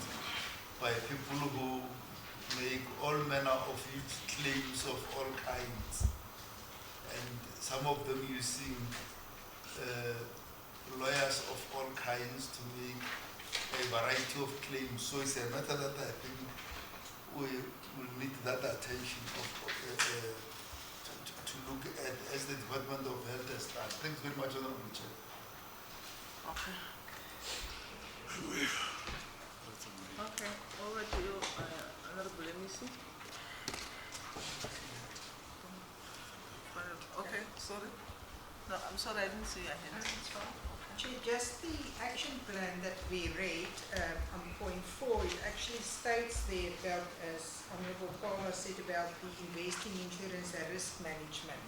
by people who make all manner of claims of all kinds, and some of them using lawyers of all kinds to make a variety of claims. So it's a matter that I think we will need that attention to look at as the Department of Health has done. Thanks very much, Honorable Chair. Okay. Okay, over to you, Honorable Emisi. Okay, sorry. No, I'm sorry, I didn't see your hand. Chair, just the action plan that we read on point 4, it actually states there about, as Honorable Paula said, about the investing insurance and risk management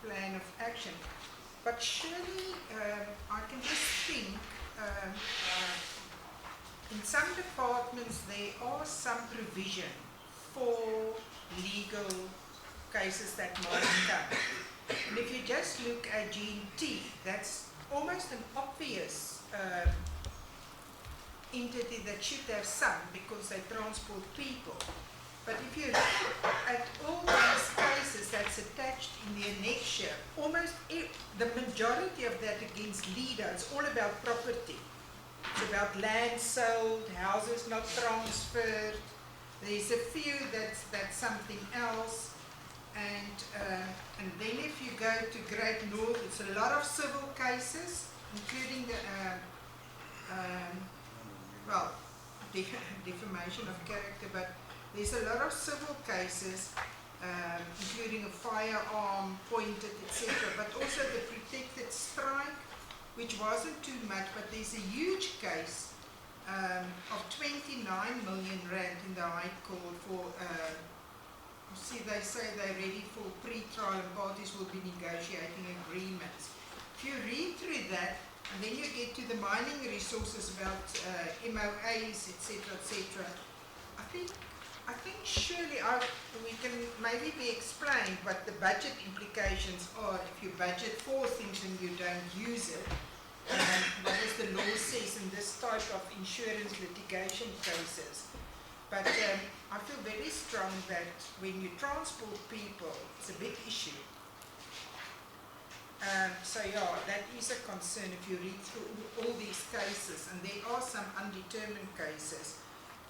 plan of action. But surely I can just think in some departments there are some provision for legal cases that might come. And if you just look at G&T, that's almost an obvious entity that should have some because they transport people. But if you look at all these cases that's attached in the annexure, almost the majority of that against LEDA is all about property. It's about land sold, houses not transferred. There's a few that's something else. And then if you go to Great North, it's a lot of civil cases, including the, defamation of character, but there's a lot of civil cases, including a firearm pointed, etc., but also the protected strike, which wasn't too much, but there's a huge case of 29 million rand in the High Court for see, they say they're ready for pre-trial and parties will be negotiating agreements. If you read through that, and then you get to the mining resources about MOAs, etc., I think surely we can maybe be explained what the budget implications are if you budget for things and you don't use it. What does the law says in this type of insurance litigation cases? But I feel very strong that when you transport people, it's a big issue. So yeah, that is a concern if you read through all these cases, and there are some undetermined cases.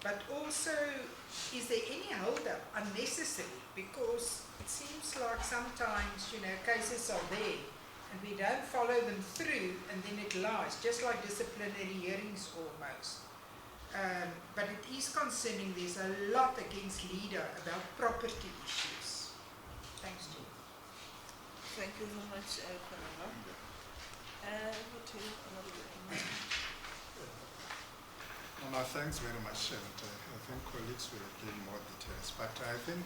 But also, is there any hold-up unnecessary? Because it seems like sometimes, cases are there, and we don't follow them through, and then it lies, just like disciplinary hearings almost. But it is concerning, there's a lot against LEDA about property issues. Thanks, Jim. Thank you very much, Panama. Over to you, Honorable Emisi. No, thanks very much, and I think colleagues will give more details. But I think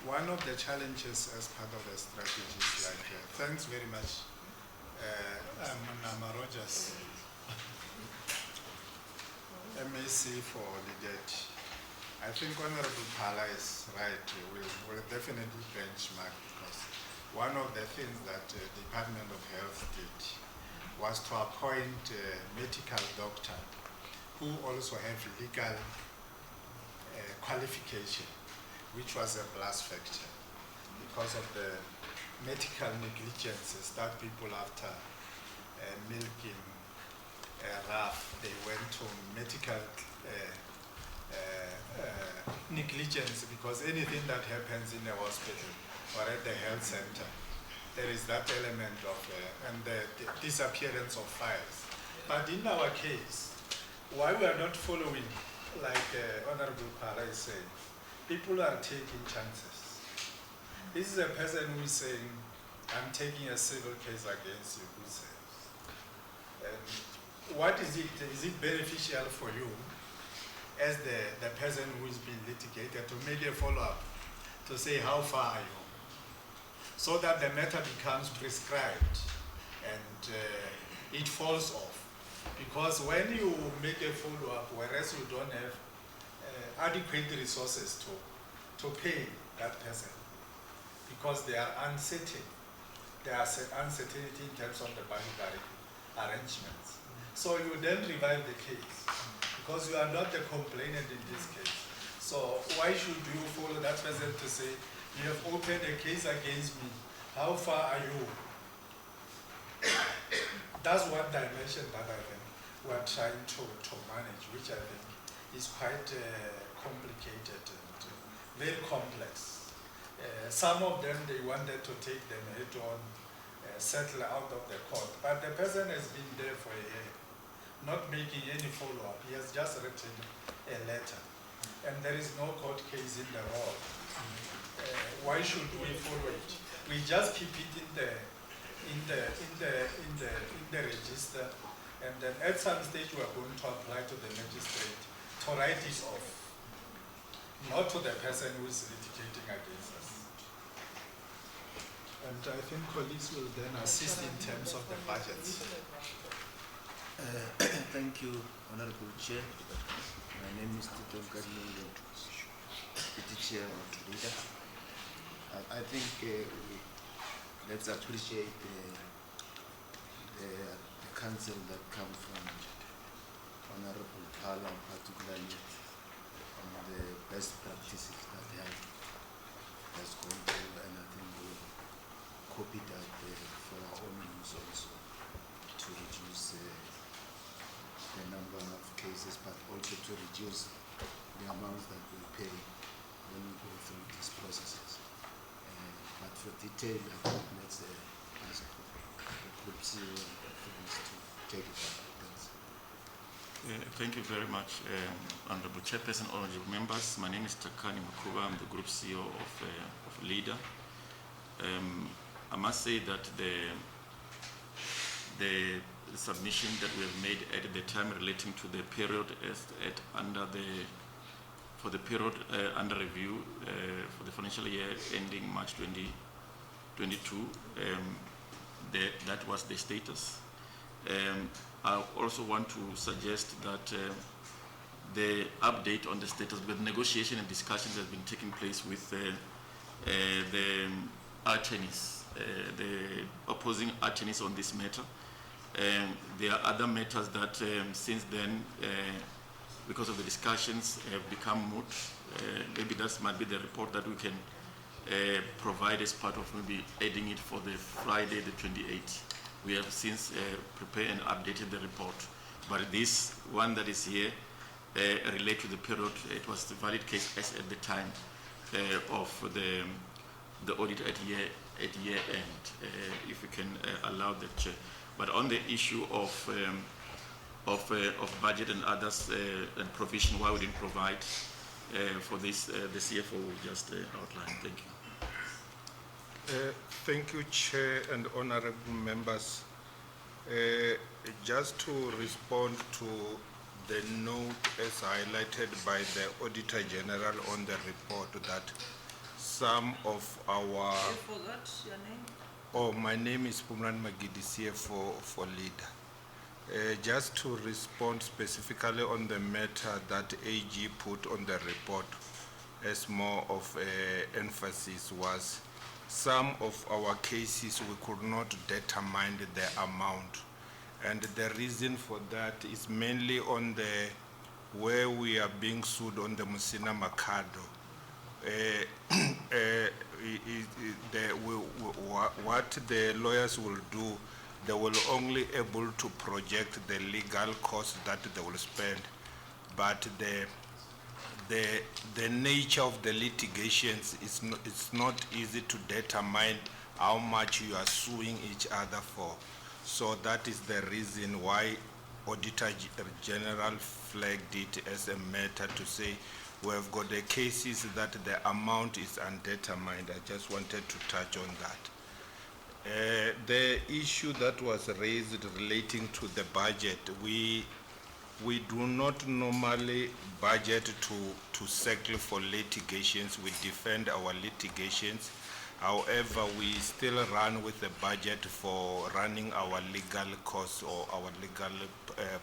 one of the challenges as part of the strategy is like, thanks very much, Nama Rogers, MAC for the debt. I think Honorable Pala is right. We'll definitely benchmark, because one of the things that the Department of Health did was to appoint a medical doctor who also have legal qualification, which was a plus factor because of the medical negligences that people after milking rough, they went to medical negligence, because anything that happens in a hospital or at the health center, there is that element of and the disappearance of files. But in our case, why we are not following, like Honorable Pala is saying, people are taking chances. This is a person who is saying, I'm taking a civil case against you, who says. What is it? Is it beneficial for you as the person who is being litigated to make a follow-up, to say how far are you? So that the matter becomes prescribed and it falls off. Because when you make a follow-up, whereas you don't have adequate resources to pay that person, because they are uncertain, there are uncertainty in terms of the budgetary arrangements. So you then revive the case, because you are not the complainant in this case. So why should you follow that person to say, you have opened a case against me, how far are you? That's one dimension that I think. we are trying to manage, which I think is quite complicated and very complex. Some of them, they wanted to take them head on, settle out of the court, but the person has been there for a year, not making any follow-up. He has just written a letter, and there is no court case in the roll. Why should we follow it? We just keep it in the register, and then at some stage we are going to apply to the magistrate to write it off, not to the person who is litigating against us. And I think colleagues will then assist in terms of the budgets. Thank you, Honorable Chair. My name is Tito Gadmulu, Deputy Chair of LEDA. I think let's appreciate the counsel that come from Honorable Pala, particularly on the best practices that has gone through, and I think we'll copy that for our own use also to reduce the number of cases, but also to reduce the amounts that we pay when we go through these processes. But for detail, I think let's ask the Group CEO and friends to take it up. Thank you very much, Honorable Chairperson, honorable members. My name is Takani Makuba. I'm the Group CEO of LEDA. I must say that the submission that we have made at the time relating to the period for the period under review for the financial year ending March 2022, that was the status. I also want to suggest that the update on the status with negotiation and discussions has been taking place with the attorneys, the opposing attorneys on this matter. There are other matters that since then, because of the discussions, have become moot. Maybe that might be the report that we can provide as part of maybe adding it for the Friday the 28th. We have since prepared and updated the report. But this one that is here relate to the period, it was the valid case as at the time of the audit at year end, if we can allow that, Chair. But on the issue of budget and others and provision, why we didn't provide for this, the CFO will just outline. Thank you. Thank you, Chair and honorable members. Just to respond to the note as highlighted by the Auditor General on the report that some of our... You forgot your name? Oh, my name is Pumran Magidi, CFO for LEDA. Just to respond specifically on the matter that AG put on the report as more of emphasis was some of our cases we could not determine the amount, and the reason for that is mainly on the where we are being sued on the Musina Mercado. What the lawyers will do, they will only able to project the legal costs that they will spend, but the nature of the litigations is it's not easy to determine how much you are suing each other for. So that is the reason why Auditor General flagged it as a matter to say we have got the cases that the amount is undetermined. I just wanted to touch on that. The issue that was raised relating to the budget, we do not normally budget to settle for litigations. We defend our litigations. However, we still run with a budget for running our legal costs or our legal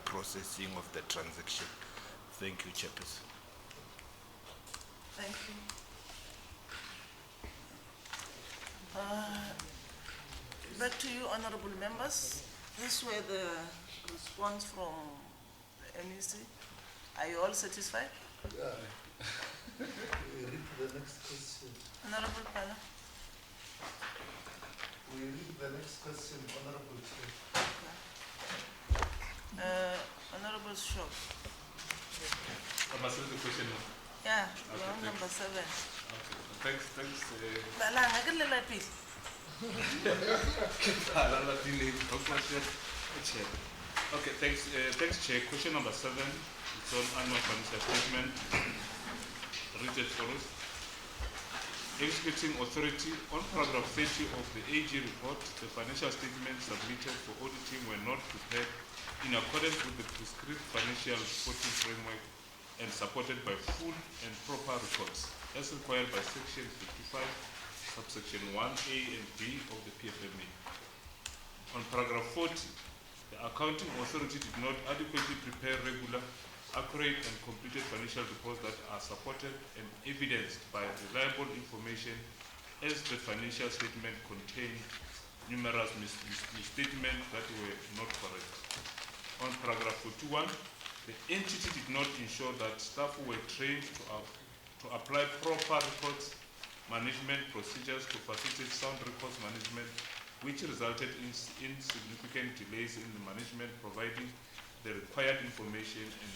processing of the transaction. Thank you, Chairperson. Thank you. Back to you, honorable members. These were the response from the MEC. Are you all satisfied? Yeah. We read the next question. Honorable Pala. We read the next question, Honorable Chair. Honorable Shaw. I must read the question now. Yeah, Okay, you're on thanks. number 7. Okay, thanks. Bala, I can let please. Okay, thanks, Chair. Question number 7 is on annual financial statement. Read as follows. Executing authority, on paragraph 30 of the AG report, the financial statements submitted for auditing were not prepared in accordance with the prescribed financial reporting framework and supported by full and proper records, as required by section 55, subsection 1A and B of the PFMA. On paragraph 40, the accounting authority did not adequately prepare regular, accurate and completed financial reports that are supported and evidenced by reliable information, as the financial statement contained numerous misstatements that were not correct. On paragraph 41, the entity did not ensure that staff were trained to apply proper records management procedures to facilitate sound records management, which resulted in significant delays in the management providing the required information and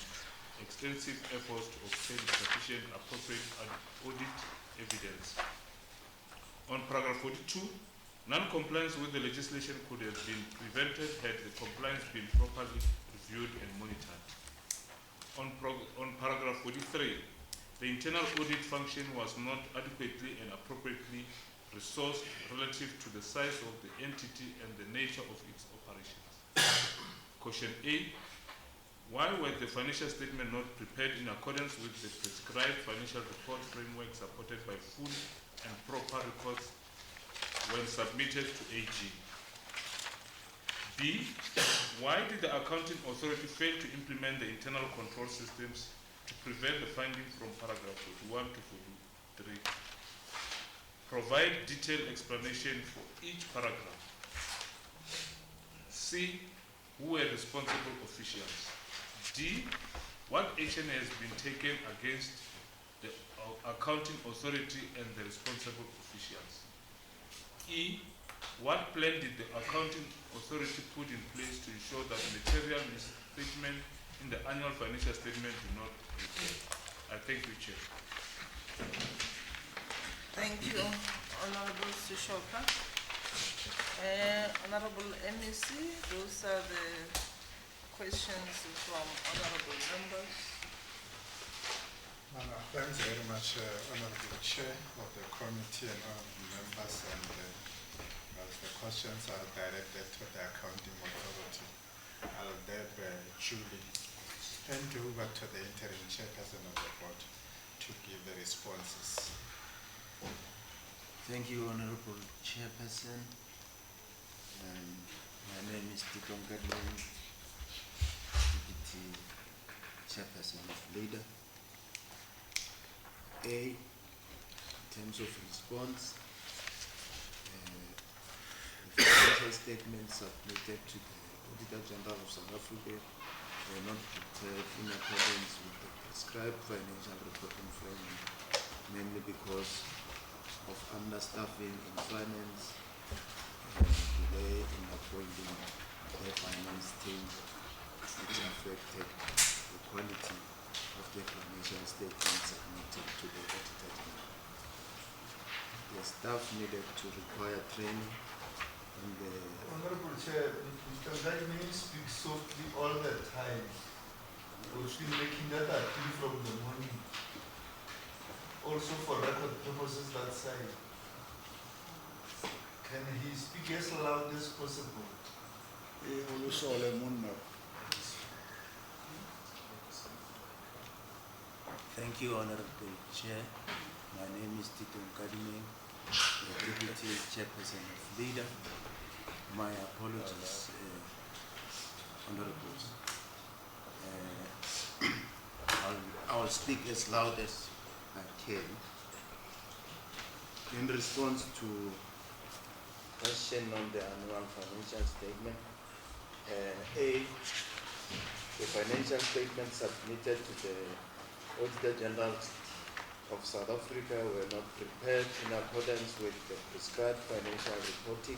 extensive efforts to obtain sufficient appropriate audit evidence. On paragraph 42, non-compliance with the legislation could have been prevented had the compliance been properly reviewed and monitored. On paragraph 43, the internal audit function was not adequately and appropriately resourced relative to the size of the entity and the nature of its operations. Question A, why were the financial statements not prepared in accordance with the prescribed financial report framework supported by full and proper records when submitted to AG? B, why did the accounting authority fail to implement the internal control systems to prevent the findings from paragraph 41 to 43? Provide detailed explanation for each paragraph. C, who were responsible officials? D, what action has been taken against the accounting authority and the responsible officials? E, what plan did the accounting authority put in place to ensure that material misstatement in the annual financial statement do not occur? I thank you, Chair. Thank you, Honorable Sishoka. Honorable MEC, those are the questions from honorable members. Thanks very much, Honorable Chair of the committee and honorable members. And the questions are directed to the accounting authority. I'll therefore duly hand over to the interim chairperson of the board to give the responses. Thank you, Honorable Chairperson. My name is Tikon Kadlin, Deputy Chairperson of LEDA. A, in terms of response, the financial statements submitted to the Auditor General of South Africa were not prepared in accordance with the prescribed financial reporting framework, mainly because of understaffing in finance and delay in appointing the finance team, which affected the quality of the financial statements submitted to the Auditor General. The staff needed to require training in the... Honorable Chair, Mr. Gadman speaks softly all the time. We've been making that appeal from the morning. Also for record purposes that side. Can he speak as loud as possible? Thank you, Honorable Chair. My name is Tito Nkadime, the Deputy Chairperson of LEDA. My apologies, Honorables. I'll speak as loud as I can. In response to question on the annual financial statement, A, the financial statement submitted to the Auditor General of South Africa were not prepared in accordance with the prescribed financial reporting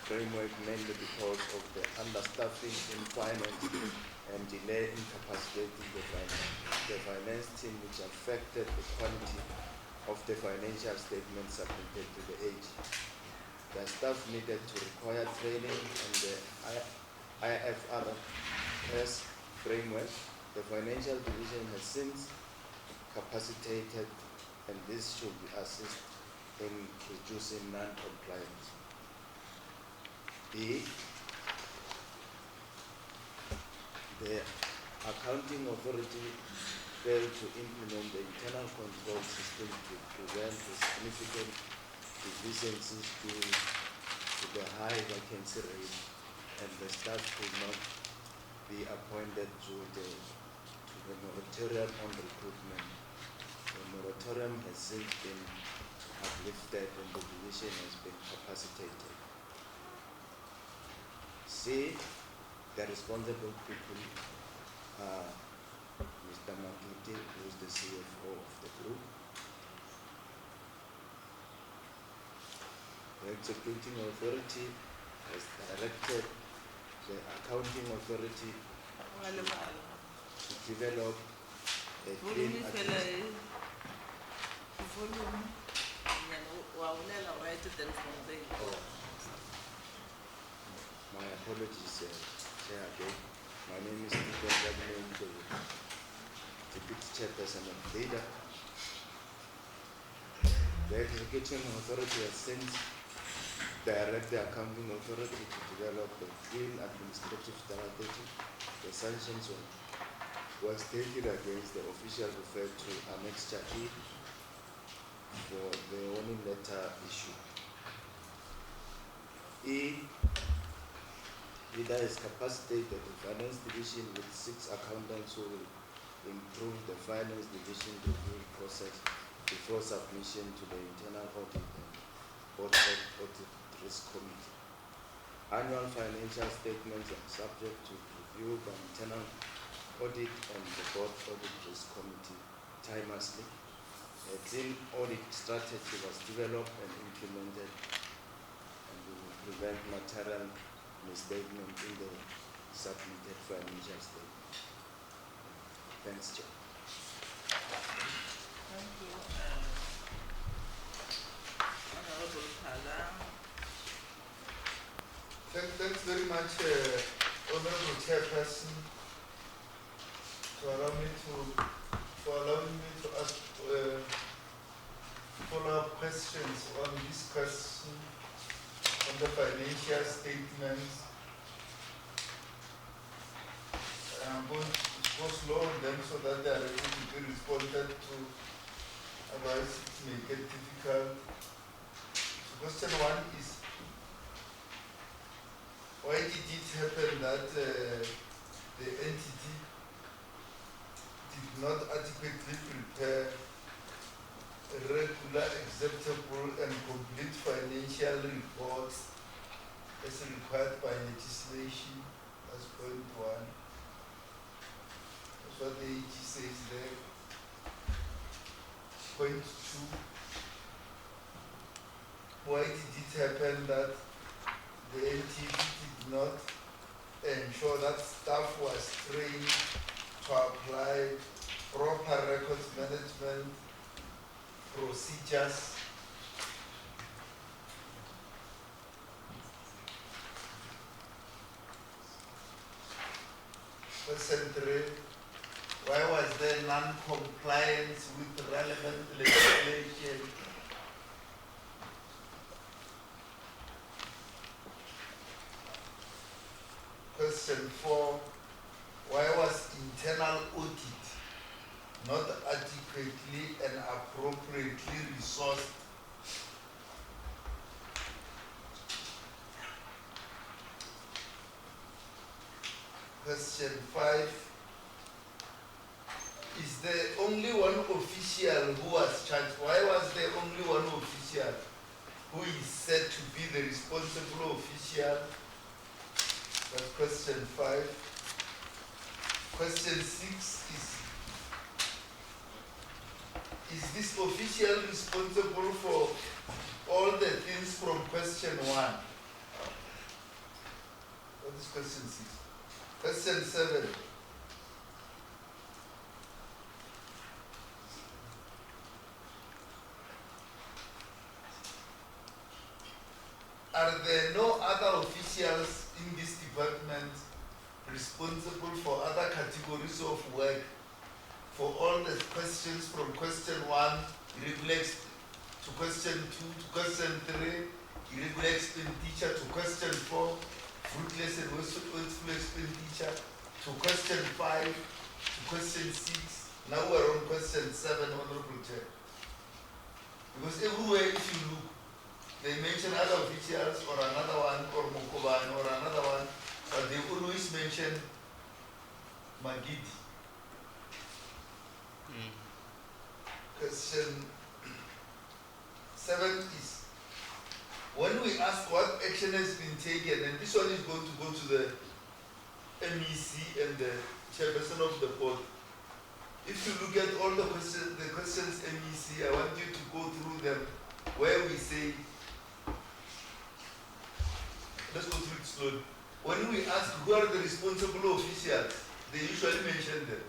framework mainly because of the understaffing in finance and delay in capacitating the finance team, which affected the quality of the financial statements submitted to the AG. The staff needed to require training and the IFRS framework. The financial division has since capacitated, and this should assist in reducing non-compliance. B, the accounting authority failed to implement the internal control system to prevent the significant deficiencies due to the high vacancy rate, and the staff could not be appointed to the moratorium on recruitment. The moratorium has since been uplifted and the division has been capacitated. C, the responsible people are Mr. Makiti, who is the CFO of the group, the executing authority has directed the accounting authority to develop a clean My apologies, Chair again. My name is Deputy Chairperson of LEDA. The executing authority has since directed the accounting authority to develop a clean administrative strategy. The sanctions was taken against the official referred to Annexure E for the warning letter issue. E, LEDA is capacitated the finance division with 6 accountants who will improve the finance division review process before submission to the internal audit and audit risk committee. Annual financial statements are subject to review by internal audit and the board audit risk committee timelessly. A clean audit strategy was developed and implemented, and we will prevent material misstatement in the submitted financial statement. Thanks, Chair. Thank you. Honorable Kala. Thanks very much, Honorable Chairperson, for allowing me to ask follow-up questions on this question on the financial statements. I'm going to go slow on them so that they are able to be responded to, otherwise it may get difficult. So question 1 is, why did it happen that the entity did not adequately prepare regular, acceptable and complete financial reports as required by legislation? That's point 1. That's what the AG says there. Point 2. Why did it happen that the entity did not ensure that staff was trained to apply proper records management procedures? Question 3, why was there non-compliance with relevant legislation? Question 4, why was internal audit not adequately and appropriately resourced? Question 5, is there only one official who was charged? Why was there only one official who is said to be the responsible official? That's question 5. Question 6 is this official responsible for all the things from question 1? this question 6. Question 7. Are there no other officials in this department responsible for other categories of work for all the questions from question 1, irregular to question 2 to question 3, irregular expenditure to question 4, fruitless and wasteful expenditure to question 5 to question 6. Now we're on question 7, Honorable Chair. Because everywhere if you look, they mention other officials or another one or Mokoban or another one, but they always mention Magidi. Question 7 is, when we ask what action has been taken, and this one is going to go to the MEC and the chairperson of the board. If you look at all the questions MEC, I want you to go through them where we say, let's go through it slowly. When we ask who are the responsible officials, they usually mention them.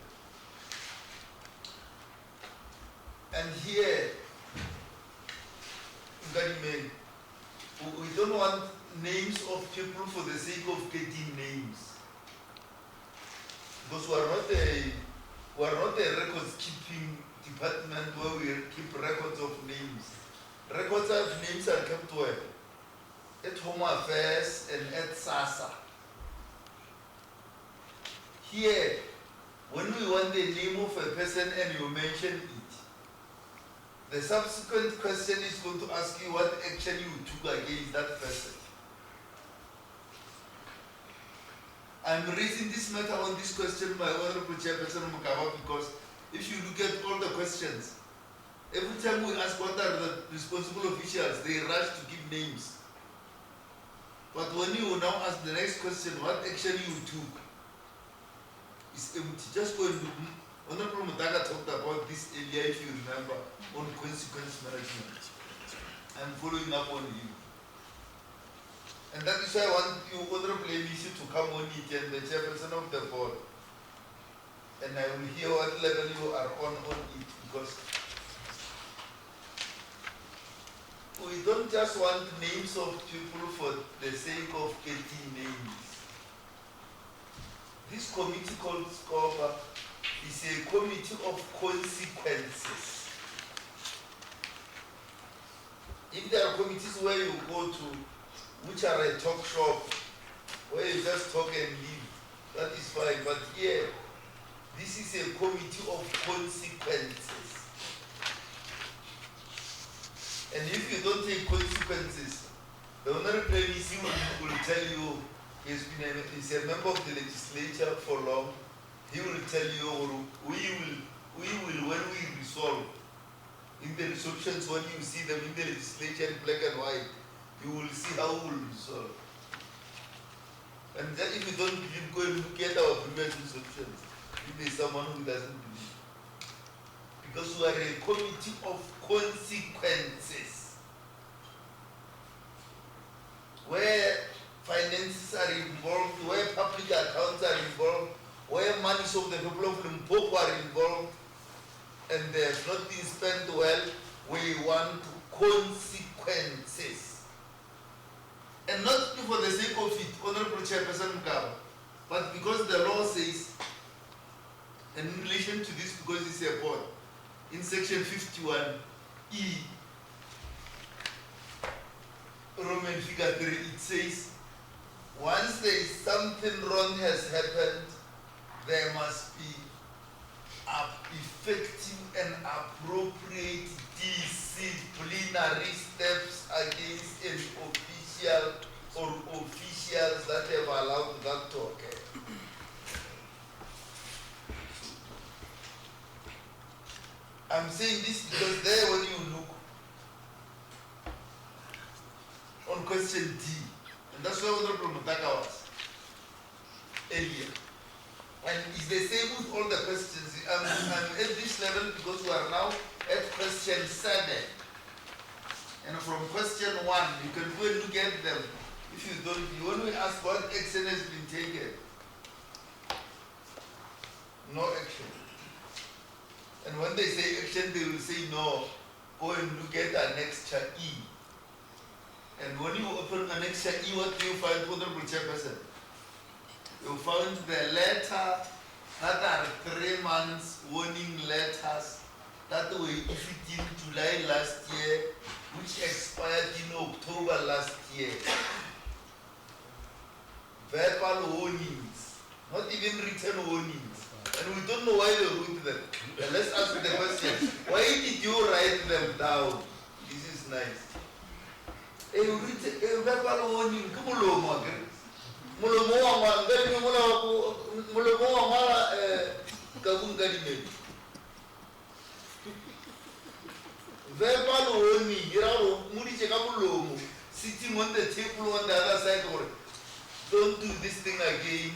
And here, we don't want names of people for the sake of getting names. Because we are not a records keeping department where we keep records of names. Records of names are kept where? At Home Affairs and at SASA. Here, when we want the name of a person and you mention it, the subsequent question is going to ask you what action you took against that person. I'm raising this matter on this question, my Honorable Chairperson Mukaba, because if you look at all the questions, every time we ask what are the responsible officials, they rush to give names. But when you now ask the next question, what action you took, is empty. Just go and look. Honorable Mutaga talked about this earlier, if you remember, on consequence management. I'm following up on you. And that is why I want you, Honorable MEC, to come on it and the chairperson of the board. And I will hear what level you are on it, because we don't just want names of people for the sake of getting names. This committee called SCOPA is a committee of consequences. If there are committees where you go to, which are a talk shop, where you just talk and leave, that is fine. But here, this is a committee of consequences. And if you don't take consequences, the Honorable MEC will tell you, he's a member of the legislature for long. He will tell you, we will when we resolve, in the resolutions, when you see them in the legislature in black and white, you will see how we will resolve. And then if you don't believe, go and look at our previous resolutions, if there is someone who doesn't believe. Because we are a committee of consequences, where finances are involved, where public accounts are involved, where monies of the people of Limpopo are involved, and they have not been spent well. We want consequences. And not for the sake of it, Honorable Chairperson Mukaba, but because the law says, and in relation to this, because it's a board, in section 51E, Roman figure 3, it says, once there is something wrong has happened, there must be effective and appropriate disciplinary steps against an official or officials that have allowed that to occur. I'm saying this because there when you look on question D, and that's where Honorable Mutaka was earlier. And it's the same with all the questions. I'm at this level because we are now at question 7. And from question 1, you can go and look at them. If you don't, when we ask what action has been taken, no action. And when they say action, they will say no, go and look at Annexure E. And when you open Annexure E, what do you find, Honorable Chairperson? You found the letter that are 3 months warning letters that were issued in July last year, which expired in October last year. Verbal warnings, not even written warnings. And we don't know why they wrote them. And let's ask the question, why did you write them down? This is nice. A verbal warning, verbal warning, sitting on the table on the other side, or don't do this thing again,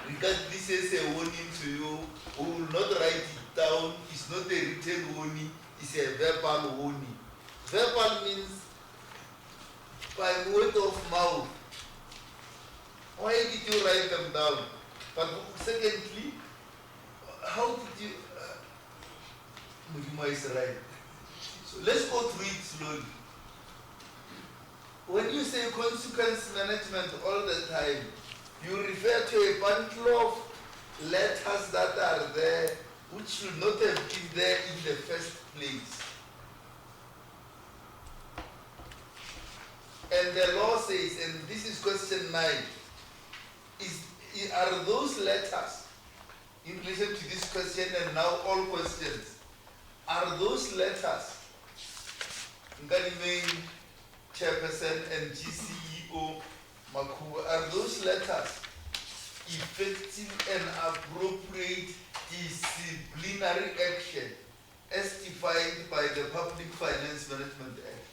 regard this as a warning to you. We will not write it down. It's not a written warning, it's a verbal warning. Verbal means by word of mouth. Why did you write them down? But secondly, how did you minimize right? So let's go through it slowly. When you say consequence management all the time, you refer to a bundle of letters that are there which should not have been there in the first place. And the law says, and this is question 9, are those letters, in relation to this question and now all questions, are those letters, Ngalimain Chairperson and GCEO Makuwa, are those letters effective and appropriate disciplinary action as defined by the Public Finance Management Act?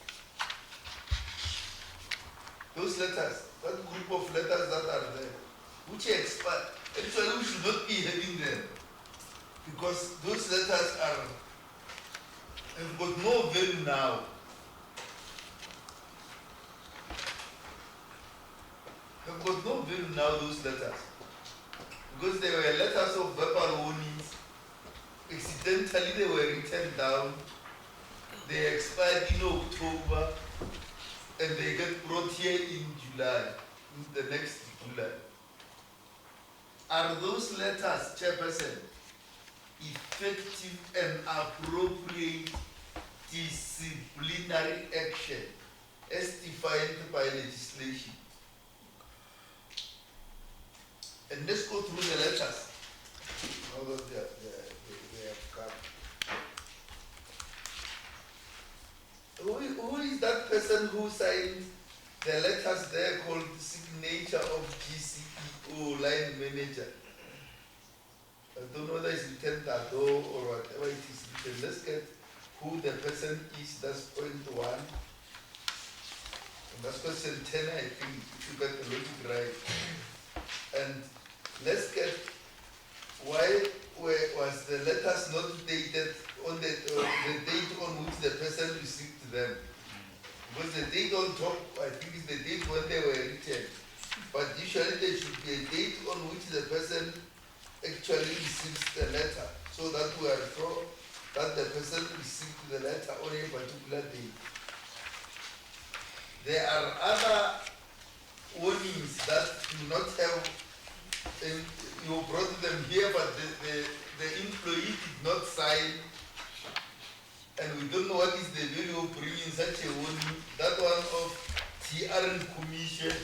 Those letters, that group of letters that are there, which expire, actually we should not be having them, because those letters have got no value now. Have got no value now, those letters, because they were letters of verbal warnings. Accidentally they were written down, they expired in October, and they get brought here in July, in the next July. Are those letters, Chairperson, effective and appropriate disciplinary action as defined by legislation? And let's go through the letters. Now that they have come. Who is that person who signed the letters there called signature of GCEO line manager? I don't know whether it's written that or whatever it is written. Let's get who the person is. That's point 1. And that's question 10, I think, if you got the logic right. And let's get why was the letters not dated on the date on which the person received them. Because the date on top, I think, is the date when they were written. But usually there should be a date on which the person actually receives the letter, so that we are sure that the person received the letter on a particular date. There are other warnings that do not have, and you brought them here, but the employee did not sign, and we don't know what is the value of bringing such a warning. That one of TR Commission,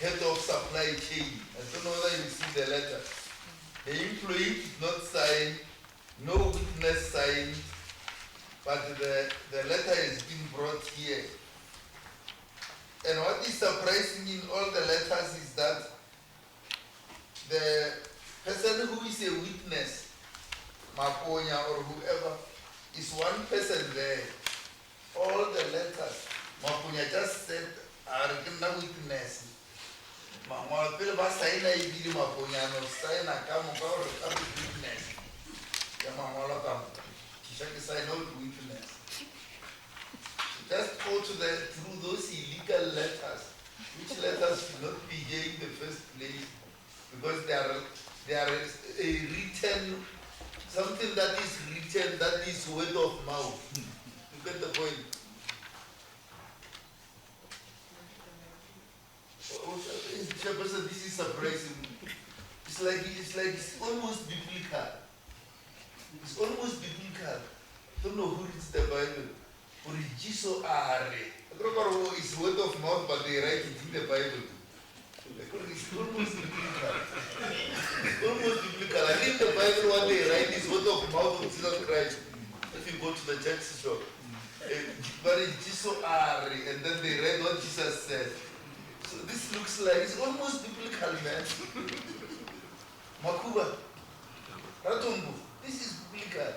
Head of Supply Chain. I don't know whether you received the letter. The employee did not sign, no witness signed, but the letter has been brought here. And what is surprising in all the letters is that the person who is a witness, Maponya or whoever, is one person there. All the letters, Maponya just said, are no witness. Mapil ba sign a ibili Maponya no sign a come or witness. Yamamala come. Kishaki sign no witness. Just go through those illegal letters which letters should not be here in the first place, because they are a written, something that is written, that is word of mouth. You get the point? Chairperson, this is surprising. It's almost biblical. It's almost biblical. I don't know who reads the Bible. Origiso are. I don't know it's word of mouth, but they write it in the Bible. It's almost biblical. It's almost biblical. I think the Bible, what they write is word of mouth of Jesus Christ. If you go to the church shop. But Origiso are, and then they read what Jesus said. So this looks like it's almost biblical, man. Makuba, Ratumbu, this is biblical.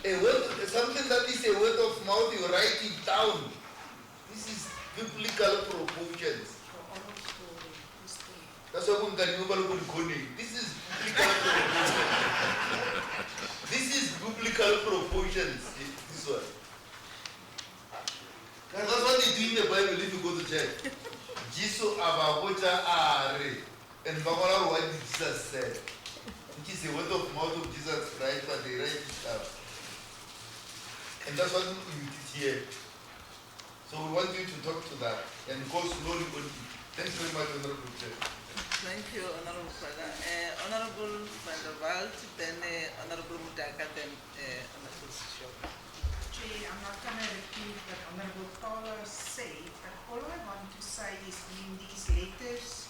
A word, something that is a word of mouth, you write it down. This is biblical proportions. That's why this is biblical proportions. This is biblical proportions. This one. That's what they do in the Bible if you go to church. Jesus abagocha are, and Bangala what Jesus said, which is the word of mouth of Jesus Christ, but they write it down. And that's what we did here. So we want you to talk to that and go slowly on it. Thanks very much, Honorable Chair. Thank you, Honorable Father. Honorable Van der Walt, then Honorable Mutaka, then Honorable Shop. Chair, I'm not going to repeat what Honorable Carlos said, but all I want to say is in these letters,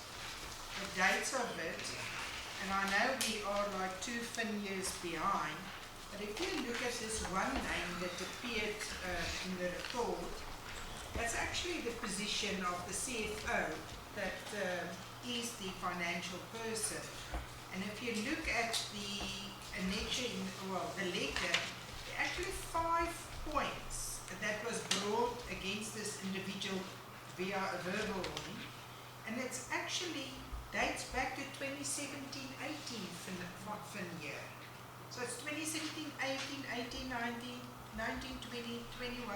the dates of it, and I know we are like 2 fin years behind, but if you look at this one name that appeared in the report, that's actually the position of the CFO that is the financial person. And if you look at the annexure, the letter, there are actually 5 points that was brought against this individual via a verbal warning, and it's actually dates back to 2017-18 fin year. So it's 2017, 18, 19, 20, 21,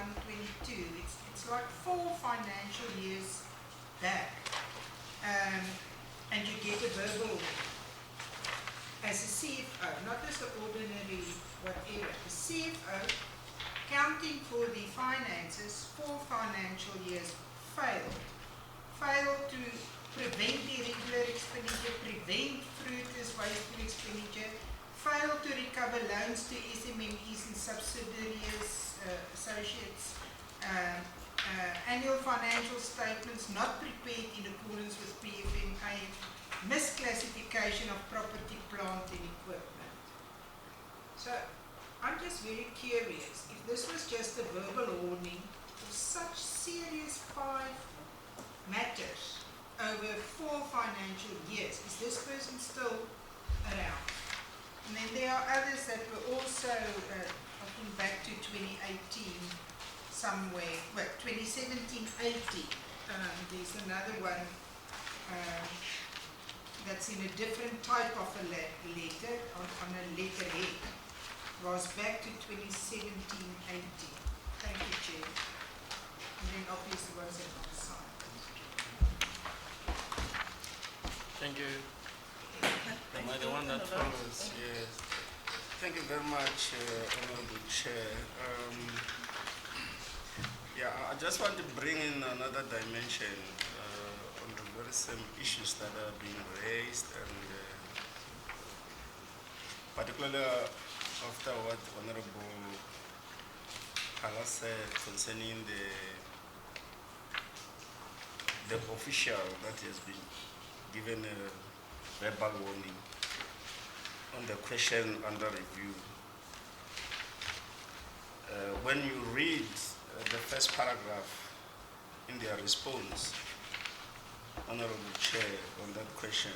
22. It's like 4 financial years back. And you get a verbal as a CFO, not as an ordinary whatever. The CFO, counting for the finances, 4 financial years failed to prevent irregular expenditure, prevent fruitless wasteful expenditure, failed to recover loans to SMMEs and subsidiaries, associates, annual financial statements not prepared in accordance with PFMA, misclassification of property, plant and equipment. So I'm just very curious, if this was just a verbal warning for such serious 5 matters over 4 financial years, is this person still around? And then there are others that were also, I think back to 2018 somewhere, well, 2017-18, there's another one that's in a different type of a letter, on a letterhead, was back to 2017-18. Thank you, Chair. And then obviously ones that are signed. Thank you. Am I the one that follows? Yes. Thank you very much, Honorable Chair. I just want to bring in another dimension on the very same issues that are being raised, and particularly after what Honorable Kala said concerning the official that has been given a verbal warning on the question under review. When you read the first paragraph in their response, Honorable Chair, on that question,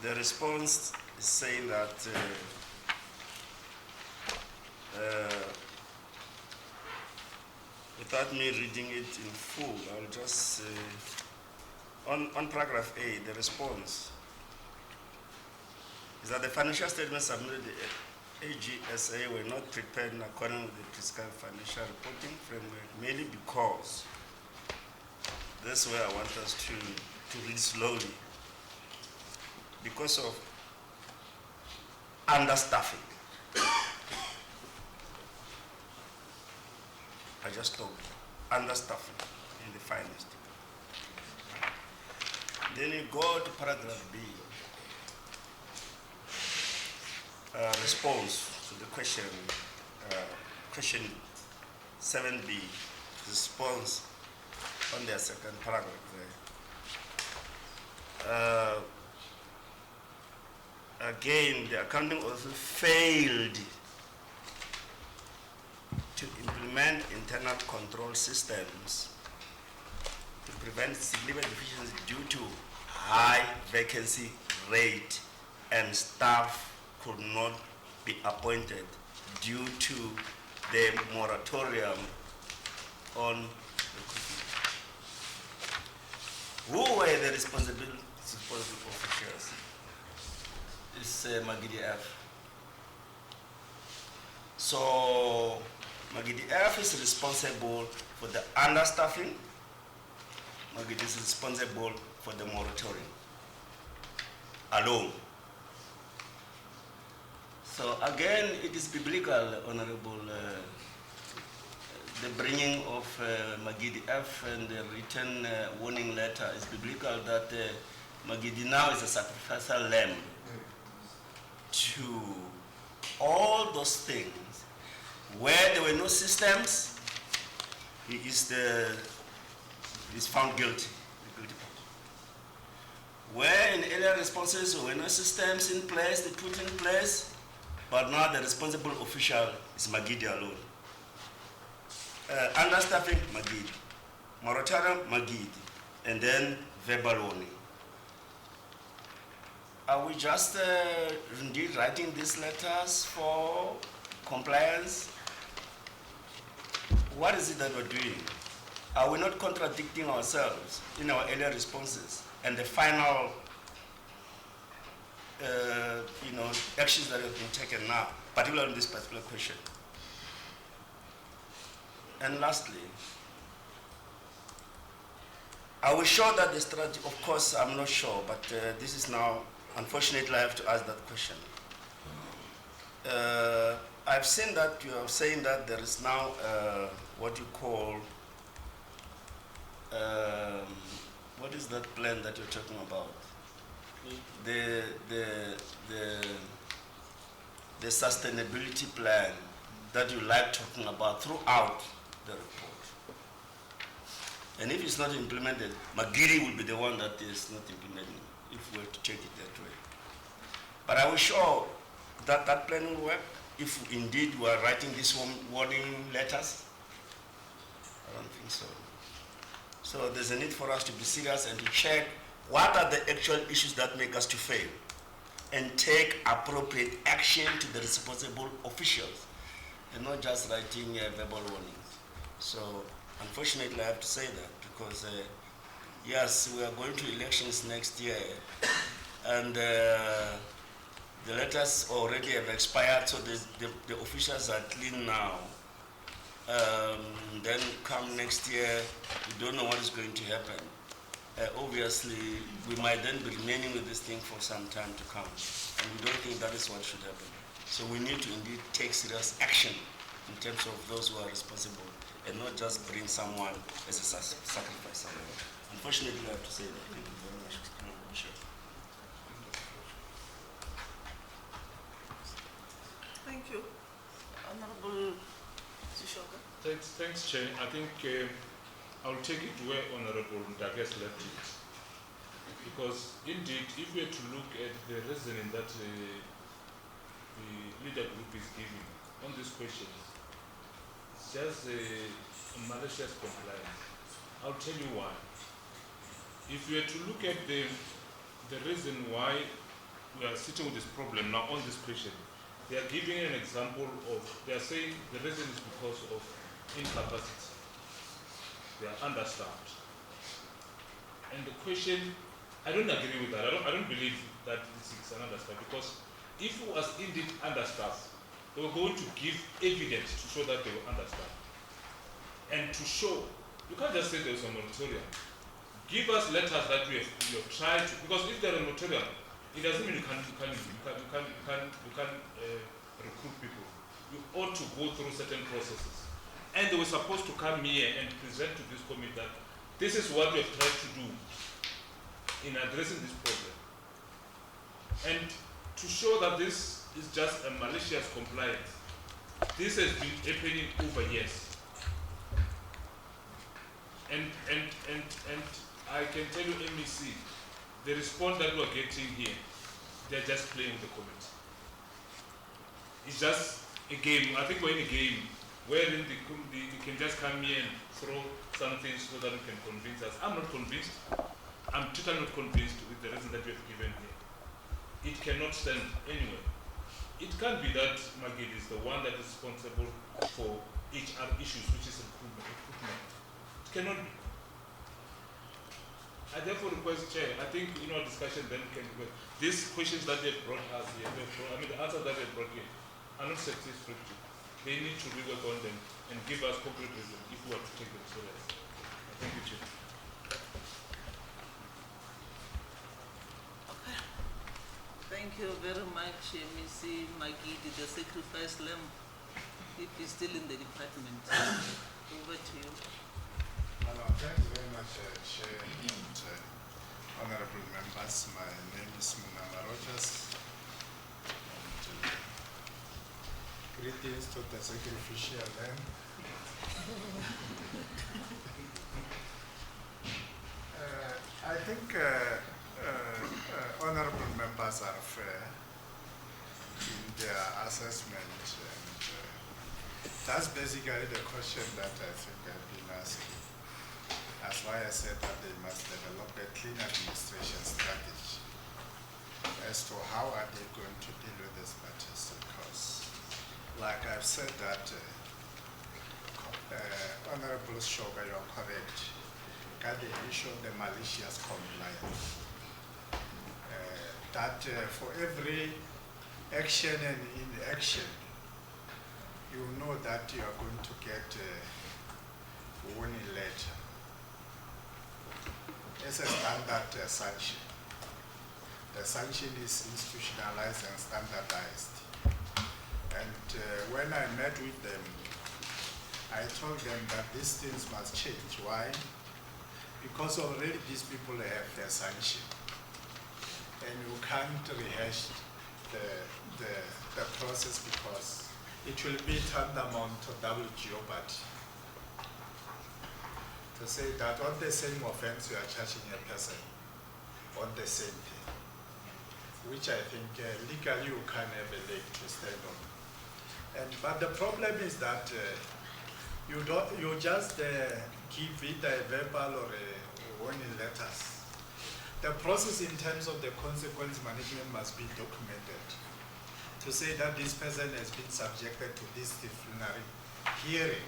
the response is saying that without me reading it in full, I'll just on paragraph A, the response is that the financial statements submitted to the AGSA were not prepared in accordance with the prescribed financial reporting framework, mainly because That's where I want us to read slowly. Because of understaffing. I just told you, understaffing in the finest. Then you go to paragraph B. Response to the question, question 7B, response on their second paragraph there. Again, the accounting also failed to implement internal control systems to prevent significant deficiencies due to high vacancy rate, and staff could not be appointed due to the moratorium on recruitment. Who were the responsible officials? It's Magidi F. So Magidi F is responsible for the understaffing. Magidi is responsible for the moratorium alone. So again, it is biblical, Honorable, the bringing of Magidi F and the written warning letter is biblical that Magidi now is a sacrificial lamb to all those things. Where there were no systems, he is found guilty. The guilty part. Where in earlier responses there were no systems in place, they put in place, but now the responsible official is Magidi alone. Understaffing, Magidi. Moratorium, Magidi. And then verbal warning. Are we just indeed writing these letters for compliance? What is it that we're doing? Are we not contradicting ourselves in our earlier responses and the final actions that have been taken now, particularly on this particular question? And lastly, are we sure that the strategy, of course I'm not sure, but this is now, unfortunately I have to ask that question. I've seen that you are saying that there is now what you call, what is that plan that you're talking about? The sustainability plan that you like talking about throughout the report. And if it's not implemented, Magiri will be the one that is not implementing, if we were to take it that way. But I was sure that that plan will work if indeed we are writing these warning letters. I don't think so. So there's a need for us to be serious and to check what are the actual issues that make us to fail and take appropriate action to the responsible officials and not just writing verbal warnings. So unfortunately I have to say that because yes, we are going to elections next year and the letters already have expired, so the officials are clean now. Then come next year, we don't know what is going to happen. Obviously, we might then be remaining with this thing for some time to come, and we don't think that is what should happen. So we need to indeed take serious action in terms of those who are responsible, and not just bring someone as a sacrifice. Unfortunately, I have to say that. Thank you very much. Sure. Thank you. Honorable Sishoka. Thanks, Chair. I think I'll take it where Honorable Ndages left it. Because indeed, if we are to look at the reasoning that the leader group is giving on this question, it's just a malicious compliance. I'll tell you why. If we are to look at the reason why we are sitting with this problem now on this question, they are giving an example of, they are saying the reason is because of incapacity. They are understaffed. And the question, I don't agree with that. I don't believe that this is an understaffed, because if it was indeed understaffed, they were going to give evidence to show that they were understaffed. And to show, you can't just say there's a moratorium. give us letters that you have tried to, because if they're notarial, it doesn't mean you can't recruit people. You ought to go through certain processes. And they were supposed to come here and present to this committee that this is what we have tried to do in addressing this problem. And to show that this is just a malicious compliance, this has been happening over years. And I can tell you, MEC, the response that we're getting here, they're just playing with the committee. It's just a game. I think we're in a game wherein you can just come here and throw something so that you can convince us. I'm not convinced. I'm totally not convinced with the reason that you have given here. It cannot stand anyway. It can't be that Magid is the one that is responsible for HR issues, which is recruitment. It cannot be. I therefore request, Chair, I think in our discussion then can be, these questions that they've brought us here, the answers that they've brought here are not satisfactory. They need to rework on them and give us concrete reasons if we are to take them serious. Thank you, Chair. Okay. Thank you very much, Mr. Magidi, the sacrifice lamb, if he's still in the department. Over to you. Thank you very much, Chair and honorable members. My name is Munama Rogers. And, greetings to the sacrificial lamb. I think honorable members are fair in their assessment, and that's basically the question that I think I've been asking. That's why I said that they must develop a clean administration strategy as to how are they going to deal with these matters, because like I've said that Honorable Shoga, you're correct, got the issue of the malicious compliance. That for every action and inaction, you know that you are going to get a warning letter. It's a standard sanction. The sanction is institutionalized and standardized. And when I met with them, I told them that these things must change. Why? Because already these people have their sanction. And you can't rehash the process because it will be tantamount to double jeopardy. To say that on the same offense you are charging a person on the same thing, which I think legally you can have a leg to stand on. But the problem is that you just give it a verbal or a warning letters. The process in terms of the consequence management must be documented. To say that this person has been subjected to this disciplinary hearing,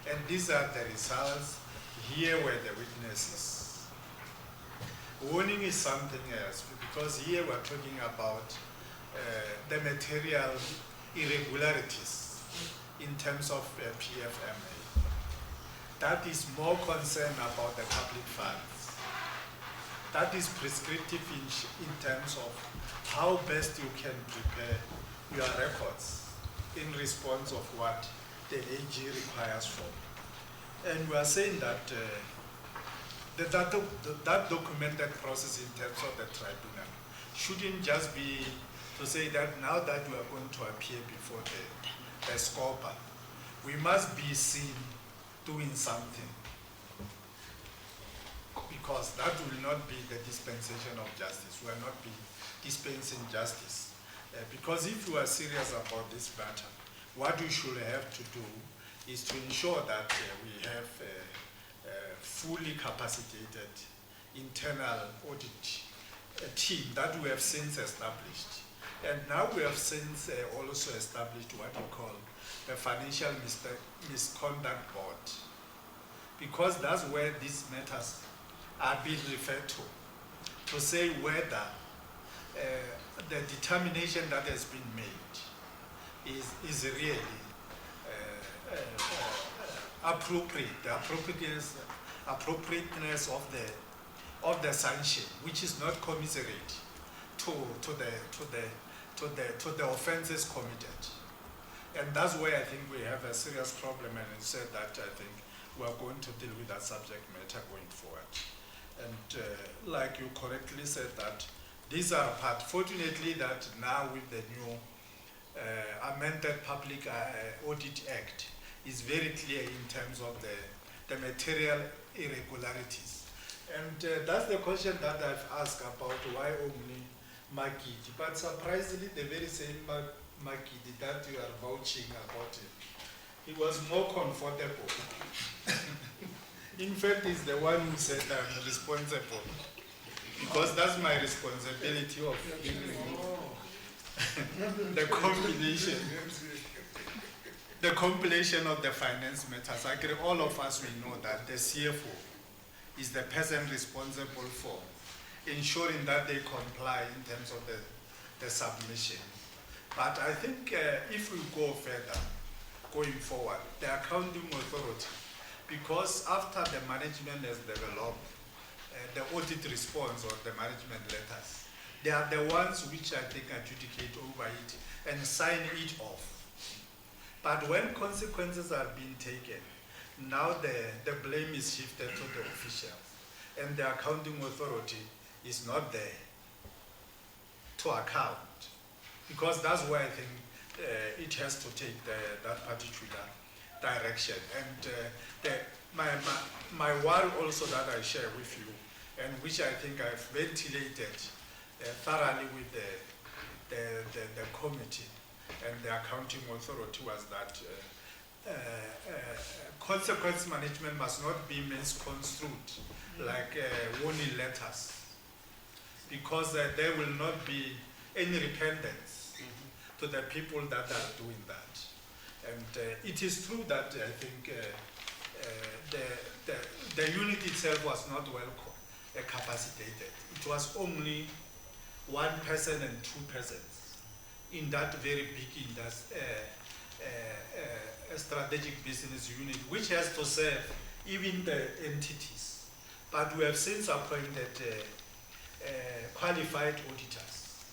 and these are the results. Here were the witnesses. Warning is something else, because here we're talking about the material irregularities in terms of PFMA. That is more concerned about the public funds. That is prescriptive in terms of how best you can prepare your records in response of what the AG requires from. And we are saying that that documented process in terms of the tribunal shouldn't just be to say that now that we are going to appear before the SCOPA, we must be seen doing something, because that will not be the dispensation of justice. We will not be dispensing justice. Because if you are serious about this matter, what we should have to do is to ensure that we have a fully capacitated internal audit team that we have since established. And now we have since also established what we call the Financial Misconduct Board, because that's where these matters are being referred to say whether the determination that has been made is really appropriate, the appropriateness of the of the sanction, which is not commiserate to the offences committed. And that's where I think we have a serious problem, and it said that I think we are going to deal with that subject matter going forward. And like you correctly said, that these are part, fortunately that now with the new amended Public Audit Act is very clear in terms of the material irregularities. And that's the question that I've asked about why only Makiti. But surprisingly, the very same Makiti that you are vouching about it, he was more comfortable. In fact, he's the one who said I'm responsible, because that's my responsibility of the compilation of the finance matters. I agree, all of us, we know that the CFO is the person responsible for ensuring that they comply in terms of the submission. But I think if we go further, going forward, the accounting authority, because after the management has developed the audit response or the management letters, they are the ones which I think adjudicate over it and sign it off. But when consequences are being taken, now the blame is shifted to the officials, and the accounting authority is not there to account, because that's where I think it has to take that particular direction. And my worry also that I share with you, and which I think I've ventilated thoroughly with the committee and the accounting authority, was that consequence management must not be misconstrued like warning letters, because there will not be any repentance to the people that are doing that. And it is true that I think the unit itself was not well capacitated. It was only one person and two persons in that very big strategic business unit, which has to serve even the entities. But we have since appointed qualified auditors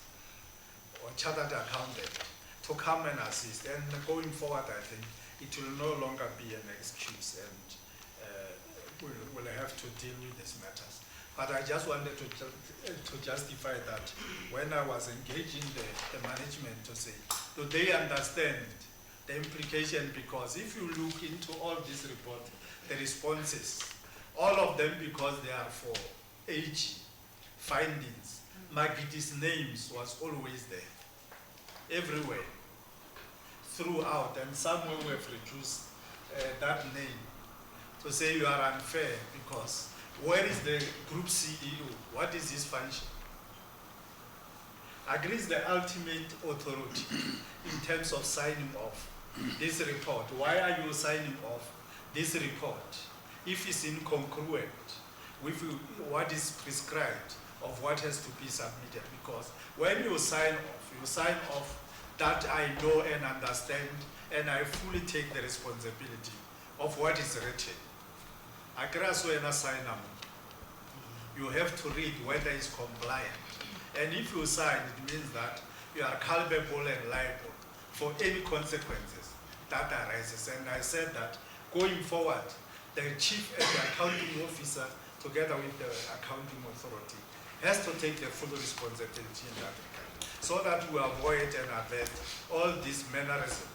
or chartered accountants to come and assist. And going forward, I think it will no longer be an excuse, and we'll have to deal with these matters. But I just wanted to justify that when I was engaging the management to say, do they understand the implication? Because if you look into all these reports, the responses, all of them, because they are for AG findings, Magiti's names was always there, everywhere, throughout, and somewhere we have reduced that name to say you are unfair, because where is the group CEO? What is his function? Agri is the ultimate authority in terms of signing off this report. Why are you signing off this report if it's incongruent with what is prescribed of what has to be submitted? Because when you sign off that I know and understand, and I fully take the responsibility of what is written. You have to read whether it's compliant. And if you sign, it means that you are culpable and liable for any consequences that arises. And I said that going forward, the chief and the accounting officer, together with the accounting authority, has to take the full responsibility in that regard, so that we avoid and avert all this mannerism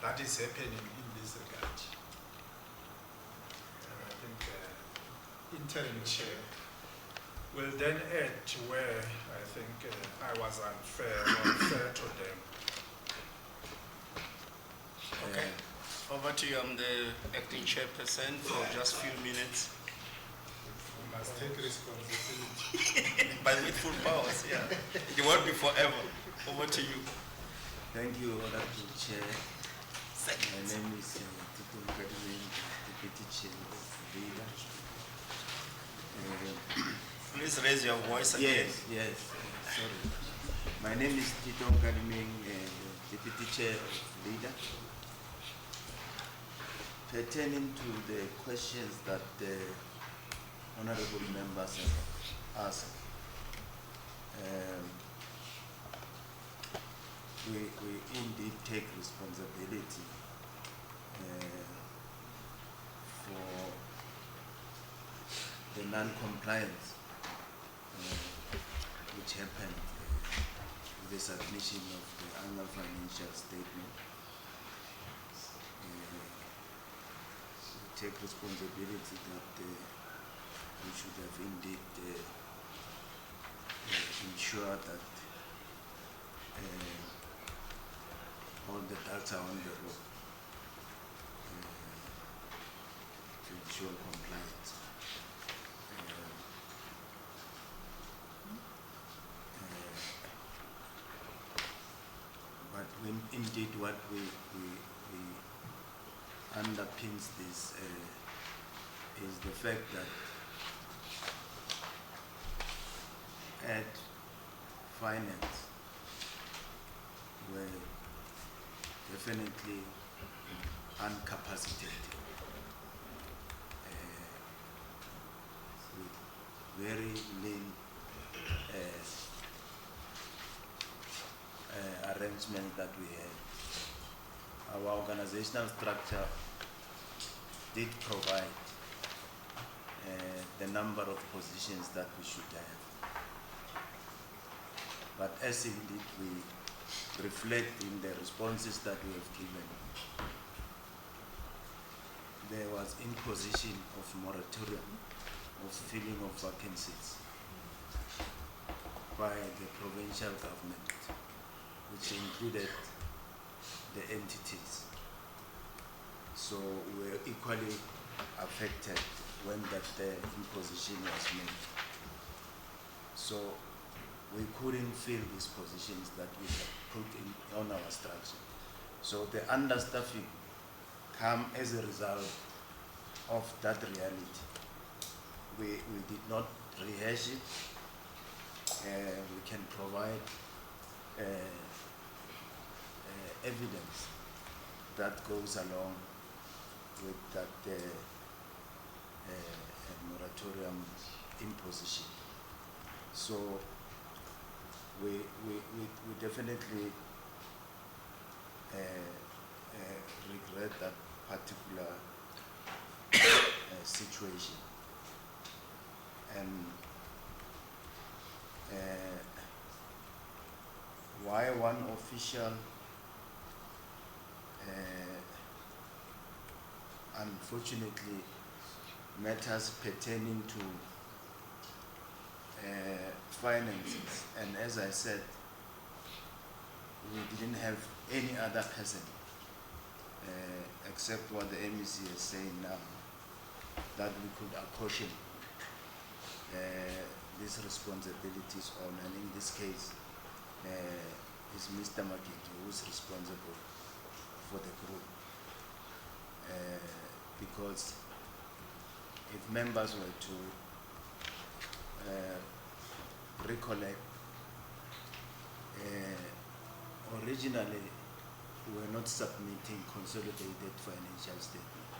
that is happening in this regard. And I think interim chair will then add to where I think I was unfair or fair to them. Okay. Over to you. I'm the acting chairperson for just a few minutes. We must take responsibility. But with full powers, yeah. It won't be forever. Over to you. Thank you, Honorable Chair. My name is Tito Kadiming, Deputy Chair of LEDA. Please raise your voice again. Yes, sorry. My name is Tito Kadiming, Deputy Chair of LEDA. Pertaining to the questions that the honorable members have ask. We indeed take responsibility for the non-compliance which happened with the submission of the annual financial statement. We take responsibility that we should have indeed ensured that all the ducks are on the road to ensure compliance. But when indeed what we underpins this is the fact that at finance were definitely incapacitated with very lean arrangement that we had. Our organizational structure did provide the number of positions that we should have. But as indeed we reflect in the responses that we have given, there was imposition of moratorium of filling of vacancies by the provincial government, which included the entities. So we were equally affected when that imposition was made. So we couldn't fill these positions that we had put in on our structure. So the understaffing come as a result of that reality. We did not rehash it. We can provide evidence that goes along with that moratorium imposition. So we definitely regret that particular situation. And why one official unfortunately matters pertaining to finances, and as I said, we didn't have any other person except what the MEC is saying now, that we could apportion these responsibilities on, and in this case is Mr. Makiti, who is responsible for the group. Because if members were to recollect, originally we were not submitting consolidated financial statement.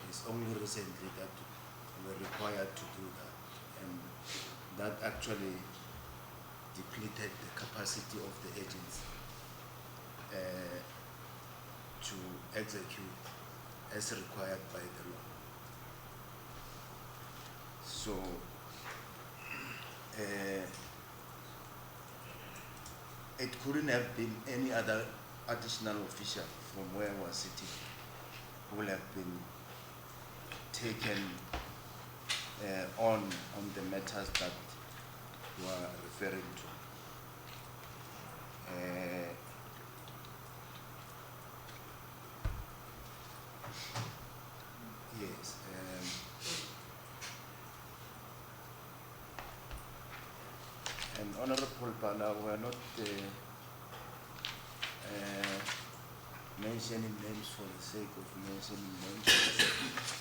It's only recently that we were required to do that, and that actually depleted the capacity of the agency to execute as required by the law. So it couldn't have been any other additional official from where I was sitting who will have been taken on the matters that you are referring to. Yes. And Honorable Bala, we are not mentioning names for the sake of mentioning names,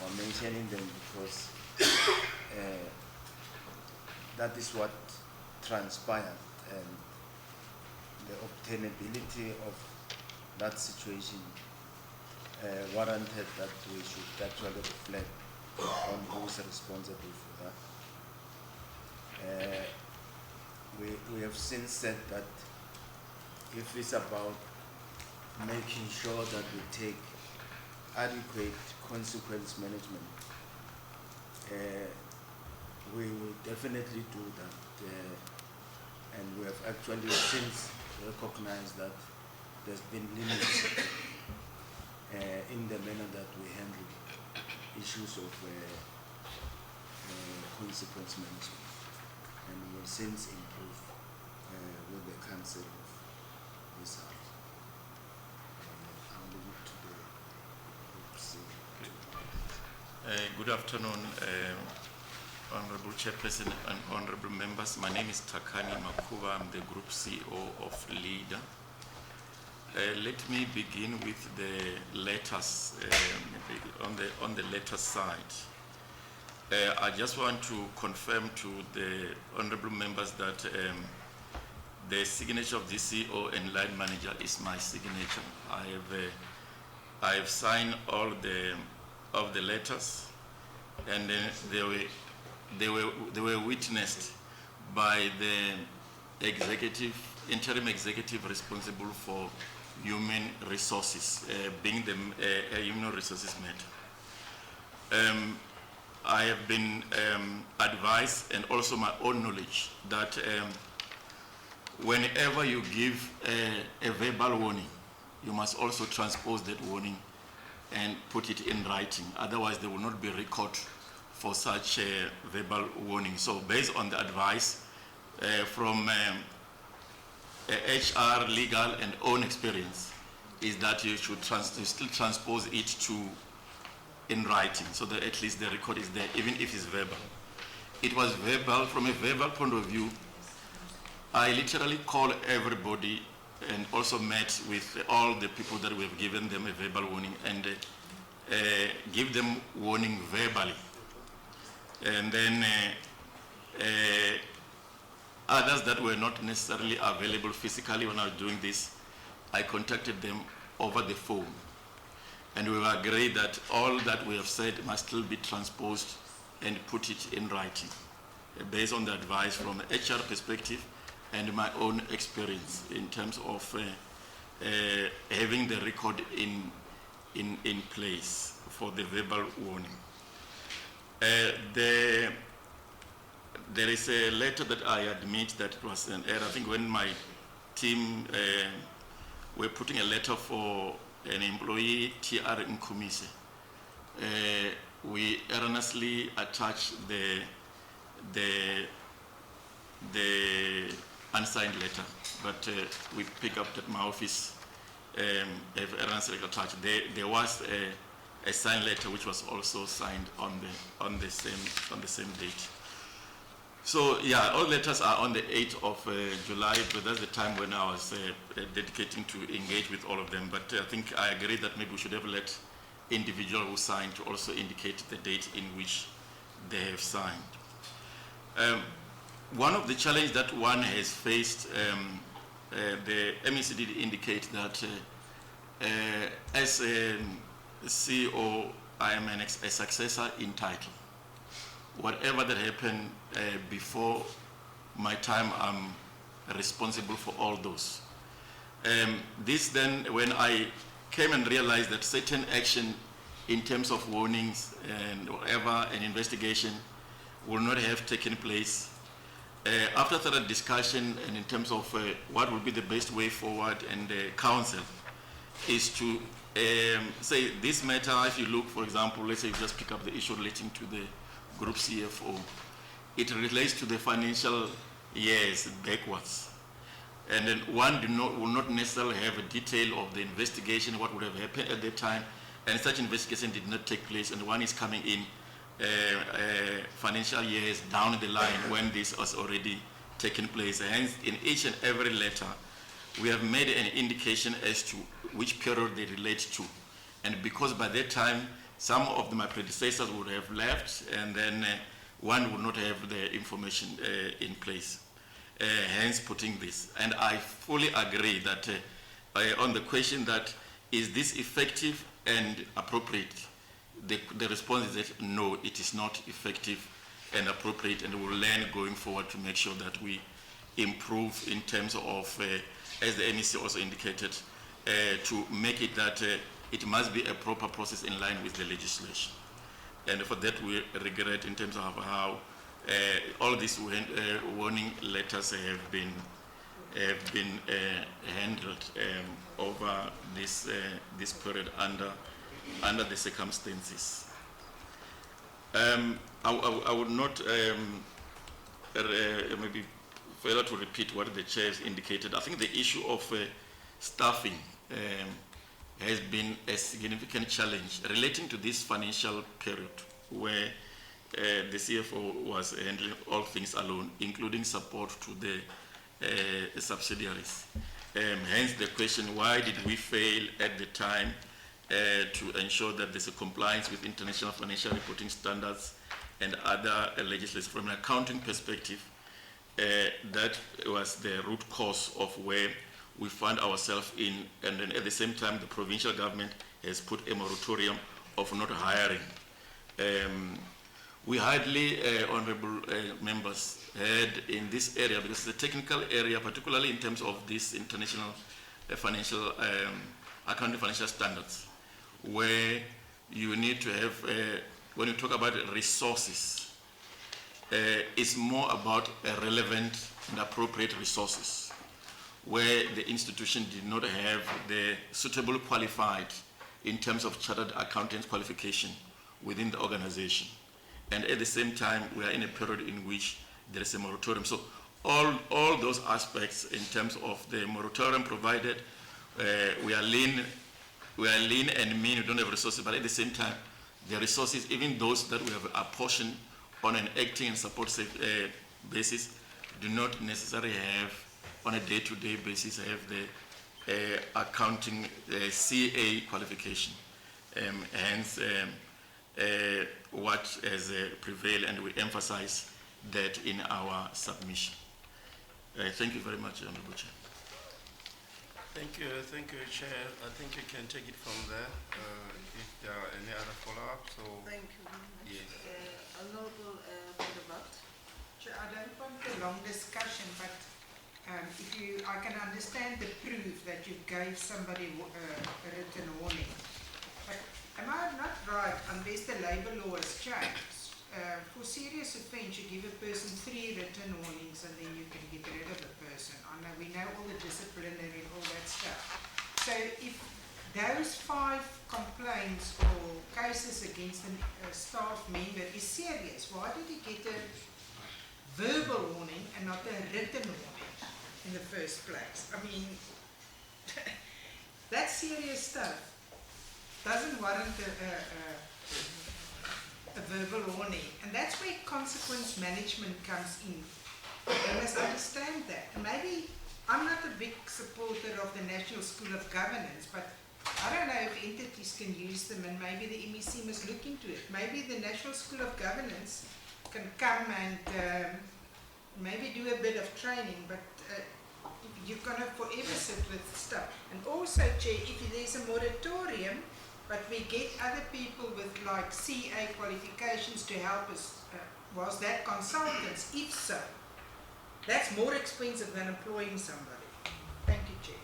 or mentioning them because that is what transpired, and the obtainability of that situation warranted that we should actually reflect on who is responsible for that. we have since said that if it's about making sure that we take adequate consequence management, we will definitely do that. And we have actually since recognized that there's been limits in the manner that we handle issues of consequence management. And we will since improve with the council of this house. I'll leave it to the group C. Good afternoon, Honorable Chairperson and Honorable Members. My name is Takani Makuva. I'm the Group CEO of LEDA. Let me begin with the letters, on the letter side. I just want to confirm to the Honorable Members that the signature of the CEO and line manager is my signature. I have signed all of the letters, and they were witnessed by the interim executive responsible for human resources, being the human resources matter. I have been advised, and also my own knowledge, that whenever you give a verbal warning, you must also transpose that warning and put it in writing. Otherwise, there will not be record for such a verbal warning. So based on the advice from HR, legal, and own experience, is that you should still transpose it in writing, so that at least the record is there, even if it's verbal. It was verbal. From a verbal point of view, I literally called everybody and also met with all the people that we have given them a verbal warning, and give them warning verbally. And then others that were not necessarily available physically when I was doing this, I contacted them over the phone. And we agreed that all that we have said must still be transposed and put it in writing, based on the advice from the HR perspective and my own experience in terms of having the record in place for the verbal warning. There is a letter that I admit that it was an error. I think when my team were putting a letter for an employee, TR Nkumise, we erroneously attached the unsigned letter, but we pick up that my office have erroneously attached. There was a signed letter which was also signed on the same date. So yeah, all letters are on the 8th of July, but that's the time when I was dedicating to engage with all of them. But I think I agree that maybe we should have let individual who signed to also indicate the date in which they have signed. One of the challenges that one has faced, the MEC did indicate that as a CEO, I am a successor in title. Whatever that happened before my time, I'm responsible for all those. This then, when I came and realized that certain action in terms of warnings and whatever, an investigation will not have taken place, after thorough discussion and in terms of what would be the best way forward, and the council is to say this matter, if you look, for example, let's say you just pick up the issue relating to the Group CFO, it relates to the financial years backwards. And then one will not necessarily have a detail of the investigation, what would have happened at that time, and such investigation did not take place, and one is coming in financial years down the line when this has already taken place. Hence, in each and every letter, we have made an indication as to which period they relate to. And because by that time, some of my predecessors would have left, and then one would not have the information in place. Hence putting this. And I fully agree that on the question that is this effective and appropriate, the response is that no, it is not effective and appropriate, and we'll learn going forward to make sure that we improve in terms of, as the MEC also indicated, to make it that it must be a proper process in line with the legislation. And for that we regret in terms of how all these warning letters have been handled over this period under the circumstances. I would not maybe further to repeat what the chair has indicated. I think the issue of staffing has been a significant challenge relating to this financial period where the CFO was handling all things alone, including support to the subsidiaries. Hence the question, why did we fail at the time to ensure that there's a compliance with international financial reporting standards and other legislation from an accounting perspective? That was the root cause of where we find ourselves in, and then at the same time the provincial government has put a moratorium of not hiring. We hardly, honorable members, had in this area, because it's a technical area, particularly in terms of this international financial accounting financial standards, where you need to have, when you talk about resources, it's more about relevant and appropriate resources, where the institution did not have the suitable qualified in terms of chartered accountants qualification within the organization. And at the same time, we are in a period in which there is a moratorium. So all those aspects in terms of the moratorium provided, we are lean and mean, we don't have resources, but at the same time, the resources, even those that we have apportioned on an acting and support basis, do not necessarily have, on a day-to-day basis, have the accounting CA qualification. Hence, what has prevailed, and we emphasize that in our submission. Thank you very much, Honorable Chair. Thank you, Chair. I think you can take it from there if there are any other follow-ups. So thank you very much. Yes. Honorable Vanderbilt. Chair, I don't want a long discussion, but I can understand the proof that you gave somebody a written warning. But am I not right, unless the labour law has changed, for serious offence you give a person 3 written warnings and then you can get rid of the person. I know we know all the disciplinary and all that stuff. So if those 5 complaints or cases against a staff member is serious, why did he get a verbal warning and not a written warning in the first place? I mean, that's serious stuff. Doesn't warrant a verbal warning, and that's where consequence management comes in. You must understand that. And maybe I'm not a big supporter of the National School of Governance, but I don't know if entities can use them, and maybe the MEC must look into it. Maybe the National School of Governance can come and maybe do a bit of training, but you're going to forever sit with stuff. And also, Chair, if there's a moratorium, but we get other people with like CA qualifications to help us, was that consultants? If so, that's more expensive than employing somebody. Thank you, Chair.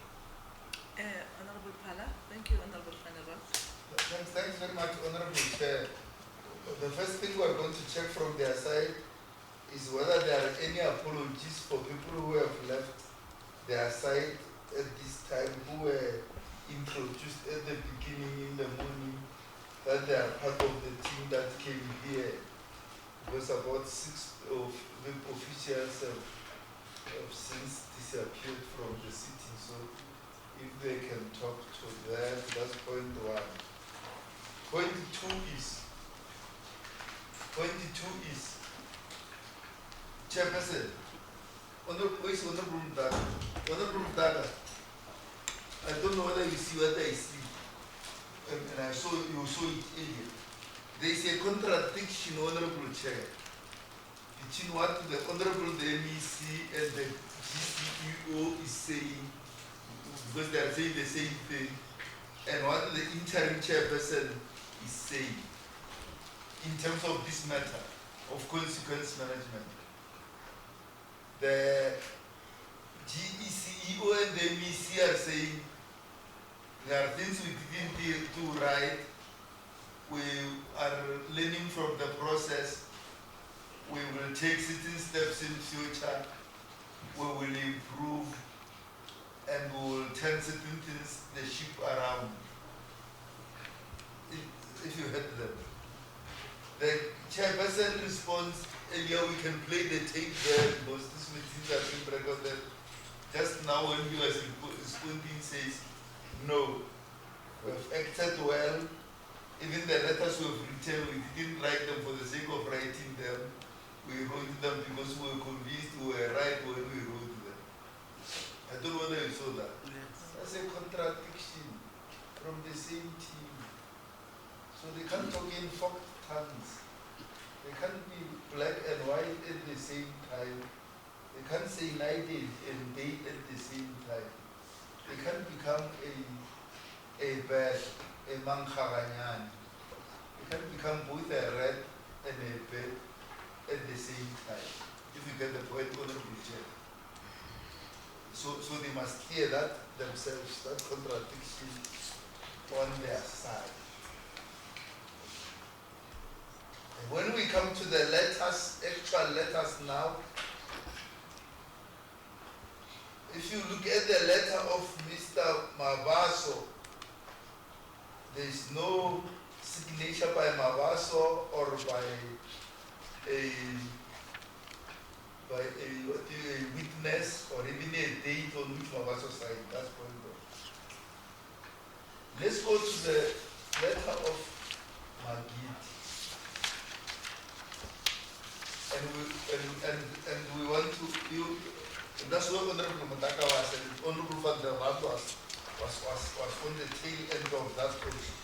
Honorable Pala. Thank you, Honorable Vanderbilt. Thanks very much, Honorable Chair. The first thing we're going to check from their side is whether there are any apologies for people who have left their side at this time, who were introduced at the beginning in the morning, that they are part of the team that came here, because about 6 of the officials have since disappeared from the city. So if they can talk to that, that's point 1. Point 2 is Chairperson, Honorable Dada, I don't know whether you see what I see, and I saw you saw it earlier. There is a contradiction, Honorable Chair, between what the Honorable MEC and the GCEO is saying, because they are saying the same thing, and what the interim chairperson is saying in terms of this matter. of consequence management. The GECEO and the MEC are saying there are things we didn't do right. We are learning from the process. We will take certain steps in future. We will improve and we will turn certain things, the ship around. If you heard them. The chairperson responds, earlier we can play the tape there because this meetings are being recorded. Just now when he was responding says, no, we have acted well. Even the letters we have written, we didn't write them for the sake of writing them. We wrote them because we were convinced we were right when we wrote them. I don't know whether you saw that. Yes. That's a contradiction from the same team. So they can't talk in forked tongues. They can't be black and white at the same time. They can't say night and day at the same time. They can't become a bird, a mankhaganyan. They can't become both a rat and a bird at the same time. If you get the point, Honorable Chair. So they must clear that themselves, that contradiction on their side. And when we come to the letters, actual letters now, if you look at the letter of Mr. Mabaso, there is no signature by Mabaso or by a witness or even a date on which Mabaso signed. That's point one. Let's go to the letter of Magid. And we want to and that's what Honorable Mataka was and Honorable Van der Waal was on the tail end of that project.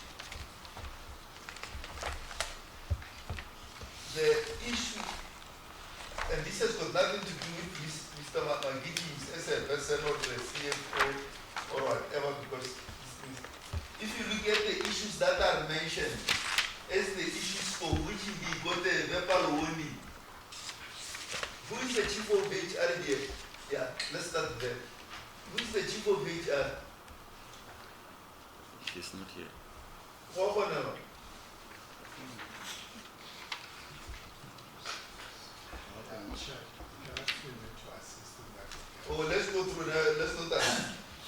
The issue, and this has got nothing to do with Mr. Magidi as a person or the CFO or whatever, because if you look at the issues that are mentioned as the issues for which he got a verbal warning, who is the chief of HR here? Yeah, let's start there. Who is the chief of HR? She's not here. Oh, no. Oh, let's go through that. Let's not that.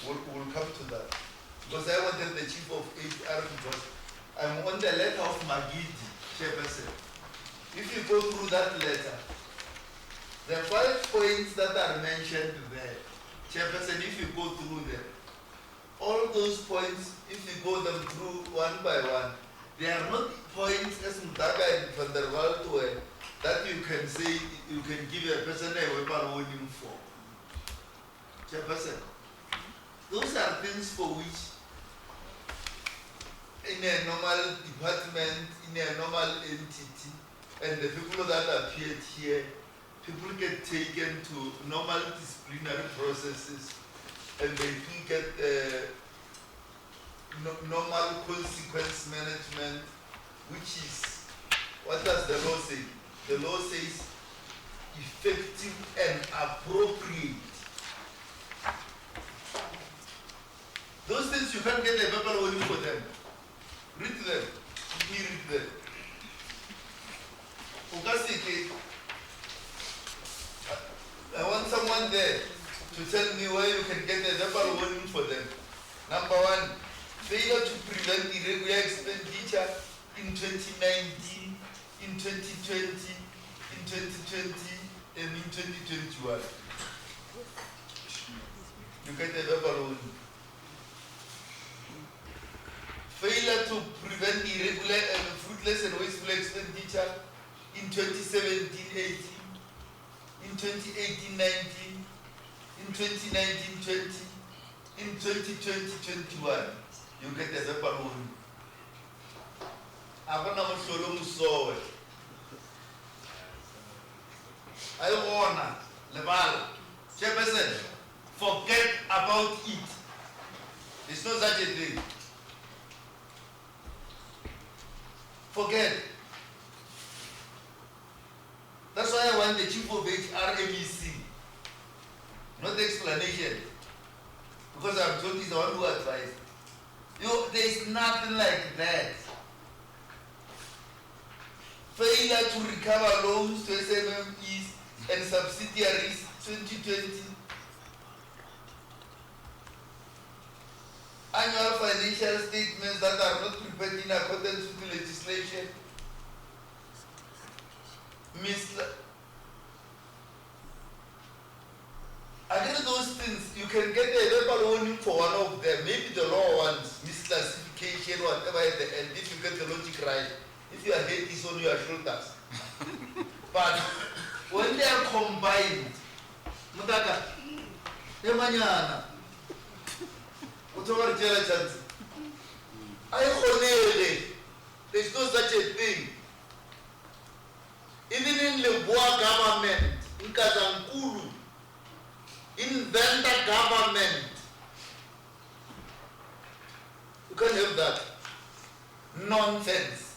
We'll come to that. Because I wanted the chief of HR because I'm on the letter of Magidi, Chairperson. If you go through that letter, the 5 points that are mentioned there, Chairperson, if you go through them, all those points, if you go them through one by one, they are not points as Mdaga and Van der Waal were that you can say, you can give a person a verbal warning for. Chairperson, those are things for which in a normal department, in a normal entity, and the people that appeared here, people get taken to normal disciplinary processes and they do get normal consequence management, which is, what does the law say? The law says effective and appropriate. Those things you can't get a verbal warning for them. Read them. Let me read them. I want someone there to tell me where you can get a verbal warning for them. Number 1, failure to prevent irregular expenditure in 2019, in 2020, in 2020, and in 2021. You get a verbal warning. Failure to prevent irregular and fruitless and wasteful expenditure in 2017-18, in 2018-19, in 2019-20, in 2020-21. You get a verbal warning. I wanna level. Chairperson, forget about it. There's no such a thing. Forget. want the chief of HR MEC, not the explanation, because I'm told he's the one who advised. There is nothing like that. Failure to recover loans to SMMEs and subsidiaries 2020. Annual financial statements that are not prepared in accordance with the legislation. Again, those things, you can get a verbal warning for one of them. Maybe the law wants misclassification, whatever at the end, if you get the logic right. If your head is on your shoulders. But when they are combined, Mutaka, Emanyana, whatever chance, there's no such a thing. Even in the Boa government, in Kazankulu, in Venda government, you can't have that nonsense.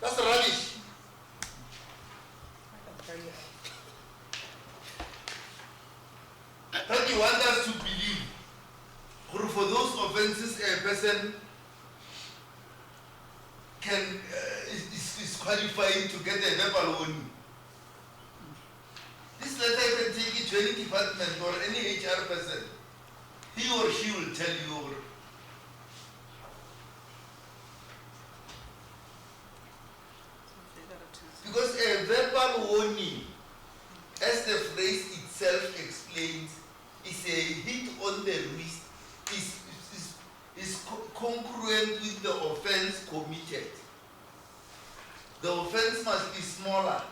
That's rubbish. That you want us to believe, or for those offenses a person can is qualifying to get a verbal warning. This letter can take it to any department or any HR person. He or she will tell you. Because a verbal warning, as the phrase itself explains, is a hit on the wrist, is congruent with the offense committed. The offense must be smaller,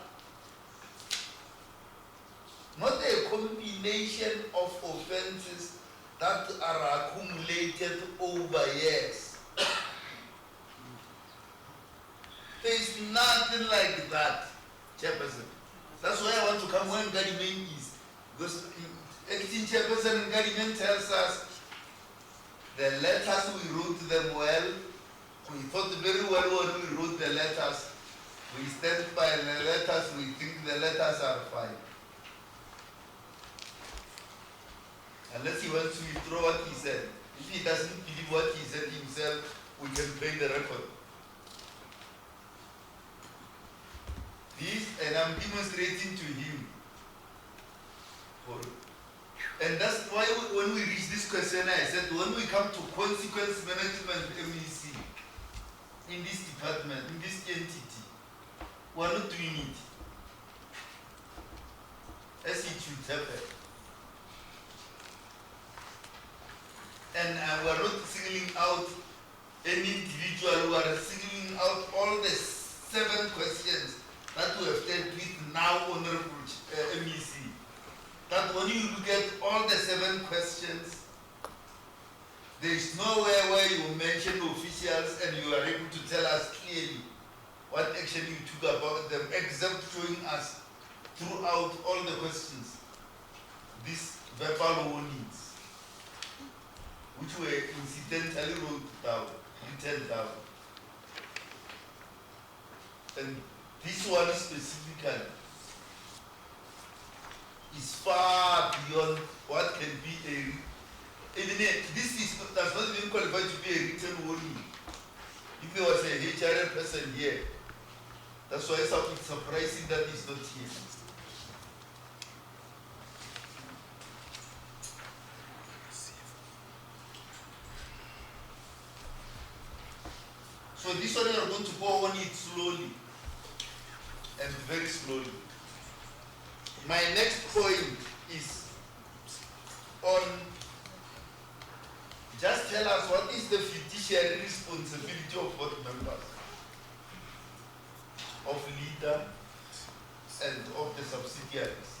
not a combination of offenses that are accumulated over years. There is nothing like that, Chairperson. That's why I want to come when Gadiman is. Because acting Chairperson and Gadiman tells us the letters we wrote them well. We thought very well when we wrote the letters. We stand by the letters, we think the letters are fine. Unless he wants to withdraw what he said. If he doesn't believe what he said himself, we can play the record. This, and I'm demonstrating to him. And that's why when we reach this question, I said, when we come to consequence management MEC in this department, in this entity, we're not doing it as it should happen. And we're not singling out any individual, we are singling out all the 7 questions that we have dealt with now, Honorable MEC. That when you look at all the 7 questions, there is nowhere where you mention officials and you are able to tell us clearly what action you took about them, except showing us throughout all the questions these verbal warnings, which were incidentally written down. And this one specifically is far beyond what can be does not even qualify to be a written warning. If there was a HR person here, that's why it's surprising that he's not here. So this one we are going to go on it slowly and very slowly. My next point is on, just tell us what is the fiduciary responsibility of board members, of LEDA and of the subsidiaries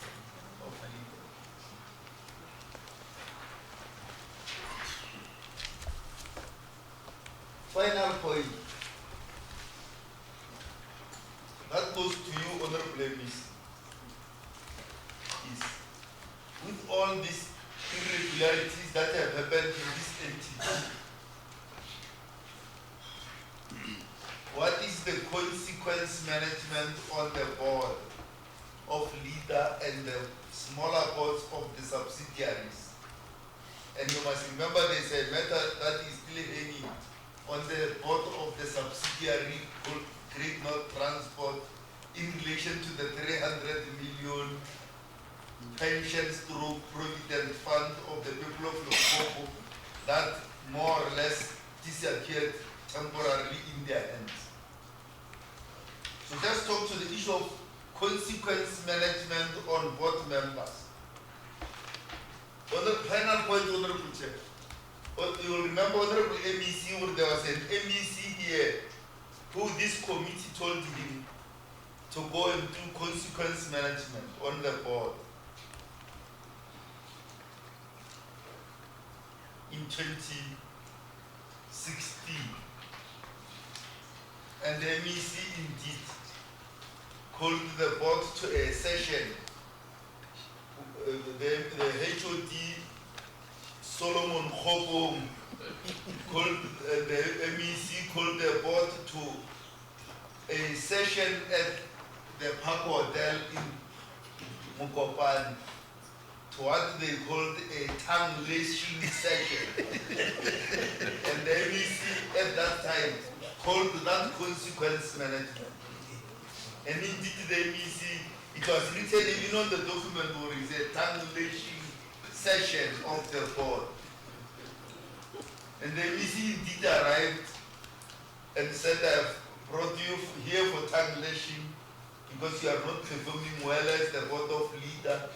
of LEDA. Final point. That goes to you, Honorable Ms. Is with all these irregularities that have happened in this entity, consequence management on the board of LEDA and the smaller boards of the subsidiaries. And you must remember there's a matter that is still hanging on the board of the subsidiary called Great North Transport in relation to the 300 million pension stroke provident fund of the people of Limpopo that more or less disappeared temporarily in their hands. So just talk to the issue of consequence management on board members. On the final point, Honorable Chair, you will remember Honorable MEC, there was an MEC here who this committee told him to go and do consequence management on the board in 2016. And the MEC indeed called the board to a session. The HOD Solomon Khobong called the MEC called the board to a session at the Park Hotel in Mokopane to what they called a tongue lashing session. And the MEC at that time called that consequence management. And indeed the MEC, it was written even on the document where it's a tongue lashing session of the board. And the MEC indeed arrived and said, I've brought you here for tongue lashing because you are not performing well as the board of LEDA.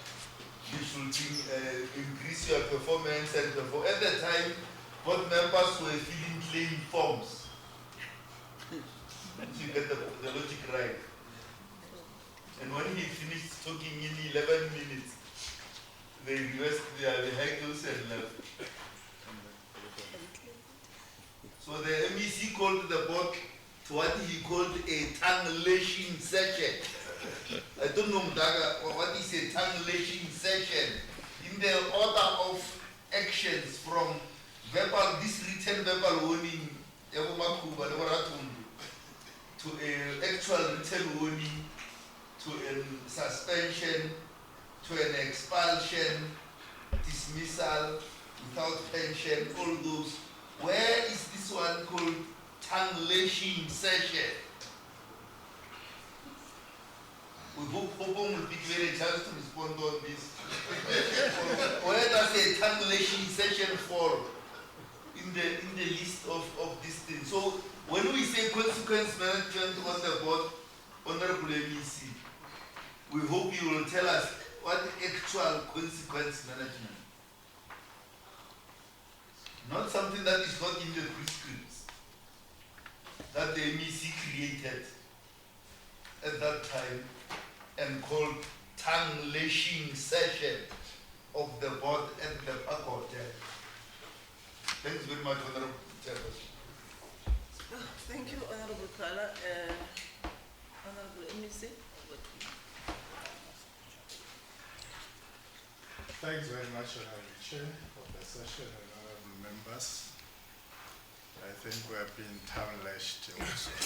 You should increase your performance and perform. At the time, board members were filling claim forms. You get the logic right. And when he finished talking in 11 minutes, they reversed their vehicles and left. So the MEC called the board to what he called a tongue lashing session. I don't know, Mdaga, what is a tongue lashing session? In the order of actions from verbal, this written verbal warning, to an actual written warning, to a suspension, to an expulsion, dismissal, without pension, all those. Where is this one called tongue lashing session? We hope Popo will be given a chance to respond on this. Where does a tongue lashing session fall in the list of these things? So when we say consequence management on the board, Honorable MEC, we hope you will tell us what actual consequence management. Not something that is not in the prescripts that the MEC created at that time and called tongue lashing session of the board at the Park Hotel. Thanks very much, Honorable Chairperson. Thank you, Honorable Kala. Honorable MEC. Thanks very much, Honorable Chair, of the session, and honorable members. I think we have been town-lashed also. We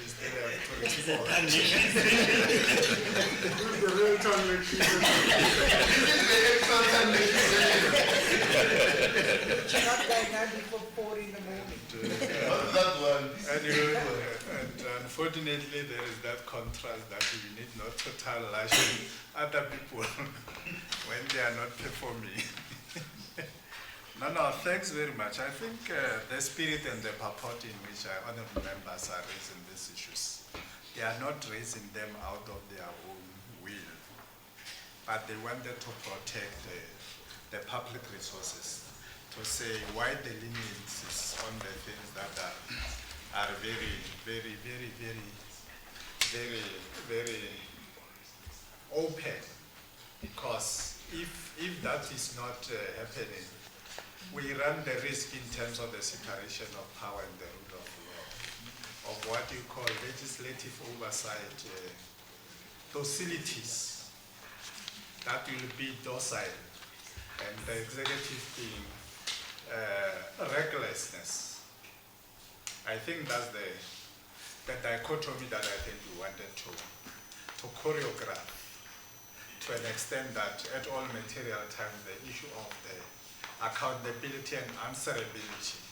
still have to respond. This is the real town-lashed. This is the actual town-lashed. Not going out before 4 in the morning. Not that one. Anyway, and unfortunately, there is that contrast that we need not to lash other people when they are not performing. No, thanks very much. I think the spirit and the purport in which honorable members are raising these issues, they are not raising them out of their own will, but they wanted to protect the public resources, to say why the leniencies on the things that are very, very, very, very, very, very open. Because if that is not happening, we run the risk in terms of the separation of power and the rule of law, of what you call legislative oversight docilities that will be docile, and the executive being recklessness I think that's the dichotomy that I think we wanted to choreograph to an extent that at all material times the issue of the accountability and answerability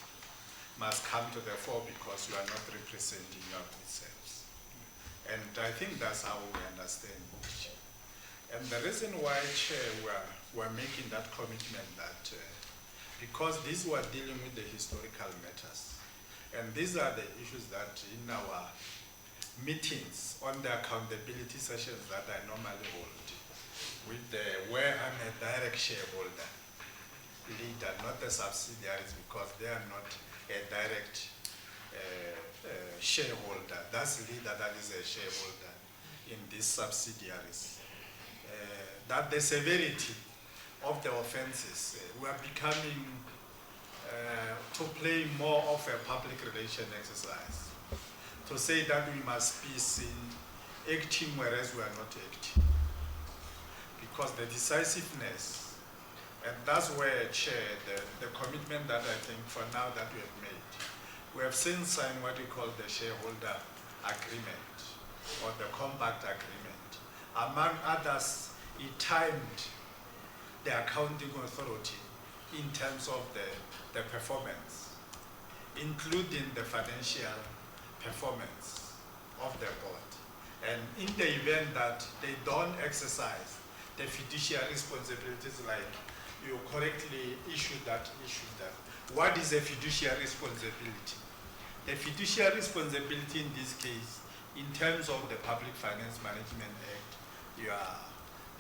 must come to the fore because you are not representing your good selves. And I think that's how we understand it. And the reason why, Chair, we're making that commitment that because these were dealing with the historical matters, and these are the issues that in our meetings on the accountability sessions that I normally hold, with where I'm a direct shareholder, leader, not the subsidiaries, because they are not a direct shareholder. That's leader that is a shareholder in these subsidiaries. That the severity of the offenses, we are becoming to play more of a public relation exercise. To say that we must be seen acting whereas we are not acting. Because the decisiveness, and that's where, Chair, the commitment that I think for now that we have made, we have since signed what we call the shareholder agreement or the compact agreement. Among others, it timed the accounting authority in terms of the performance, including the financial performance of the board. And in the event that they don't exercise the fiduciary responsibilities like you correctly issued that. What is a fiduciary responsibility? The fiduciary responsibility in this case, in terms of the Public Finance Management Act,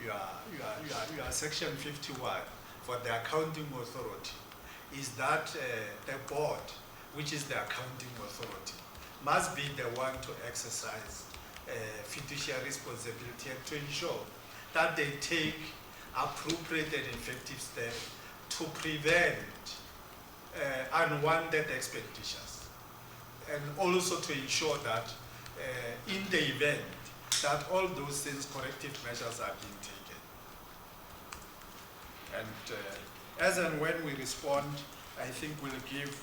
your section 51 for the accounting authority is that the board, which is the accounting authority, must be the one to exercise fiduciary responsibility and to ensure that they take appropriate and effective steps to prevent unwanted expenditures, and also to ensure that in the event that all those things, corrective measures are being taken. And as and when we respond, I think we'll give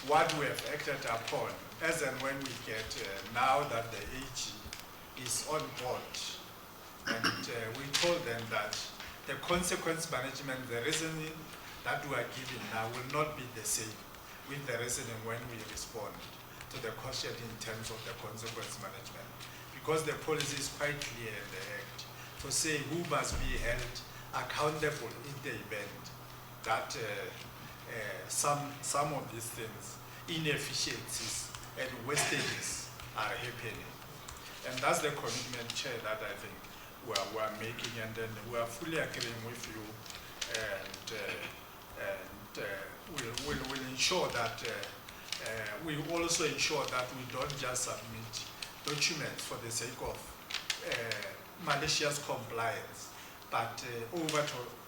what we have acted upon, as and when we get, now that the AG is on board, and we told them that the consequence management, the reasoning that we are giving now will not be the same with the reasoning when we respond to the question in terms of the consequence management. Because the policy is quite clear in the Act to say who must be held accountable in the event that some of these things, inefficiencies and wastages are happening. And that's the commitment, Chair, that I think we're making, and then we are fully agreeing with you, and we'll ensure that we also ensure that we don't just submit documents for the sake of malicious compliance, but over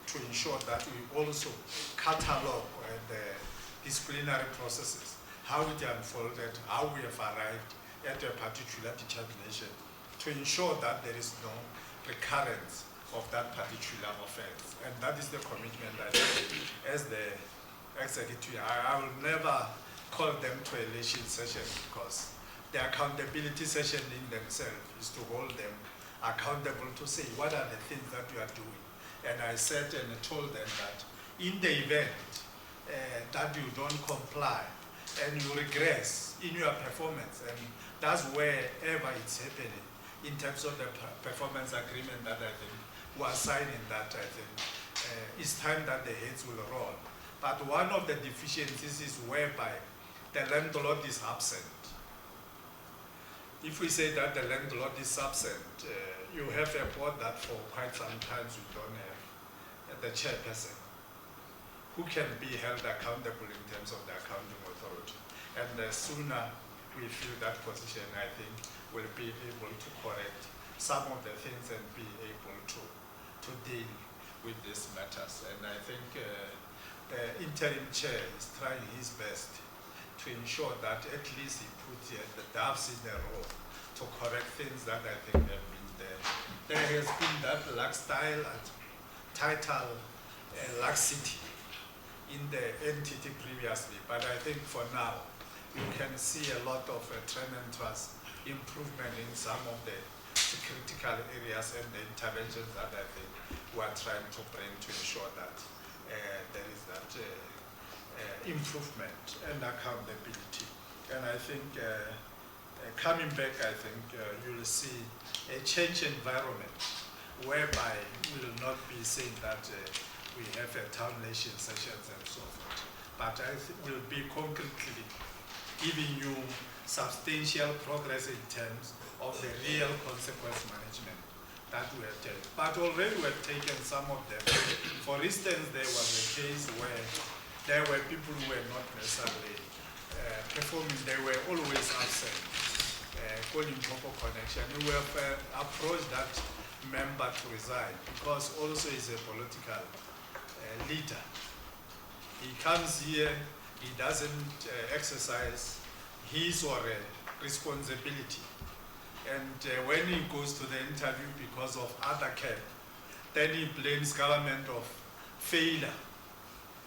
to ensure that we also catalog the disciplinary processes, how it unfolded, how we have arrived at a particular determination, to ensure that there is no recurrence of that particular offense. And that is the commitment I think as the executive. I will never call them to a leadership session, because the accountability session in themselves is to hold them accountable to say what are the things that you are doing. And I said and told them that in the event that you don't comply and you regress in your performance, and that's wherever it's happening in terms of the performance agreement that I think we're signing, that I think it's time that the heads will roll. But one of the deficiencies is whereby the landlord is absent. If we say that the landlord is absent, you have a board that for quite some time you don't have the chairperson who can be held accountable in terms of the accounting authority. And the sooner we fill that position, I think we'll be able to correct some of the things and be able to deal with these matters. And I think the interim chair is trying his best to ensure that at least he puts the ducks in a row to correct things that I think have been there. There has been that lifestyle and title laxity in the entity previously, but I think for now, you can see a lot of tremendous improvement in some of the critical areas and the interventions that I think we are trying to bring to ensure that there is that improvement and accountability. And I think coming back, I think you'll see a change environment whereby we will not be saying that we have a town nation sessions and so forth, but I think we'll be concretely giving you substantial progress in terms of the real consequence management that we have taken. But already we have taken some of them. For instance, there was a case where there were people who were not necessarily performing, they were always absent, Limpopo connection. We have approached that member to resign because also he's a political leader. He comes here, he doesn't exercise his or her responsibility. And when he goes to the interview because of other cap, then he blames government of failure,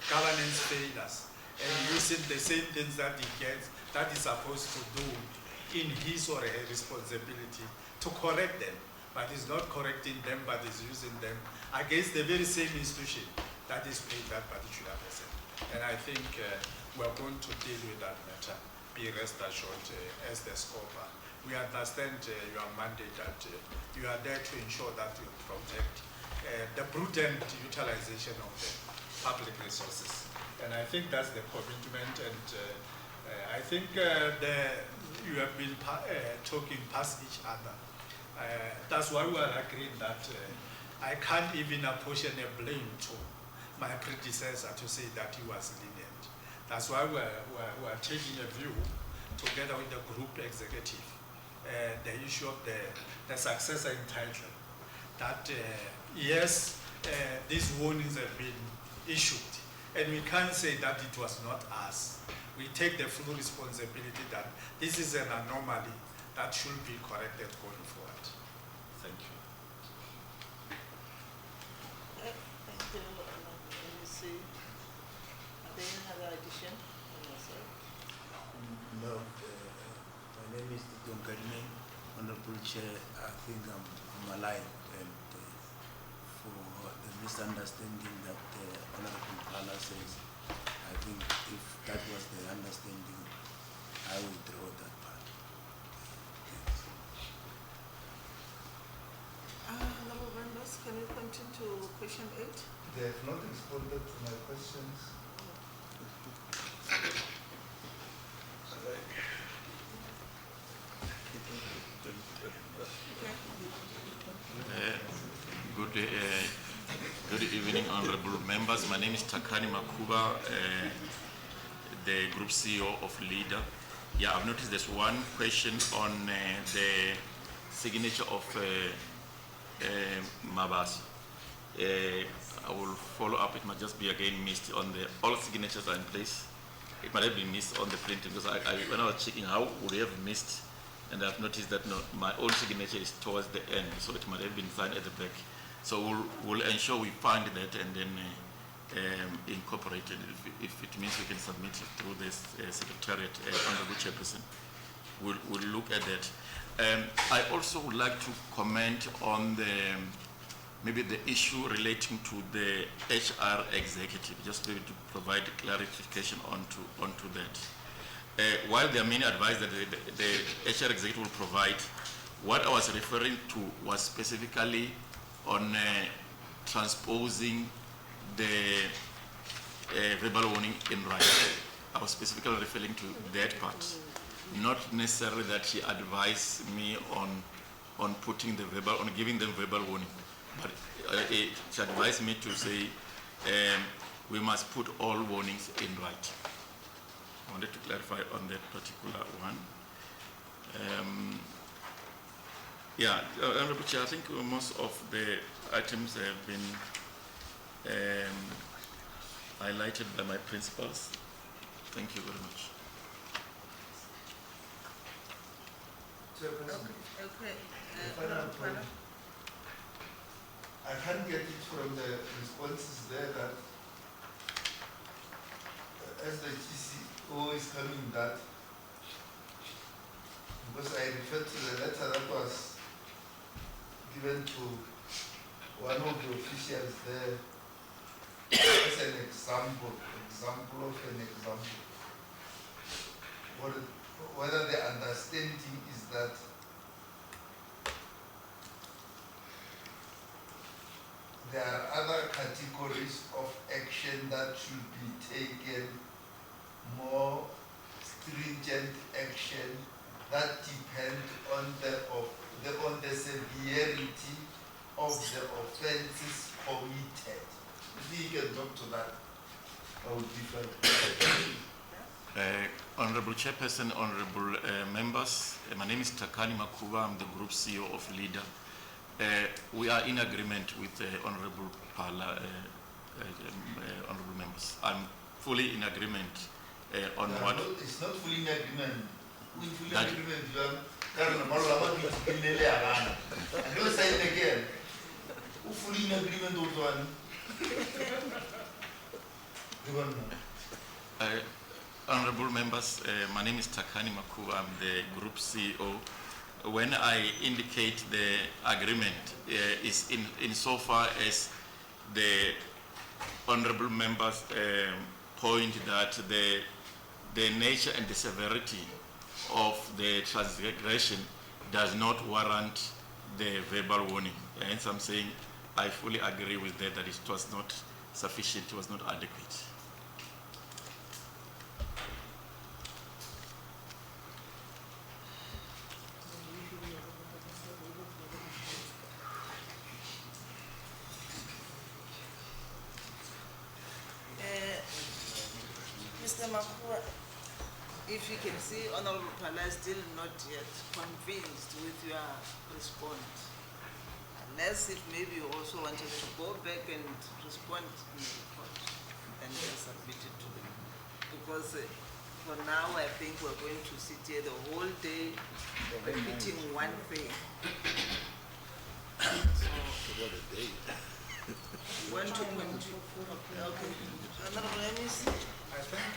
governance failures, and using the same things that he gets, that he's supposed to do in his or her responsibility to correct them. But he's not correcting them, but he's using them against the very same institution that is paid that particular person. And I think we're going to deal with that matter. Be rest assured as the SCOPA. We understand your mandate that you are there to ensure that you protect the prudent utilization of the public resources. And I think that's the commitment, and I think you have been talking past each other. That's why we are agreeing that I can't even apportion a blame to my predecessor to say that he was lenient. That's why we're taking a view together with the group executive, the issue of the successor entitlement, that yes, these warnings have been issued, and we can't say that it was not us. We take the full responsibility that this is an anomaly that should be corrected going forward. Thank you. Thank you. Let me see. Are there any other addition on your side? No, my name is Tito Nkarime, Honorable Chair. I think I'm alive, and for the misunderstanding that Honorable Pala says, I think if that was the understanding, I will draw that part. Thanks. Honorable members, can we continue to question 8? They have not responded to my questions. Good evening, honorable members. My name is Takani Makuba, the Group CEO of LEDA. Yeah, I've noticed there's one question on the signature of Mabas. I will follow up. It might just be again missed on the, all signatures are in place. It might have been missed on the printing because when I was checking how would we have missed, and I've noticed that no, my own signature is towards the end, so it might have been signed at the back. So we'll ensure we find that and then incorporate it. If it means we can submit it through this secretariat under the chairperson, we'll look at that. I also would like to comment on maybe the issue relating to the HR executive, just maybe to provide clarification onto that. While there are many advice that the HR executive will provide, what I was referring to was specifically on transposing the verbal warning in writing. I was specifically referring to that part, not necessarily that she advised me on putting the verbal, on giving them verbal warning, but she advised me to say we must put all warnings in writing. I wanted to clarify on that particular one. Yeah, Honorable Chair, I think most of the items have been highlighted by my principals. Thank you very much. Okay. Final point. I can't get it from the responses there that as the GCO is coming that Because I referred to the letter that was given to one of the officials there as an example of an example. Whether the understanding is that there are other categories of action that should be taken, more stringent action that depend on the severity of the offenses committed. If you can talk to that, I would be fine. Honorable Chairperson, Honorable members, my name is Takani Makuba, I'm the Group CEO of LEDA. We are in agreement with Honorable Pala, Honorable members. I'm fully in agreement on what... It's not fully in agreement. We fully in That- agreement, and you'll say it again. Who fully in agreement with one? Honorable members, my name is Takani Makuba, I'm the Group CEO. When I indicate the agreement, is insofar as the honorable members point that the nature and the severity of the transgression does not warrant the verbal warning. Hence I'm saying I fully agree with that it was not sufficient, it was not adequate. Mr. Makua, if you can see, Honorable Pala is still not yet convinced with your response. Unless if maybe you also wanted to go back and respond in the report and then submit it to them. Because for now, I think we're going to sit here the whole day repeating one thing. What a day. Want to continue? Okay. Honorable MEC? I think,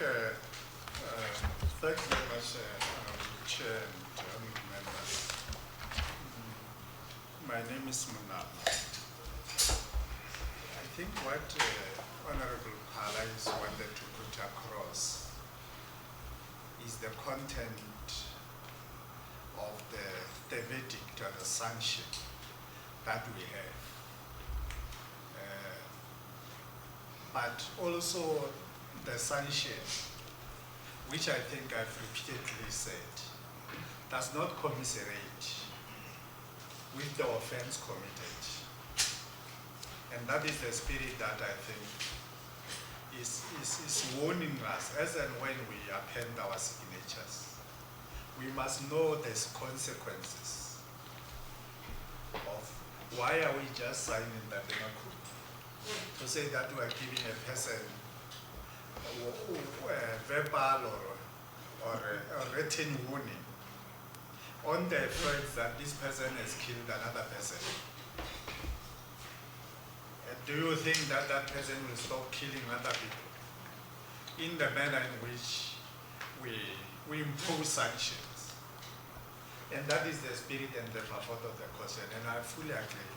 thank you very much, Honorable Chair and honorable members. My name is Munab. I think what Honorable Pala is wanted to put across is the content of the verdict or the sanction that we have. But also the sanction, which I think I've repeatedly said, does not commiserate with the offense committed. And that is the spirit that I think is warning us as and when we append our signatures. We must know the consequences of why are we just signing the Demaku to say that we are giving a person verbal or written warning on the fact that this person has killed another person. Do you think that that person will stop killing other people in the manner in which we impose sanctions? And that is the spirit and the purport of the question. And I fully agree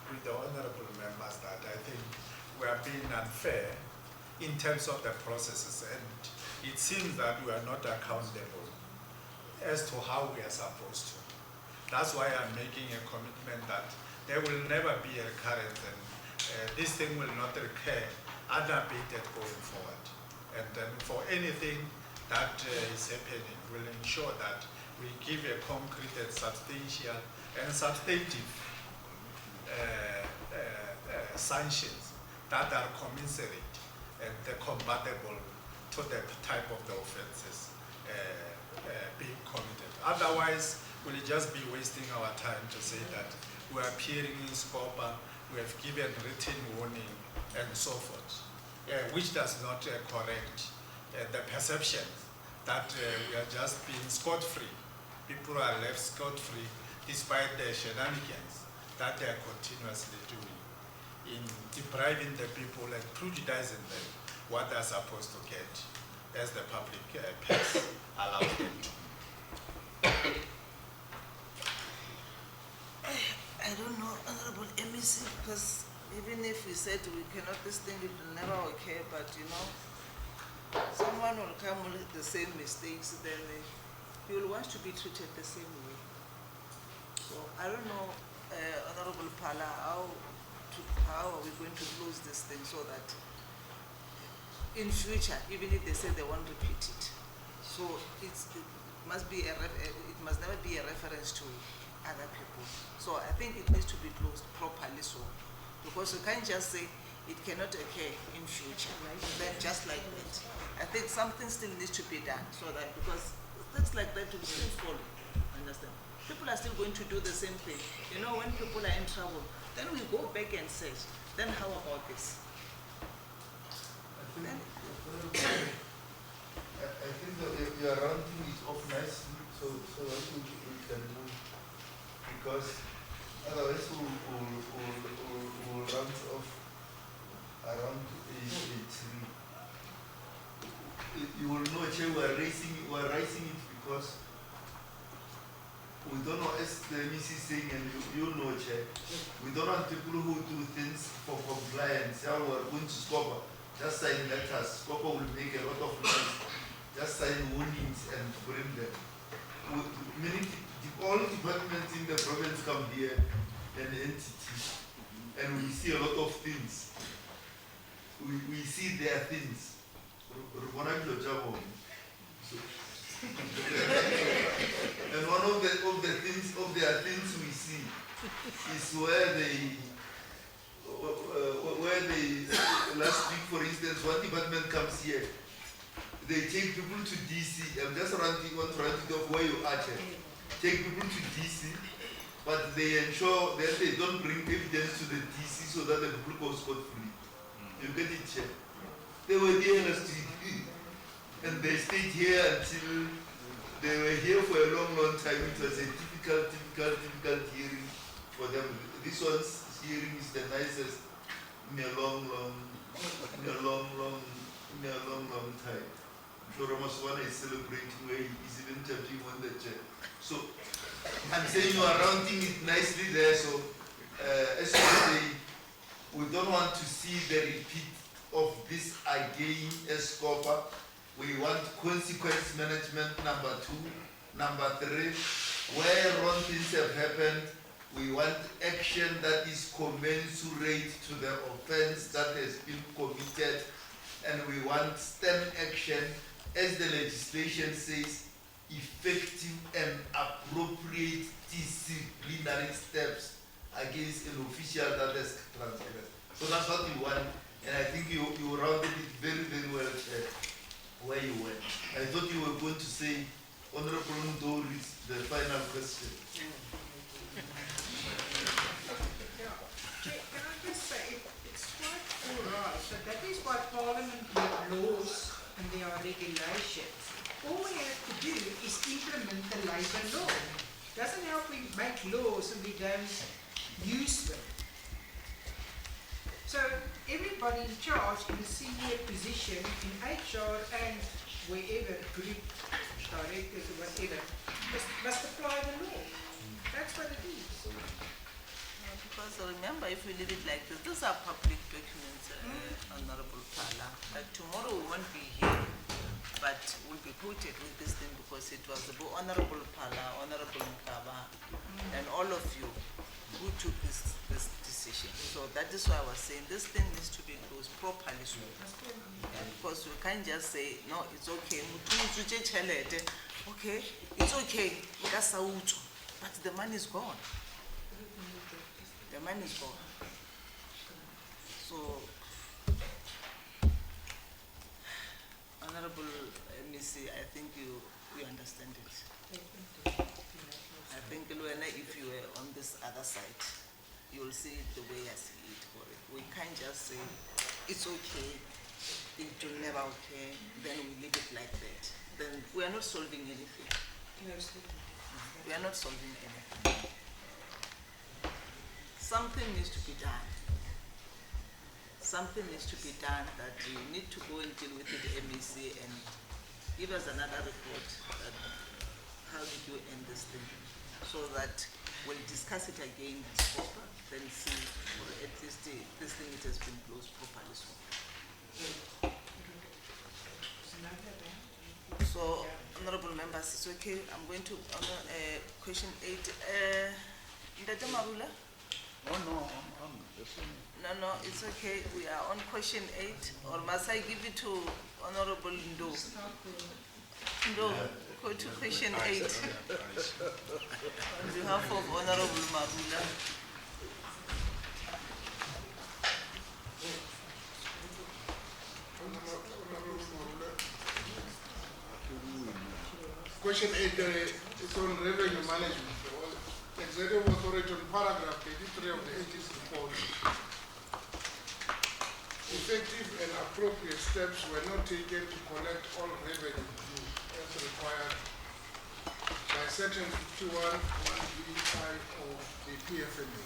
with the honorable members that I think we are being unfair in terms of the processes, and it seems that we are not accountable as to how we are supposed to. That's why I'm making a commitment that there will never be a recurrence, and this thing will not recur unabated going forward. And then for anything that is happening, we'll ensure that we give a concrete and substantial and substantive sanctions that are commensurate and compatible to the type of the offenses being committed. Otherwise, we'll just be wasting our time to say that we are appearing in SCOPA, we have given written warning, and so forth, which does not correct the perception that we are just being scot-free. People are left scot-free despite the shenanigans that they are continuously doing in depriving the people and prejudicing them what they're supposed to get as the public purse allows them to. MEC, because even if we said we cannot, this thing it will never occur, but you know, someone will come with the same mistakes, then he will want to be treated the same way. So I don't know, Honorable Pala, how are we going to close this thing so that in future, even if they say they won't repeat it, so it must never be a reference to other people. So I think it needs to be closed properly, so because you can't just say it cannot occur in future, then just like that. I think something still needs to be done so that, because things like that will still follow, understand? People are still going to do the same thing. You know, when people are in trouble, then we go back and say, then how about this? I think that your rounding is off nicely, so that we can move, because otherwise we'll round off around a tree. You will know, Chair, we are raising it because we don't know, as the MEC is saying, and you know, Chair, we don't want people who do things for compliance. Yeah, we are going to SCOPA, just sign letters. SCOPA will make a lot of noise. Just sign warnings and bring them. Meaning, all departments in the province come here, an entity, and we see a lot of things. We see their things. And one of their things we see is where they last week, for instance, one department comes here, they take people to DC. I'm just ranting off where you are. Take people to DC, but they ensure that they don't bring evidence to the DC so that the people go scot-free. You get it, Chair? They were here last week, and they stayed here until they were here for a long time. It was a difficult hearing for them. This one's hearing is the nicest in a long time. Ramaswana is celebrating where he is even tapping on the chair. So I'm saying you are rounding it nicely there. So as you say, we don't want to see the repeat of this again as SCOPA. We want consequence management, number 2. Number 3, where wrong things have happened, we want action that is commensurate to the offense that has been committed, and we want stern action, as the legislation says, effective and appropriate disciplinary steps against an official that has transgressed. So that's what we want, and I think you rounded it very, very well where you went. I thought you were going to say, Honorable Ndori, the final question. Can I just say, it's quite all right, but that is why Parliament make laws and there are regulations. All we have to do is implement the labour law. Doesn't help we make laws and we don't use them. So everybody in charge in a senior position in HR and wherever, group directors or whatever, must apply the law. That's what it is. Because remember, if we leave it like this, these are public documents, Honorable Pala. Like tomorrow we won't be here, but we'll be quoted with this thing because it was the Honorable Pala, Honorable Mkaba, and all of you who took this decision. So that is why I was saying this thing needs to be closed properly. So. Yeah, because we can't just say, no, it's okay. Okay, it's okay, but the money is gone. The money is gone. So, Honorable MEC, I think you understand it. I think, Luena, if you were on this other side, you will see it the way I see it. We can't just say, it's okay, it will never okay, then we leave it like that. Then we are not solving anything. We are not solving anything. Something needs to be done. Something needs to be done that we need to go and deal with the MEC and give us another report that how did you end this thing, so that we'll discuss it again in SCOPA, then see, or at least this thing it has been closed properly. So, honorable members, it's okay. I'm going to question 8. Ndate Marula? No, it's okay. We are on question 8. Or must I give it to Honorable Ndo? Ndo, go to question 8. On behalf of Honorable Marula. Question 8 is on revenue management. The Executive Authority on paragraph 83 of the AG's report. Effective and appropriate steps were not taken to collect all revenue due as required by section 51(1)(b)(i) of the PFMA.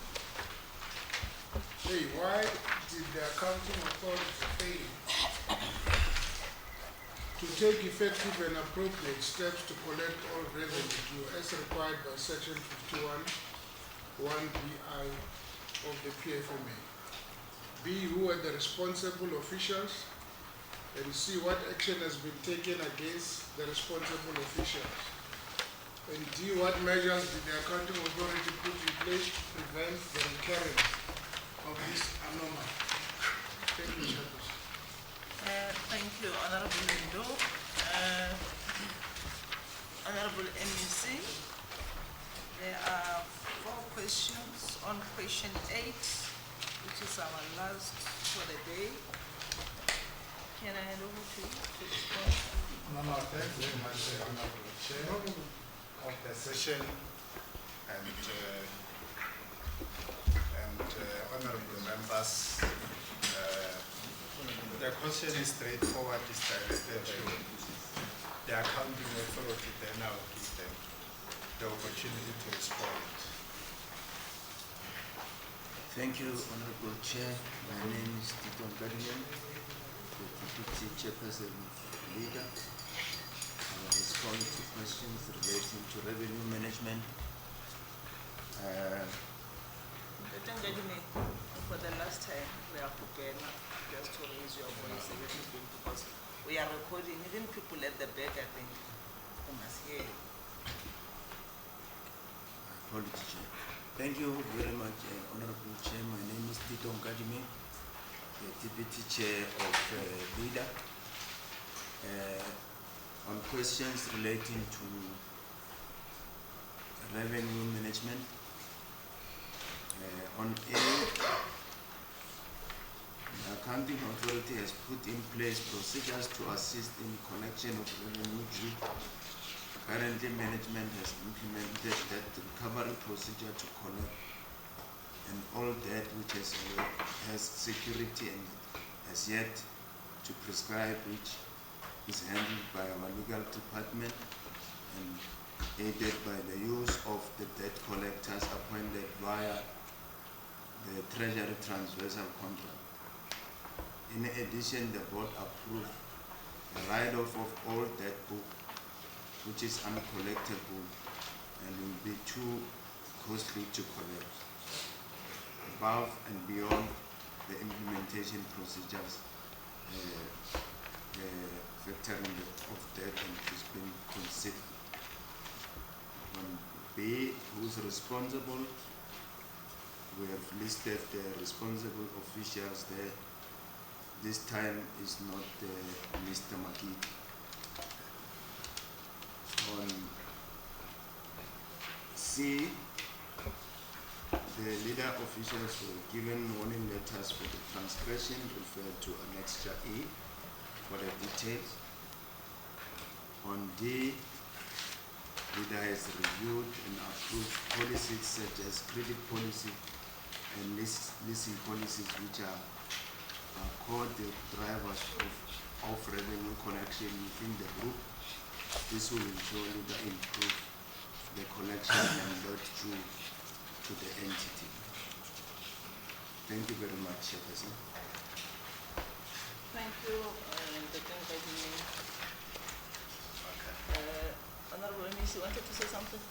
Hey, why did the accounting authority fail to take effective and appropriate steps to collect all revenue due as required by section 51(1)(b)(i) of the PFMA? B, who are the responsible officials? And C, what action has been taken against the responsible officials? And D, what measures did the accounting authority put in place to prevent the recurrence of this anomaly? Thank you, Chairperson. Thank you, Honorable Ndo. Honorable MEC, there are 4 questions on question 8, which is our last for the day. Can I hand over to you to respond? No, thanks very much, Honorable Chair of the session and honorable members. The question is straightforward, is directed to the accounting authority, then I will give them the opportunity to respond. Thank you, Honorable Chair. My name is Tito Gadian, the Deputy Chairperson of LEDA. I will respond to questions relating to revenue management. For the last time, we are prepared just to raise your voice a little bit because we are recording, even people at the back, I think, who must hear you. Apology, Chair. Thank you very much, Honorable Chair. My name is Tito Nkadime, the Deputy Chair of LEDA. On questions relating to revenue management, on A, the Accounting Authority has put in place procedures to assist in collection of revenue due. Currently, management has implemented that recovery procedure to collect and all debt which has security and has yet to prescribe, which is handled by our legal department and aided by the use of the debt collectors appointed via the Treasury Transversal Contract. In addition, the board approved a write-off of all debt book which is uncollectible and will be too costly to collect. Above and beyond the implementation procedures, factoring of debt and has been considered. On B, who's responsible? We have listed the responsible officials there. This time is not Mr. Maki. On C, the leader officials were given warning letters for the transgression referred to Annexure E for the details. On D, leader has reviewed and approved policies such as credit policy and leasing policies, which are called the drivers of revenue collection within the group. This will ensure leader improve the collection and load through to the entity. Thank you very much, Chairperson. Thank you, Honorable Ms. You wanted to say something?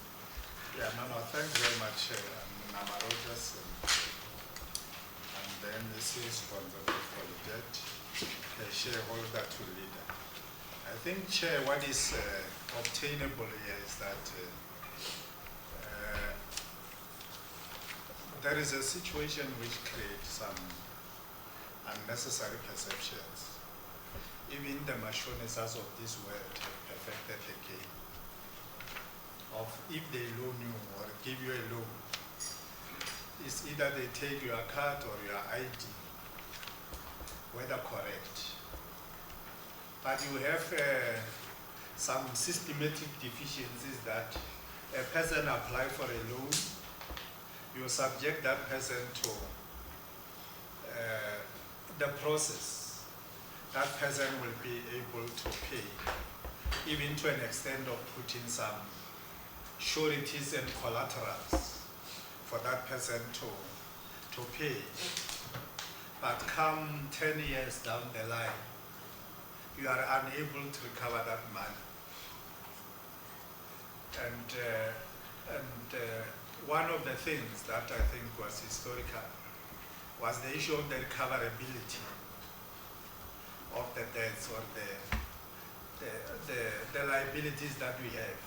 Yeah, thanks very much, Nama Rogers, and then the responsible for the debt, the shareholder to leader. I think, Chair, what is obtainable here is that there is a situation which creates some unnecessary perceptions. Even the machonesses of this world have perfected the game of if they loan you or give you a loan, it's either they take your card or your ID, whether correct. But you have some systematic deficiencies that a person apply for a loan, you subject that person to the process. That person will be able to pay, even to an extent of putting some sureties and collaterals for that person to pay. But come 10 years down the line, you are unable to recover that money. And one of the things that I think was historical was the issue of the recoverability of the debts or the liabilities that we have,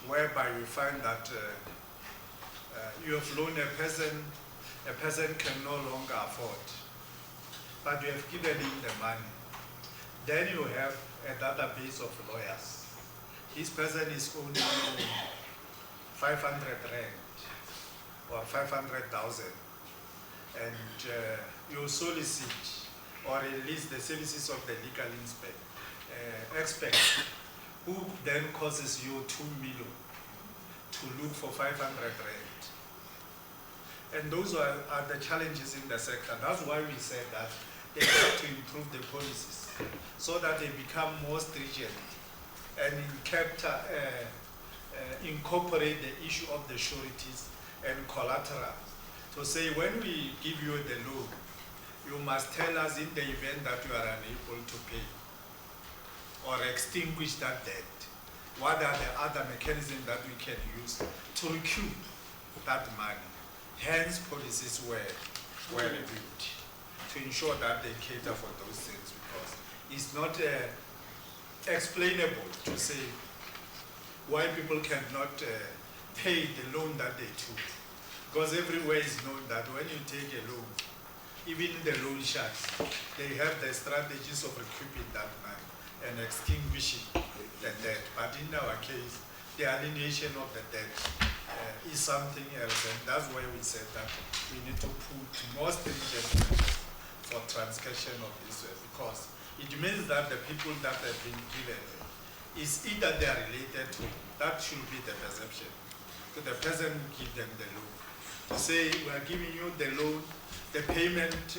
whereby we find that you have loaned a person can no longer afford, but you have given him the money. Then you have a database of lawyers. This person is owing 500 rand or 500,000, and you solicit or release the services of the legal expert, who then causes you 2 million to look for 500 rand. And those are the challenges in the sector. That's why we said that they have to improve the policies so that they become more stringent and incorporate the issue of the sureties and collateral. To say when we give you the loan, you must tell us in the event that you are unable to pay or extinguish that debt, what are the other mechanisms that we can use to recoup that money. Hence, policies were reviewed to ensure that they cater for those things, because it's not explainable to say why people cannot pay the loan that they took. Because everywhere is known that when you take a loan, even the loan sharks, they have the strategies of recouping that money and extinguishing the debt. But in our case, the alienation of the debt is something else, and that's why we said that we need to put more stringent for transgression of this, because it means that the people that have been given is either they are related to, that should be the perception, to the person who give them the loan. To say we are giving you the loan, the payment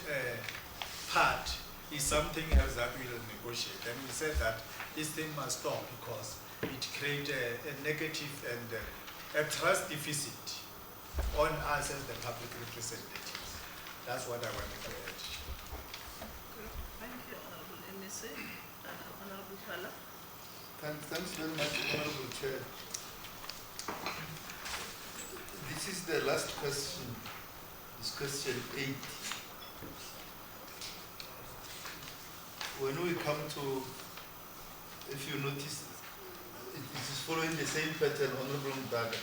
part is something else that we will negotiate. And we said that this thing must stop because it creates a negative and a trust deficit on us as the public representatives. That's what I wanted to add. Thank you, Honorable Enese. Honorable Fala. Thanks very much, Honorable Chair. This is the last question. It's question 8. When we come to, if you notice, it is following the same pattern, Honorable Mdaga.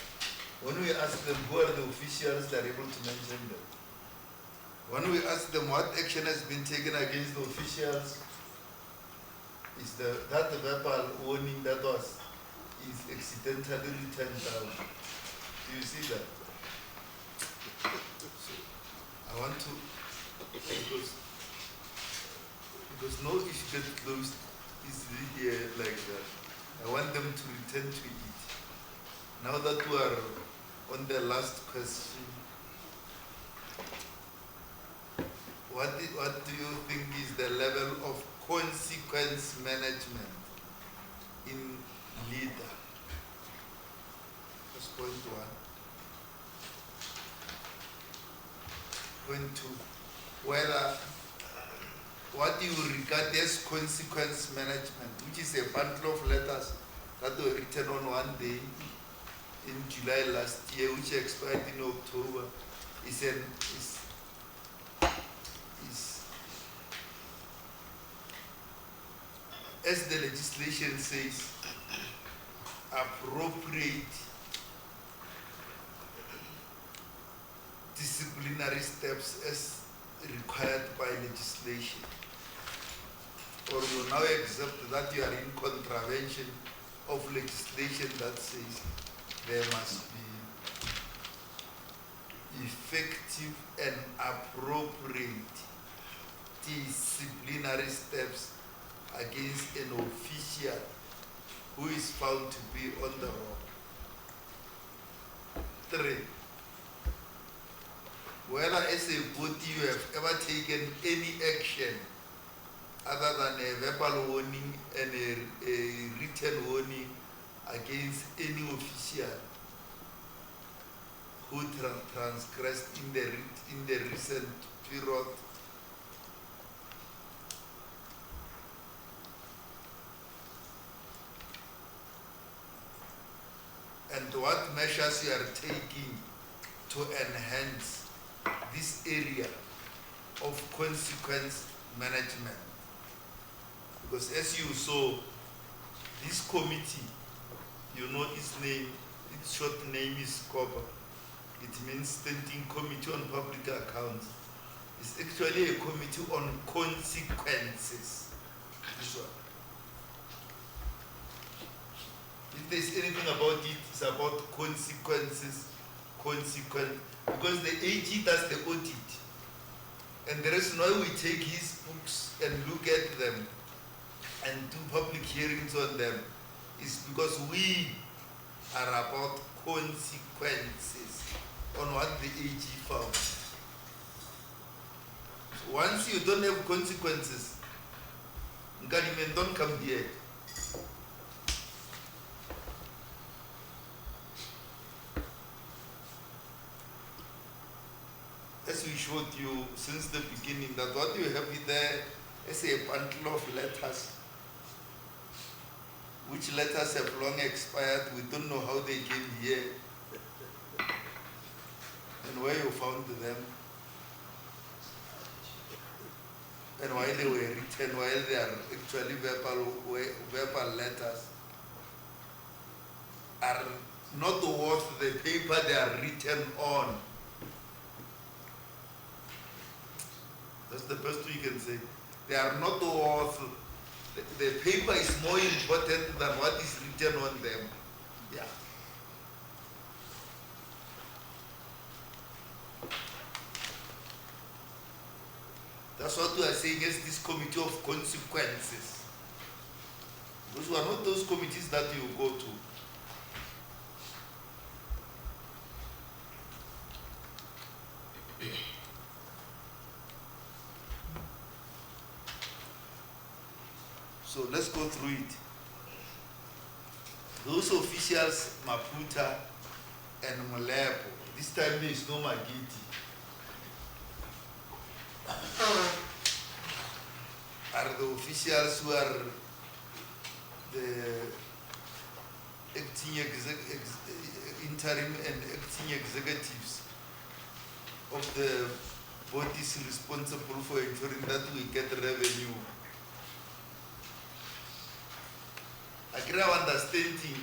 When we ask them who are the officials, they are able to mention them. When we ask them what action has been taken against the officials, is that the verbal warning that is accidentally written down. Do you see that? So I want to, because no issue gets closed easily like that. I want them to return to it. Now that we are on the last question, what do you think is the level of consequence management in LEDA? That's point 1. Point 2, what do you regard as consequence management, which is a bundle of letters that were written on one day in July last year, which expired in October, is as the legislation says, appropriate disciplinary steps as required by legislation. Or you now accept that you are in contravention of legislation that says there must be effective and appropriate disciplinary steps against an official who is found to be on the wrong. 3, whether as a body you have ever taken any action other than a verbal warning and a written warning against any official who transgressed in the recent period. And what measures you are taking to enhance this area of consequence management. Because as you saw, this committee, you know its name, its short name is SCOPA. It means Standing Committee on Public Accounts. It's actually a committee on consequences. This one. If there's anything about it, it's about consequences, because the AG does the audit. And the reason why we take his books and look at them and do public hearings on them is because we are about consequences on what the AG found. Once you don't have consequences, Ngadimen, don't come here. As we showed you since the beginning, that what you have there is a bundle of letters, which letters have long expired. We don't know how they came here and where you found them and why they were written, while they are actually verbal letters, are not worth the paper they are written on. That's the best we can say. They are not worth, the paper is more important than what is written on them. Yeah. That's what we are saying as this committee of consequences. Those are not those committees that you go to. So let's go through it. Those officials, Maputa and Molepo, this time there is no Magiti, are the officials who are the acting interim and acting executives of the bodies responsible for ensuring that we get revenue. Our understanding,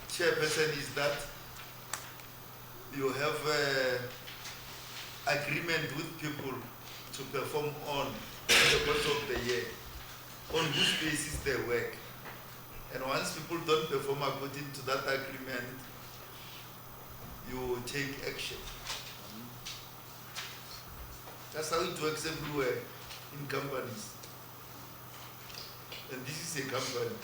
Chairperson, is that you have agreement with people to perform on the course of the year, on whose basis they work. And once people don't perform according to that agreement, you take action. That's how it works everywhere in companies. And this is a company.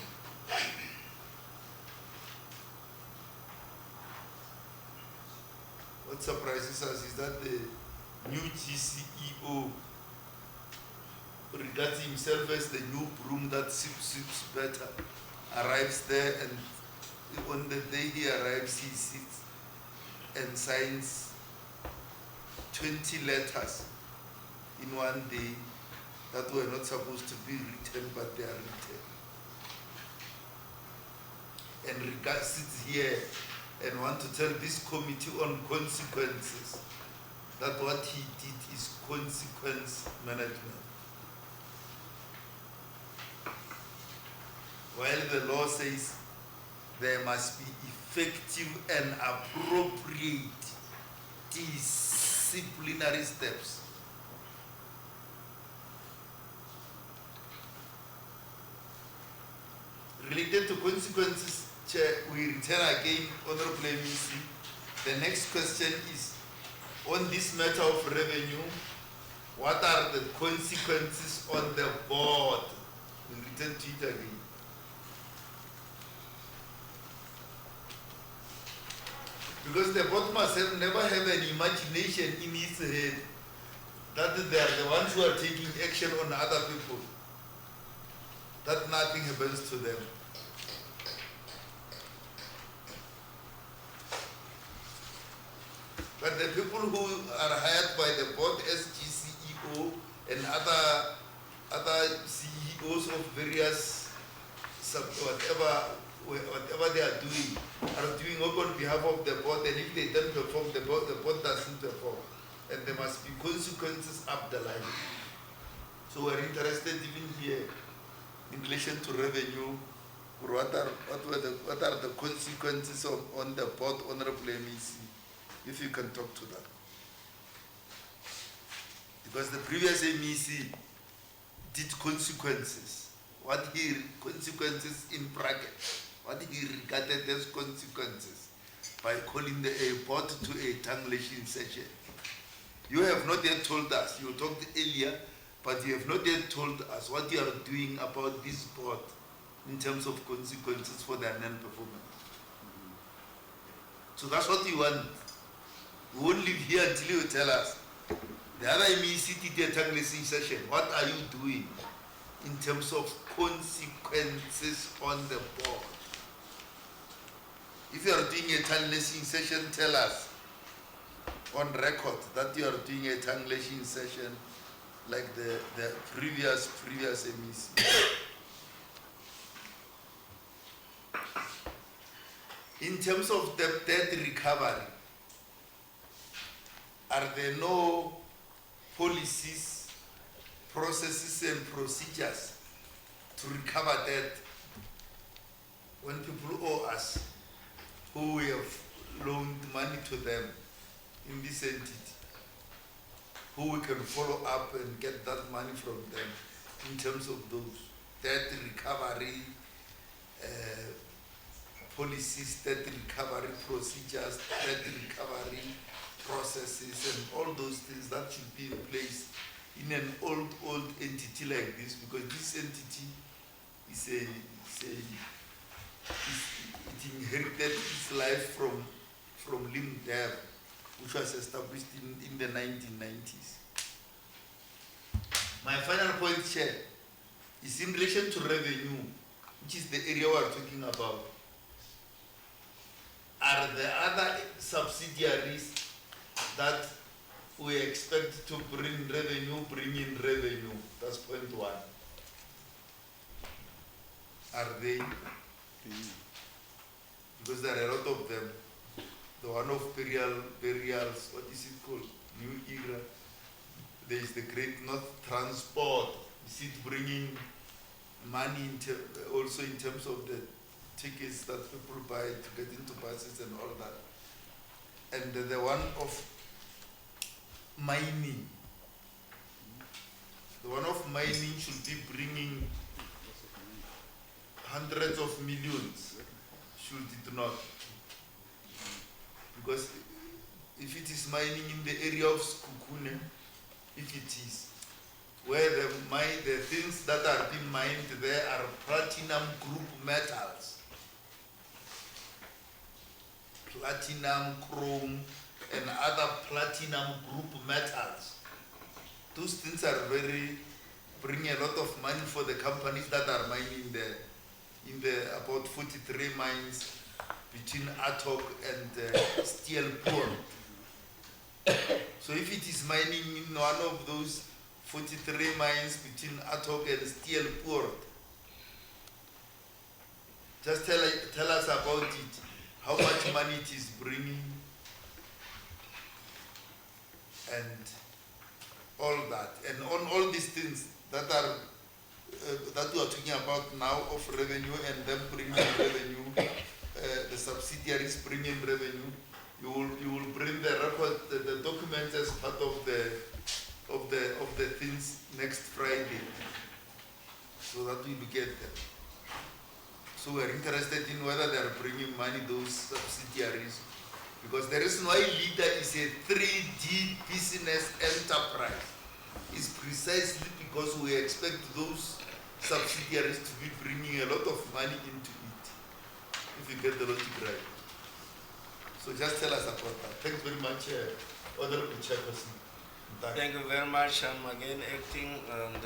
What surprises us is that the new GCEO regards himself as the new broom that sweeps better, arrives there, and on the day he arrives, he sits and signs 20 letters in one day that were not supposed to be written, but they are written. and sits here and want to tell this committee on consequences that what he did is consequence management. While the law says there must be effective and appropriate disciplinary steps. Related to consequences, Chair, we return again, Honorable MEC. The next question is, on this matter of revenue, what are the consequences on the board? We return to it again. Because the board must never have an imagination in its head that they are the ones who are taking action on other people, that nothing happens to them. But the people who are hired by the board as GCEO and other CEOs of various whatever they are doing on behalf of the board, and if they don't perform, the board doesn't perform. And there must be consequences up the line. So we're interested even here in relation to revenue, or what are the consequences on the board, Honorable MEC, if you can talk to that. Because the previous MEC did consequences. Consequences in bracket, what he regarded as consequences by calling the board to a tongue lashing session. You have not yet told us, you talked earlier, but you have not yet told us what you are doing about this board in terms of consequences for their non-performance. So that's what we want. We won't live here until you tell us. The other MEC did a tongue lashing session. What are you doing in terms of consequences on the board? If you are doing a tongue lashing session, tell us on record that you are doing a tongue lashing session like the previous MEC. In terms of the debt recovery, are there no policies, processes and procedures to recover debt when people owe us, who we have loaned money to them in this entity, who we can follow up and get that money from them in terms of those debt recovery policies, debt recovery procedures, debt recovery processes, and all those things that should be in place in an old entity like this, because this entity it inherited its life from LEDA, which was established in the 1990s. My final point, Chair, is in relation to revenue, which is the area we are talking about. Are there other subsidiaries that we expect to bring in revenue? That's point one. Are they? Because there are a lot of them. The one of burials, what is it called? New Era. There is the Great North Transport. Is it bringing money also in terms of the tickets that people buy to get into buses and all that? And the one of mining. The one of mining should be bringing hundreds of millions, should it not? Because if it is mining in the area of Skukune, if it is, where the things that are being mined there are platinum group metals, platinum, chrome, and other platinum group metals. Those things are bring a lot of money for the companies that are mining there. In the about 43 mines between Atok and Steel Port. So if it is mining in one of those 43 mines between Atok and Steel Port, just tell us about it, how much money it is bringing, and all that, and on all these things that are that we are talking about now of revenue and them bringing revenue, the subsidiaries bringing revenue. You will bring the record, the documents as part of the things next Friday, so that we get them. So we're interested in whether they are bringing money, those subsidiaries, because the reason why LEDA is a 3D business enterprise is precisely because we expect those subsidiaries to be bringing a lot of money into it, if you get the logic right. So just tell us about that. Thanks very much, Honorable Chairperson. Thank you very much. I'm again acting, and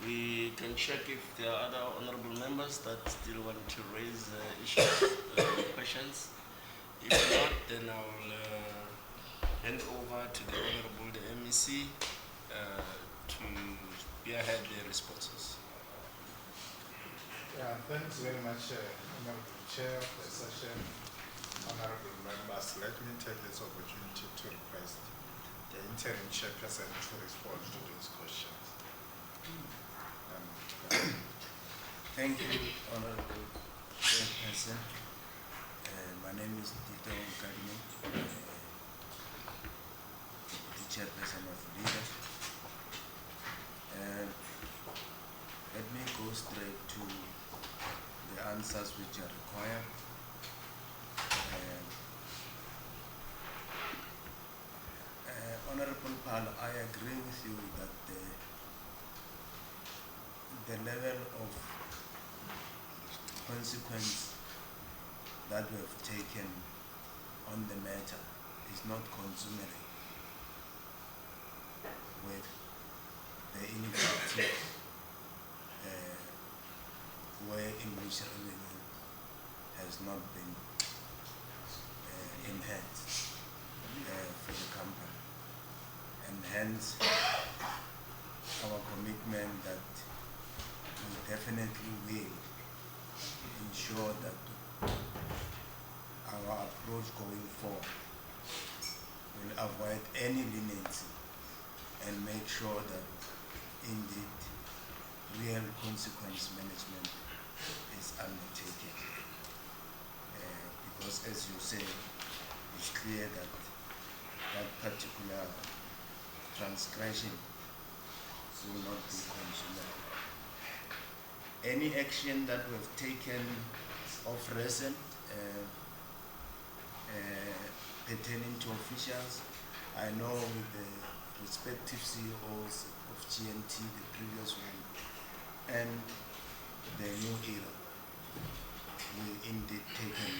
we can check if there are other honorable members that still want to raise issues, questions. If not, then I'll hand over to the Honorable MEC to spearhead their responses. Yeah, thanks very much, Honorable Chair of the session. Honorable members, Let me take this opportunity to request the interim chairperson to respond to these questions. Thank you, Honorable Chairperson. My name is Tito Nkadime, the Chairperson of LEDA. Let me go straight to the answers which are required. Honorable Pal, I agree with you that the level of consequence that we have taken on the matter is not consummated with the ineffective way in which revenue has not been enhanced for the company. And hence our commitment that we definitely will ensure that our approach going forward will avoid any leniency and make sure that indeed real consequence management is undertaken. Because as you say, it's clear that that particular transgression will not be consummated. Any action that we've taken of recent pertaining to officials, I know with the respective CEOs of GNT, the previous one, and the new era, we indeed taken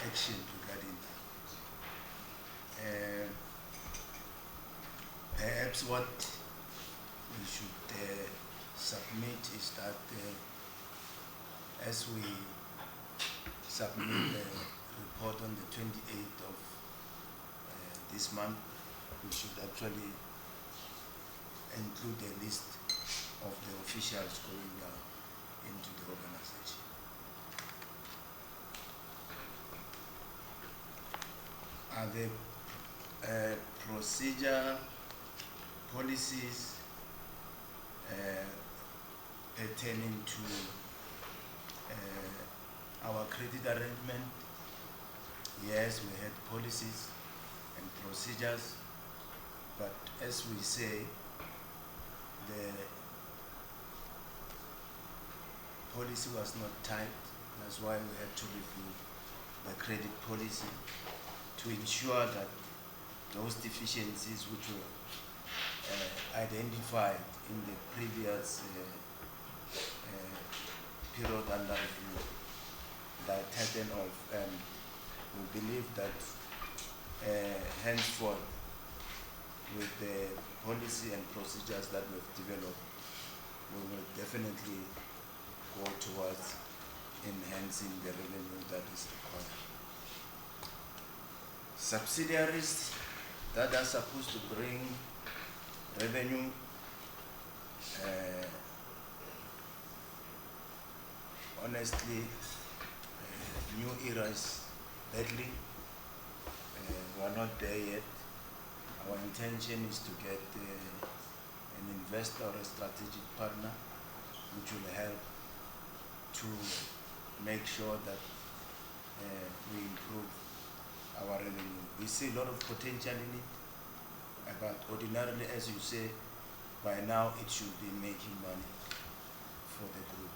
action regarding that. Perhaps what we should submit is that as we submit the report on the 28th of this month, we should actually include a list of the officials going down into the organization. Are there procedure, policies pertaining to our credit arrangement? Yes, we had policies and procedures, but as we say, the policy was not tight. That's why we had to review the credit policy to ensure that those deficiencies which were identified in the previous period under review that taken off, and we believe that henceforth with the policy and procedures that we've developed, we will definitely go towards enhancing the revenue that is required. Subsidiaries that are supposed to bring revenue, honestly, new era is deadly. We're not there yet. Our intention is to get an investor or a strategic partner which will help to make sure that we improve our revenue. We see a lot of potential in it, but ordinarily, as you say, by now it should be making money for the group.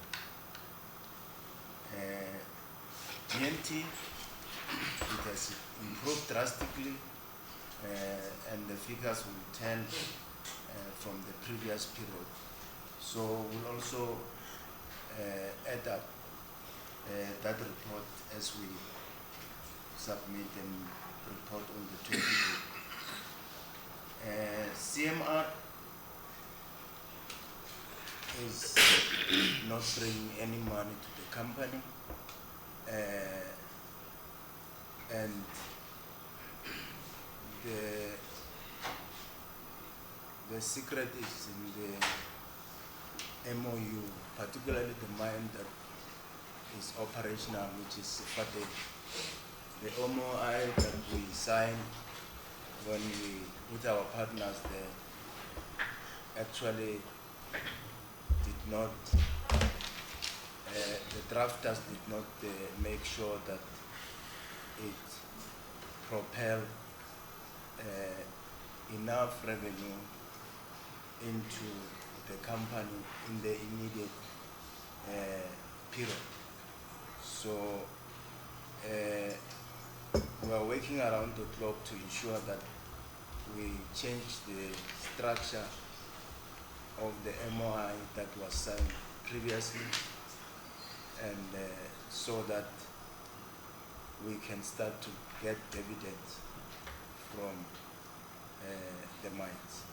TNT, it has improved drastically, and the figures will turn from the previous period. So we'll also add up that report as we submit and report on the 20th. CMR is not bringing any money to the company, and the secret is in the MOU, particularly the mine that is operational, which is Fate. The MOI that we signed when we, with our partners there, actually did not, the drafters did not make sure that it propelled enough revenue into the company in the immediate period. So we are working around the clock to ensure that we change the structure of the MOI that was signed previously, and so that we can start to get dividends from the mines.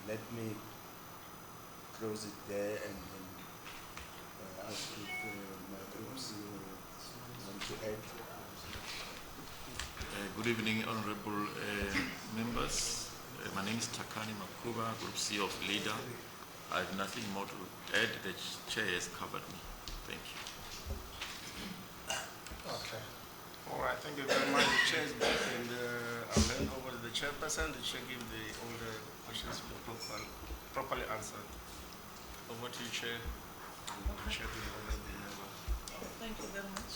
Let me close it there and then ask if my groups want to add. Good evening, honorable members. My name is Takani Makuba, Group CEO of LEDA. I have nothing more to add. The chair has covered me. Thank you. Okay. All right, thank you very much. The chair is back, and I'll hand over to the chairperson. The chair give all the questions properly answered. Over to you, Chair. Okay. Thank you very much,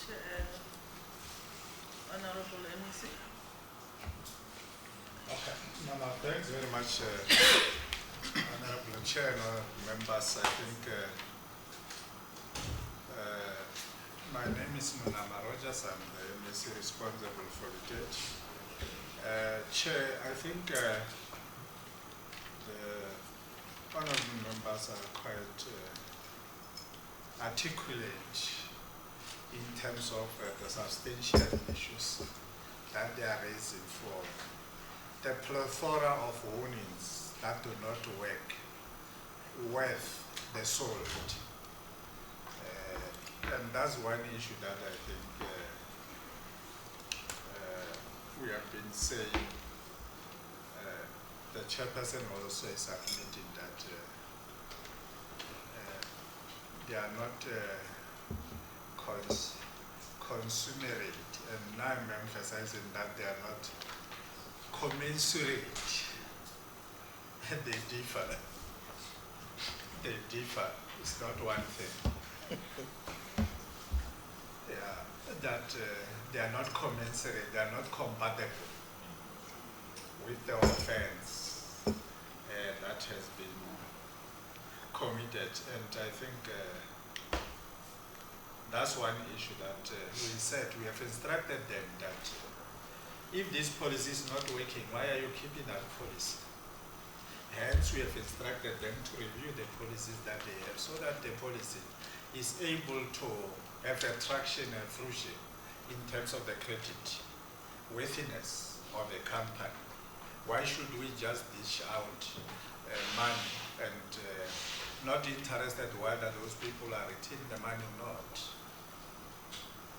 Honorable MEC. Okay. No, thanks very much, Honorable Chair and honorable members. I think my name is Munama Rogers. I'm the MEC responsible for the Chair, I think the honorable members are quite articulate in terms of the substantial issues that they are raising for the plethora of warnings that do not work worth the salt. And that's one issue that I think we have been saying. The chairperson also is admitting that they are not consumerate, and now I'm emphasizing that they are not commensurate. They differ. They differ. It's not one thing. That they are not commensurate, they are not compatible with the offense that has been committed. And I think that's one issue that we said. We have instructed them that if this policy is not working, why are you keeping that policy? Hence, we have instructed them to review the policies that they have, so that the policy is able to have a traction and fruition in terms of the credit worthiness of the company. Why should we just dish out money and not interested whether those people are retaining the money or not?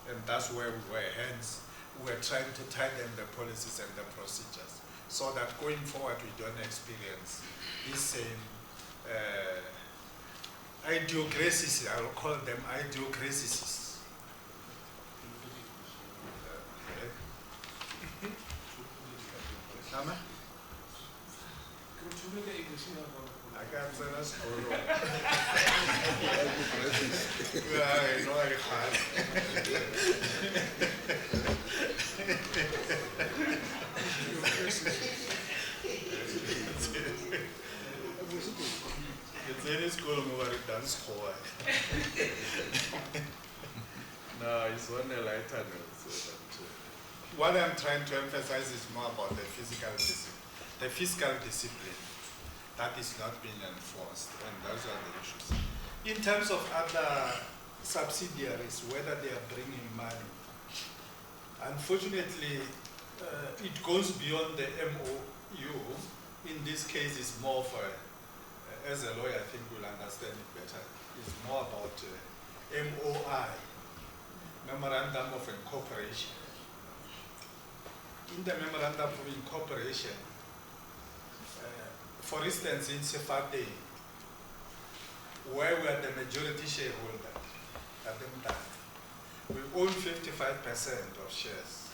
And that's where we were. Hence, we were trying to tighten the policies and the procedures so that going forward we don't experience this same idiocracies, I will call them idiocracies. Nama? I can't say that's cool. Yeah, I know I It's in school over it dance for. No, it's on a lighter note. So what I'm trying to emphasize is more about the fiscal discipline that is not being enforced, and those are the issues. In terms of other subsidiaries, whether they are bringing money, unfortunately, it goes beyond the MOU. In this case, it's more for, as a lawyer, I think we'll understand it better. It's more about MOI, Memorandum of Incorporation. In the Memorandum of Incorporation, for instance, in Sefade, where we are the majority shareholder at the time, we own 55% of shares.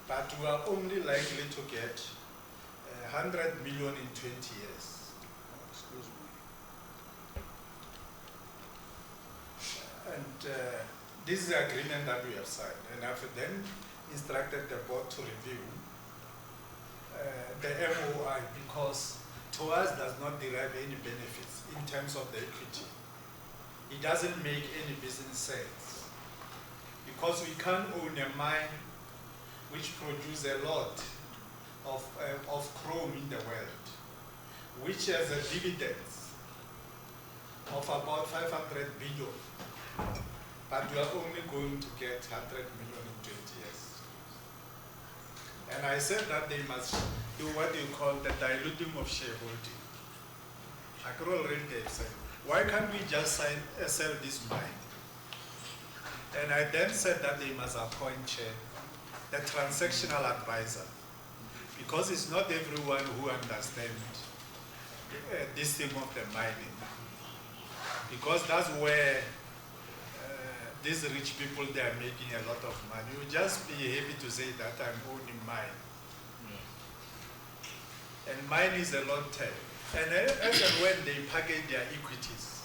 But we are only likely to get 100 million in 20 years. Excuse me. And this is the agreement that we have signed. And I've then instructed the board to review the MOI, because to us does not derive any benefits in terms of the equity. It doesn't make any business sense, because we can't own a mine which produces a lot of chrome in the world, which has a dividends of about 500 billion, but we are only going to get 100 million in 20 years. And I said that they must do what you call the diluting of shareholding. I could already say, why can't we just sell this mine? And I then said that they must appoint the transactional advisor, because it's not everyone who understands this thing of the mining. Because that's where these rich people, they are making a lot of money. You just be happy to say that I'm owning mine. And mine is a long term. And as and when they package their equities,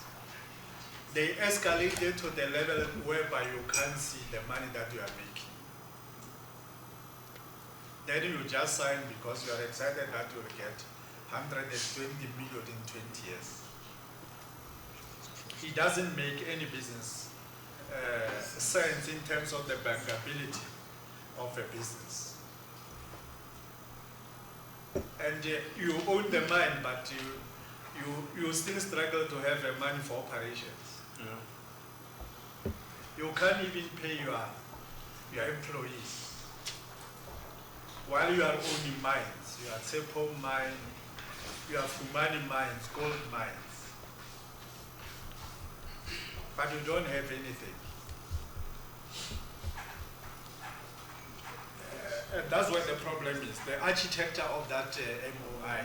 they escalate it to the level whereby you can't see the money that you are making. Then you just sign because you are excited that you will get 120 million in 20 years. It doesn't make any business sense in terms of the bankability of a business. And you own the mine, but you still struggle to have the money for operations. Yeah. You can't even pay your employees. While you are owning mines, you have Sepo mine, you have Fumani mines, gold mines, but you don't have anything. And that's what the problem is. The architecture of that MOI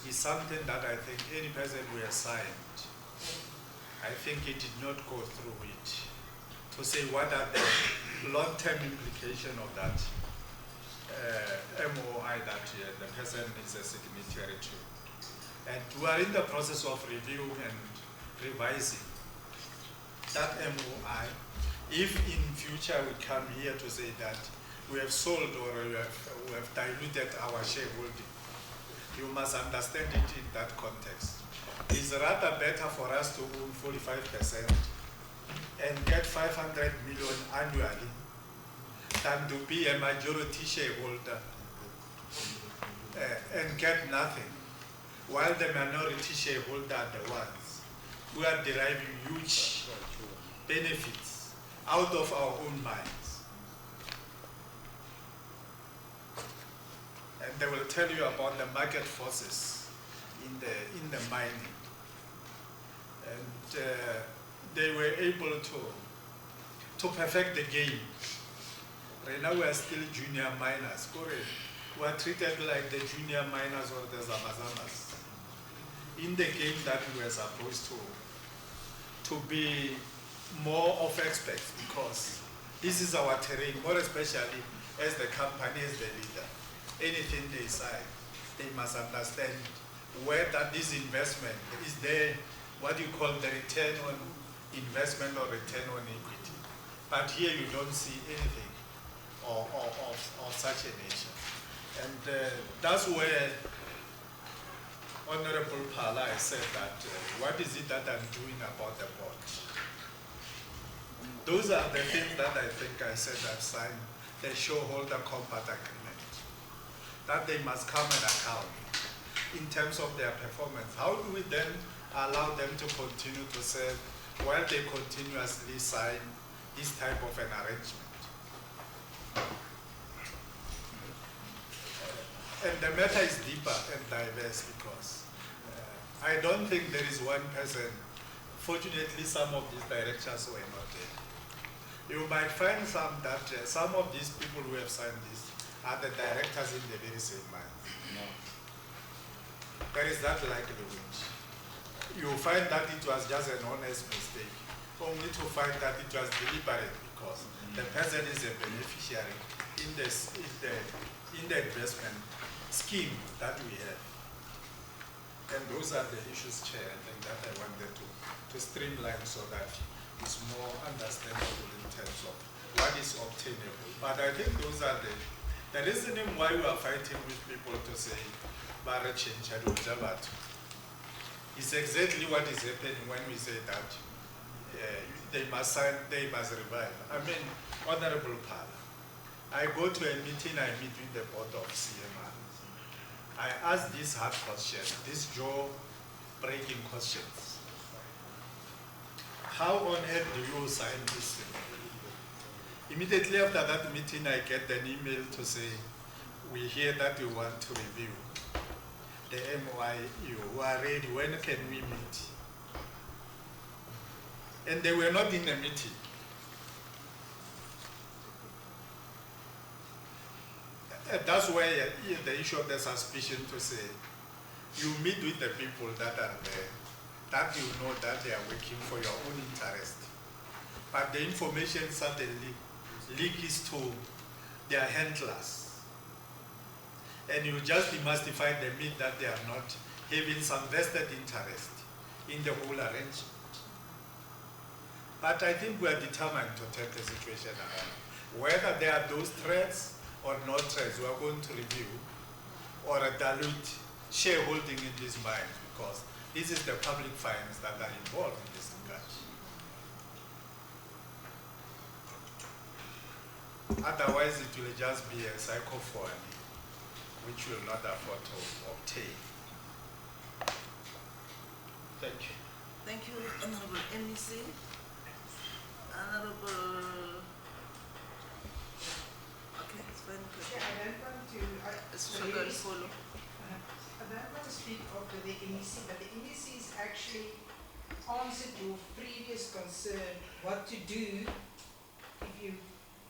is something that I think any person who has signed, I think it did not go through it to say what are the long-term implications of that MOI that the person is a signatory to. And we are in the process of reviewing and revising that MOI. If in future we come here to say that we have sold or we have diluted our shareholding, you must understand it in that context. It's rather better for us to own 45% and get 500 million annually than to be a majority shareholder and get nothing, while the minority shareholder are the ones who are deriving huge benefits out of our own mines. And they will tell you about the market forces in the mining. And they were able to perfect the game. Right now we are still junior miners. We are treated like the junior miners or the Zamazamas. in the game that we were supposed to be more of experts, because this is our terrain, more especially as the company, as the leader. Anything they sign, they must understand whether this investment is there, what you call the return on investment or return on equity. But here you don't see anything of such a nature. And that's where Honorable Pala has said that, what is it that I'm doing about the board? Those are the things that I think I said I've signed the shareholder compact agreement, that they must come and account in terms of their performance. How do we then allow them to continue to serve while they continuously sign this type of an arrangement? And the matter is deeper and diverse, because I don't think there is one person. Fortunately, some of these directors were not there. You might find some that some of these people who have signed this are the directors in the very same mine. No. There is that likelihood. You find that it was just an honest mistake, only to find that it was deliberate, because the person is a beneficiary in the investment scheme that we have. And those are the issues, Chair, I think that I wanted to streamline so that it's more understandable in terms of what is obtainable. But I think those are the reasoning why we are fighting with people to say, Bara change, it's exactly what is happening when we say that they must sign, they must revive. I mean, Honorable Pala, I go to a meeting, I meet with the board of CMR. I ask these hard questions, these jaw-breaking questions. How on earth do you sign this thing? Immediately after that meeting, I get an email to say, we hear that you want to review the MOIU. We are ready, when can we meet? And they were not in the meeting. That's why the issue of the suspicion to say, you meet with the people that are there, that you know that they are working for your own interest. But the information suddenly leaks to their handlers. And you just demystify the myth that they are not having some vested interest in the whole arrangement. But I think we are determined to take the situation around. Whether there are those threats or no threats, we are going to review or dilute shareholding in this mine, because this is the public finance that are involved in this discussion. Otherwise, it will just be a psychophony, which will not afford to obtain. Thank you. Thank you, Honorable MEC. Honorable. Okay, it's fine. Yeah, I don't want to. Follow. I don't want to speak of the MEC, but the MEC is actually answered your previous concern what to do if you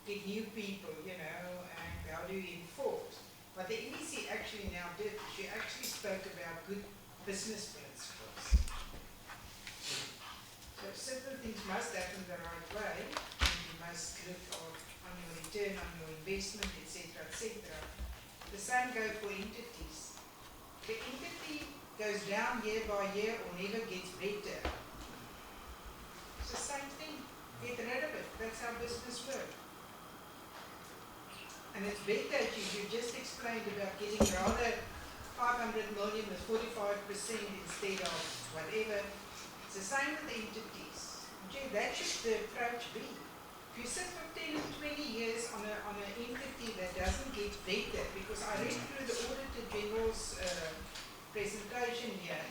get new people, you know, and how do you enforce. What the MEC actually now did, she actually spoke about good business principles. So certain things must happen the right way, and you must look on your return on your investment, etc., etc. The same goes for entities. The entity goes down year by year or never gets better. It's the same thing. Get rid of it. That's how business works. And it's better, you just explained about getting rather 500 million with 45% instead of whatever. It's the same with the entities. Okay, that should the approach be. If you sit for 10 or 20 years on an entity that doesn't get better, because I read through the Auditor General's presentation here,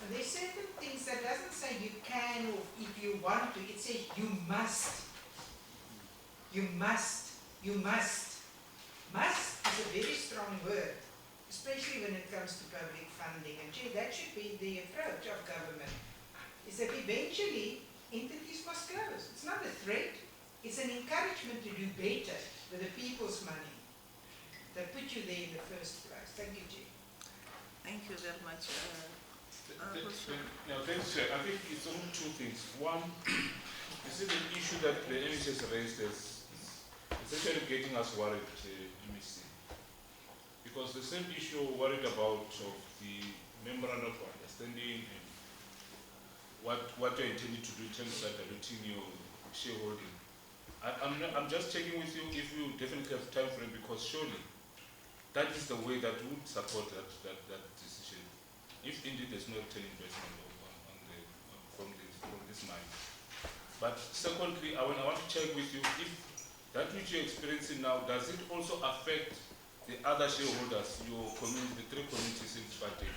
and there's certain things that doesn't say you can or if you want to, it says you must. You must. You must. Must is a very strong word, especially when it comes to public funding. And that should be the approach of government, is that eventually entities must close. It's not a threat. It's an encouragement to do better with the people's money that put you there in the first place. Thank you, Jay. Thank you very much. Thanks, Chair. I think it's only two things. One, this is an issue that the MEC has raised as essentially getting us worried, MEC. Because the same issue we're worried about of the memorandum of understanding and what you're intending to do in terms of diluting your shareholding. I'm just checking with you if you definitely have time frame, because surely that is the way that would support that decision. If indeed there's no return investment from this mine. But secondly, I want to check with you if that which you're experiencing now, does it also affect the other shareholders, your community, the three communities in Sfatek?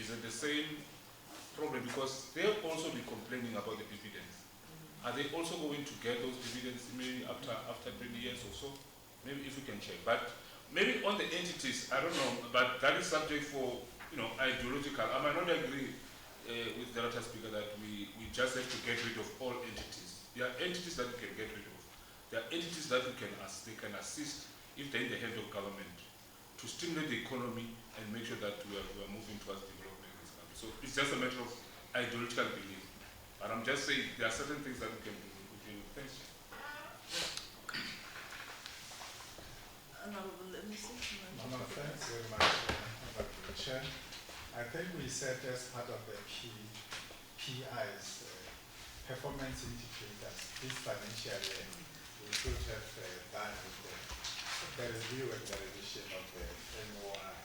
Is it the same problem? Because they'll also be complaining about the dividends. Are they also going to get those dividends maybe after 20 years or so? Maybe if we can check. But maybe on the entities, I don't know, but that is subject for, ideological. I might not agree with the data speaker that we just have to get rid of all entities. There are entities that we can get rid of. There are entities that they can assist if they're in the hand of government to stimulate the economy and make sure that we are moving towards development in this country. So it's just a matter of ideological belief. But I'm just saying there are certain things that we can do. Thanks. Honorable, let me see. Thanks very much, Honorable Chair. I think we said as part of the PI's performance indicators this financial year, we should have done with the review and the revision of the MOI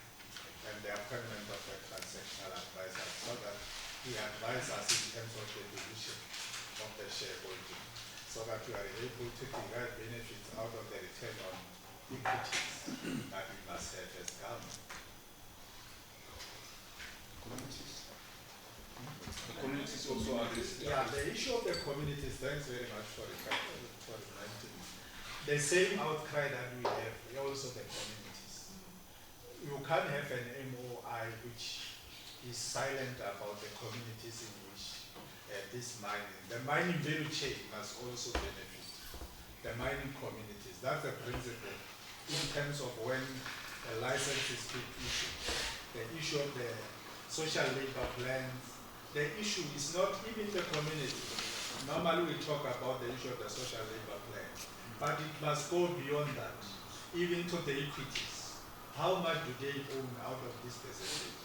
and the appointment of a transactional advisor, so that he advises us in terms of the division of the shareholding, so that we are able to derive benefits out of the return on equities that we must have as government. The communities also are this. Yeah, the issue of the communities, thanks very much for reminding me. The same outcry that we have, also the communities. You can't have an MOI which is silent about the communities in which this mining, the mining value chain must also benefit the mining communities. That's the principle in terms of when a license is being issued. The issue of the social labor plans, the issue is not even the community. Normally we talk about the issue of the social labor plan, but it must go beyond that, even to the equities. How much do they own out of this percentage?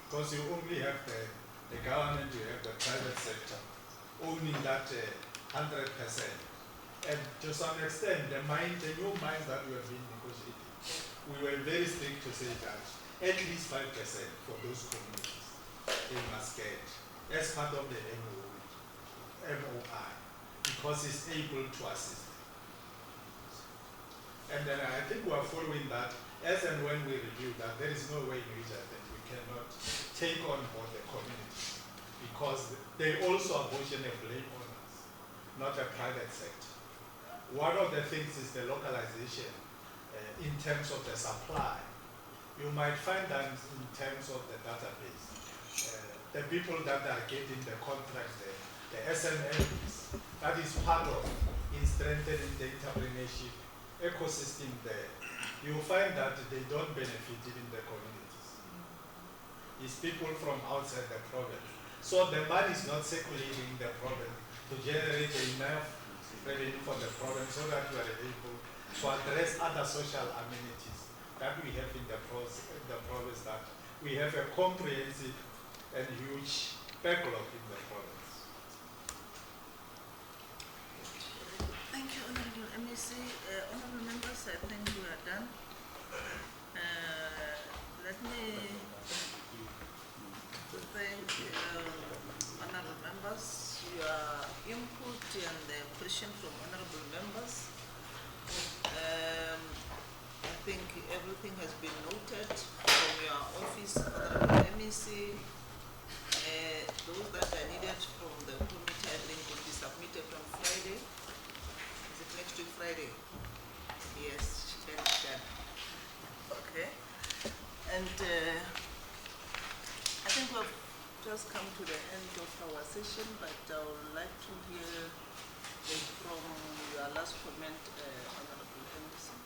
Because you only have the government, you have the private sector owning that 100%. And to some extent, the new mines that we have been negotiating, we were very strict to say that at least 5% for those communities they must get as part of the MOI, because it's able to assist. And then I think we are following that as and when we review that. There is no way in which I think we cannot take on board the community, because they also apportion a blame on us, not a private sector. One of the things is the localization in terms of the supply. You might find that in terms of the database, the people that are getting the contracts, the SMEs, that is part of in strengthening the entrepreneurship ecosystem there. You find that they don't benefit even the communities. It's people from outside the province. So the money is not circulating in the province to generate enough revenue for the province, so that we are able to address other social amenities that we have in the province, that we have a comprehensive and huge backlog in the province. Thank you, Honorable MEC. Honorable members, I think we are done. Let me thank honorable members, your input and the question from honorable members. I think everything has been noted from your office, honorable MEC. Those that are needed from the committee, I think, will be submitted on Friday. Is it next week Friday? Yes, she can be done. Okay. And I think we've just come to the end of our session, but I would like to hear from your last comment, Honorable Anderson.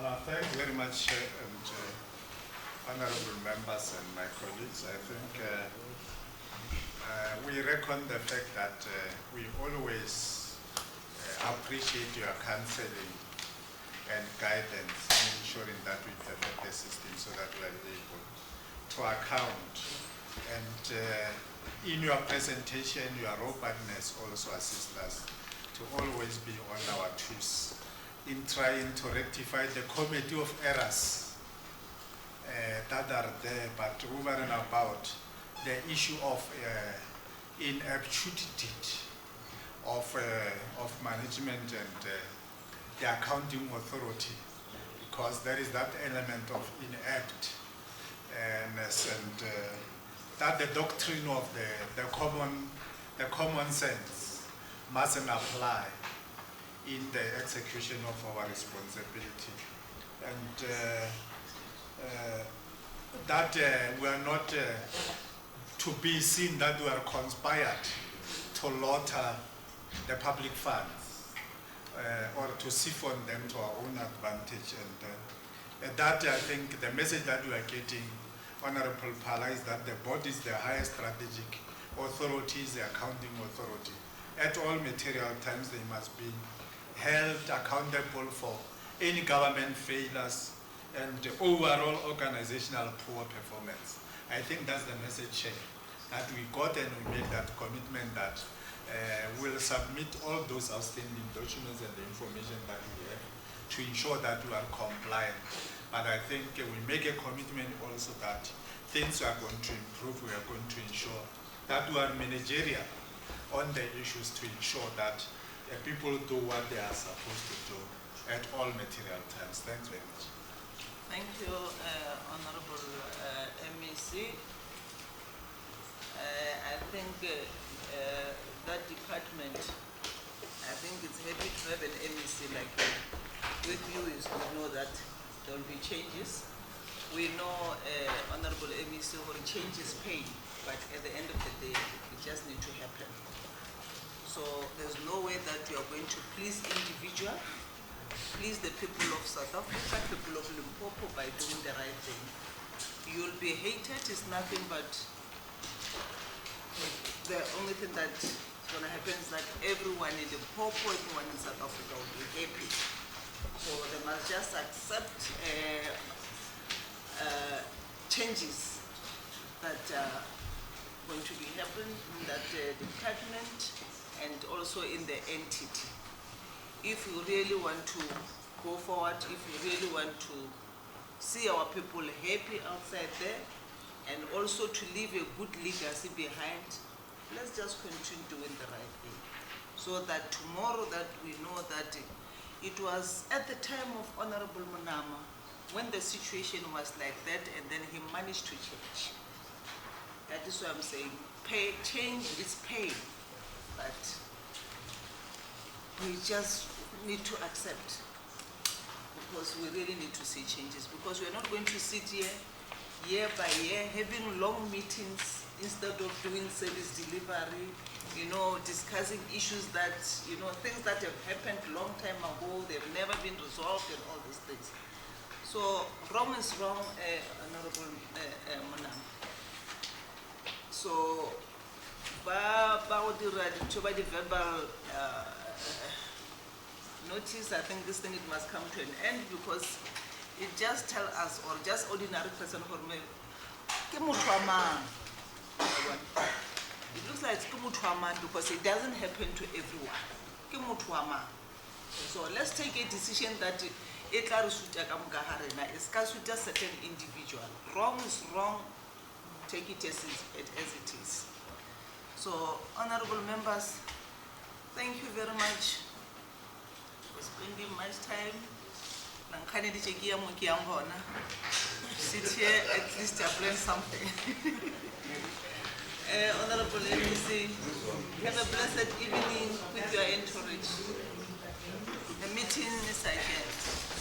Thanks. Very much, and honorable members and my colleagues. I think we reckon the fact that we always appreciate your counseling and guidance in ensuring that we perfect the system so that we are able to account. And in your presentation, your openness also assists us to always be on our toes in trying to rectify the comedy of errors that are there, but over and about the issue of ineptitude of management and the accounting authority, because there is that element of ineptness and that the doctrine of the common sense mustn't apply in the execution of our responsibility, and that we are not to be seen that we are conspired to laughter the public funds or to siphon them to our own advantage. And that, I think, the message that we are getting, Honorable Pala, is that the board is the highest strategic authority, is the accounting authority. At all material times, they must be held accountable for any government failures and overall organizational poor performance. I think that's the message that we got, and we made that commitment that we'll submit all those outstanding documents and the information that we have to ensure that we are compliant. But I think we make a commitment also that things are going to improve. We are going to ensure that we are managerial on the issues to ensure that people do what they are supposed to do at all material times. Thanks very much. Thank you, Honorable MEC. I think that department, I think it's happy to have an MEC like you. With you is to know that there will be changes. We know, Honorable MEC, will changes pain, but at the end of the day, it just needs to happen. So there's no way that you are going to please individual, please the people of South Africa, people of Limpopo by doing the right thing. You'll be hated is nothing but the only thing that's going to happen is that everyone in Limpopo, everyone in South Africa will be happy. So they must just accept changes that are going to be happening in that department and also in the entity. If you really want to go forward, if you really want to see our people happy outside there, and also to leave a good legacy behind, let's just continue doing the right thing. So that tomorrow that we know that it was at the time of Honorable Munama when the situation was like that, and then he managed to change. That is why I'm saying change is pain, but we just need to accept, because we really need to see changes, because we're not going to sit here year by year having long meetings instead of doing service delivery, discussing issues that, things that have happened a long time ago, they've never been resolved and all these things. So wrong is wrong, Honorable Monam. So, the verbal notice, I think this thing it must come to an end, because it just tells us, or just ordinary person for me, it looks like it's because it doesn't happen to everyone. So let's take a decision that it is just a certain individual. Wrong is wrong, take it as it is. So, honorable members, thank you very much for spending much time. Sit here, at least I've learned something. Honorable MEC, have a blessed evening with your entourage. The meeting is adjourned.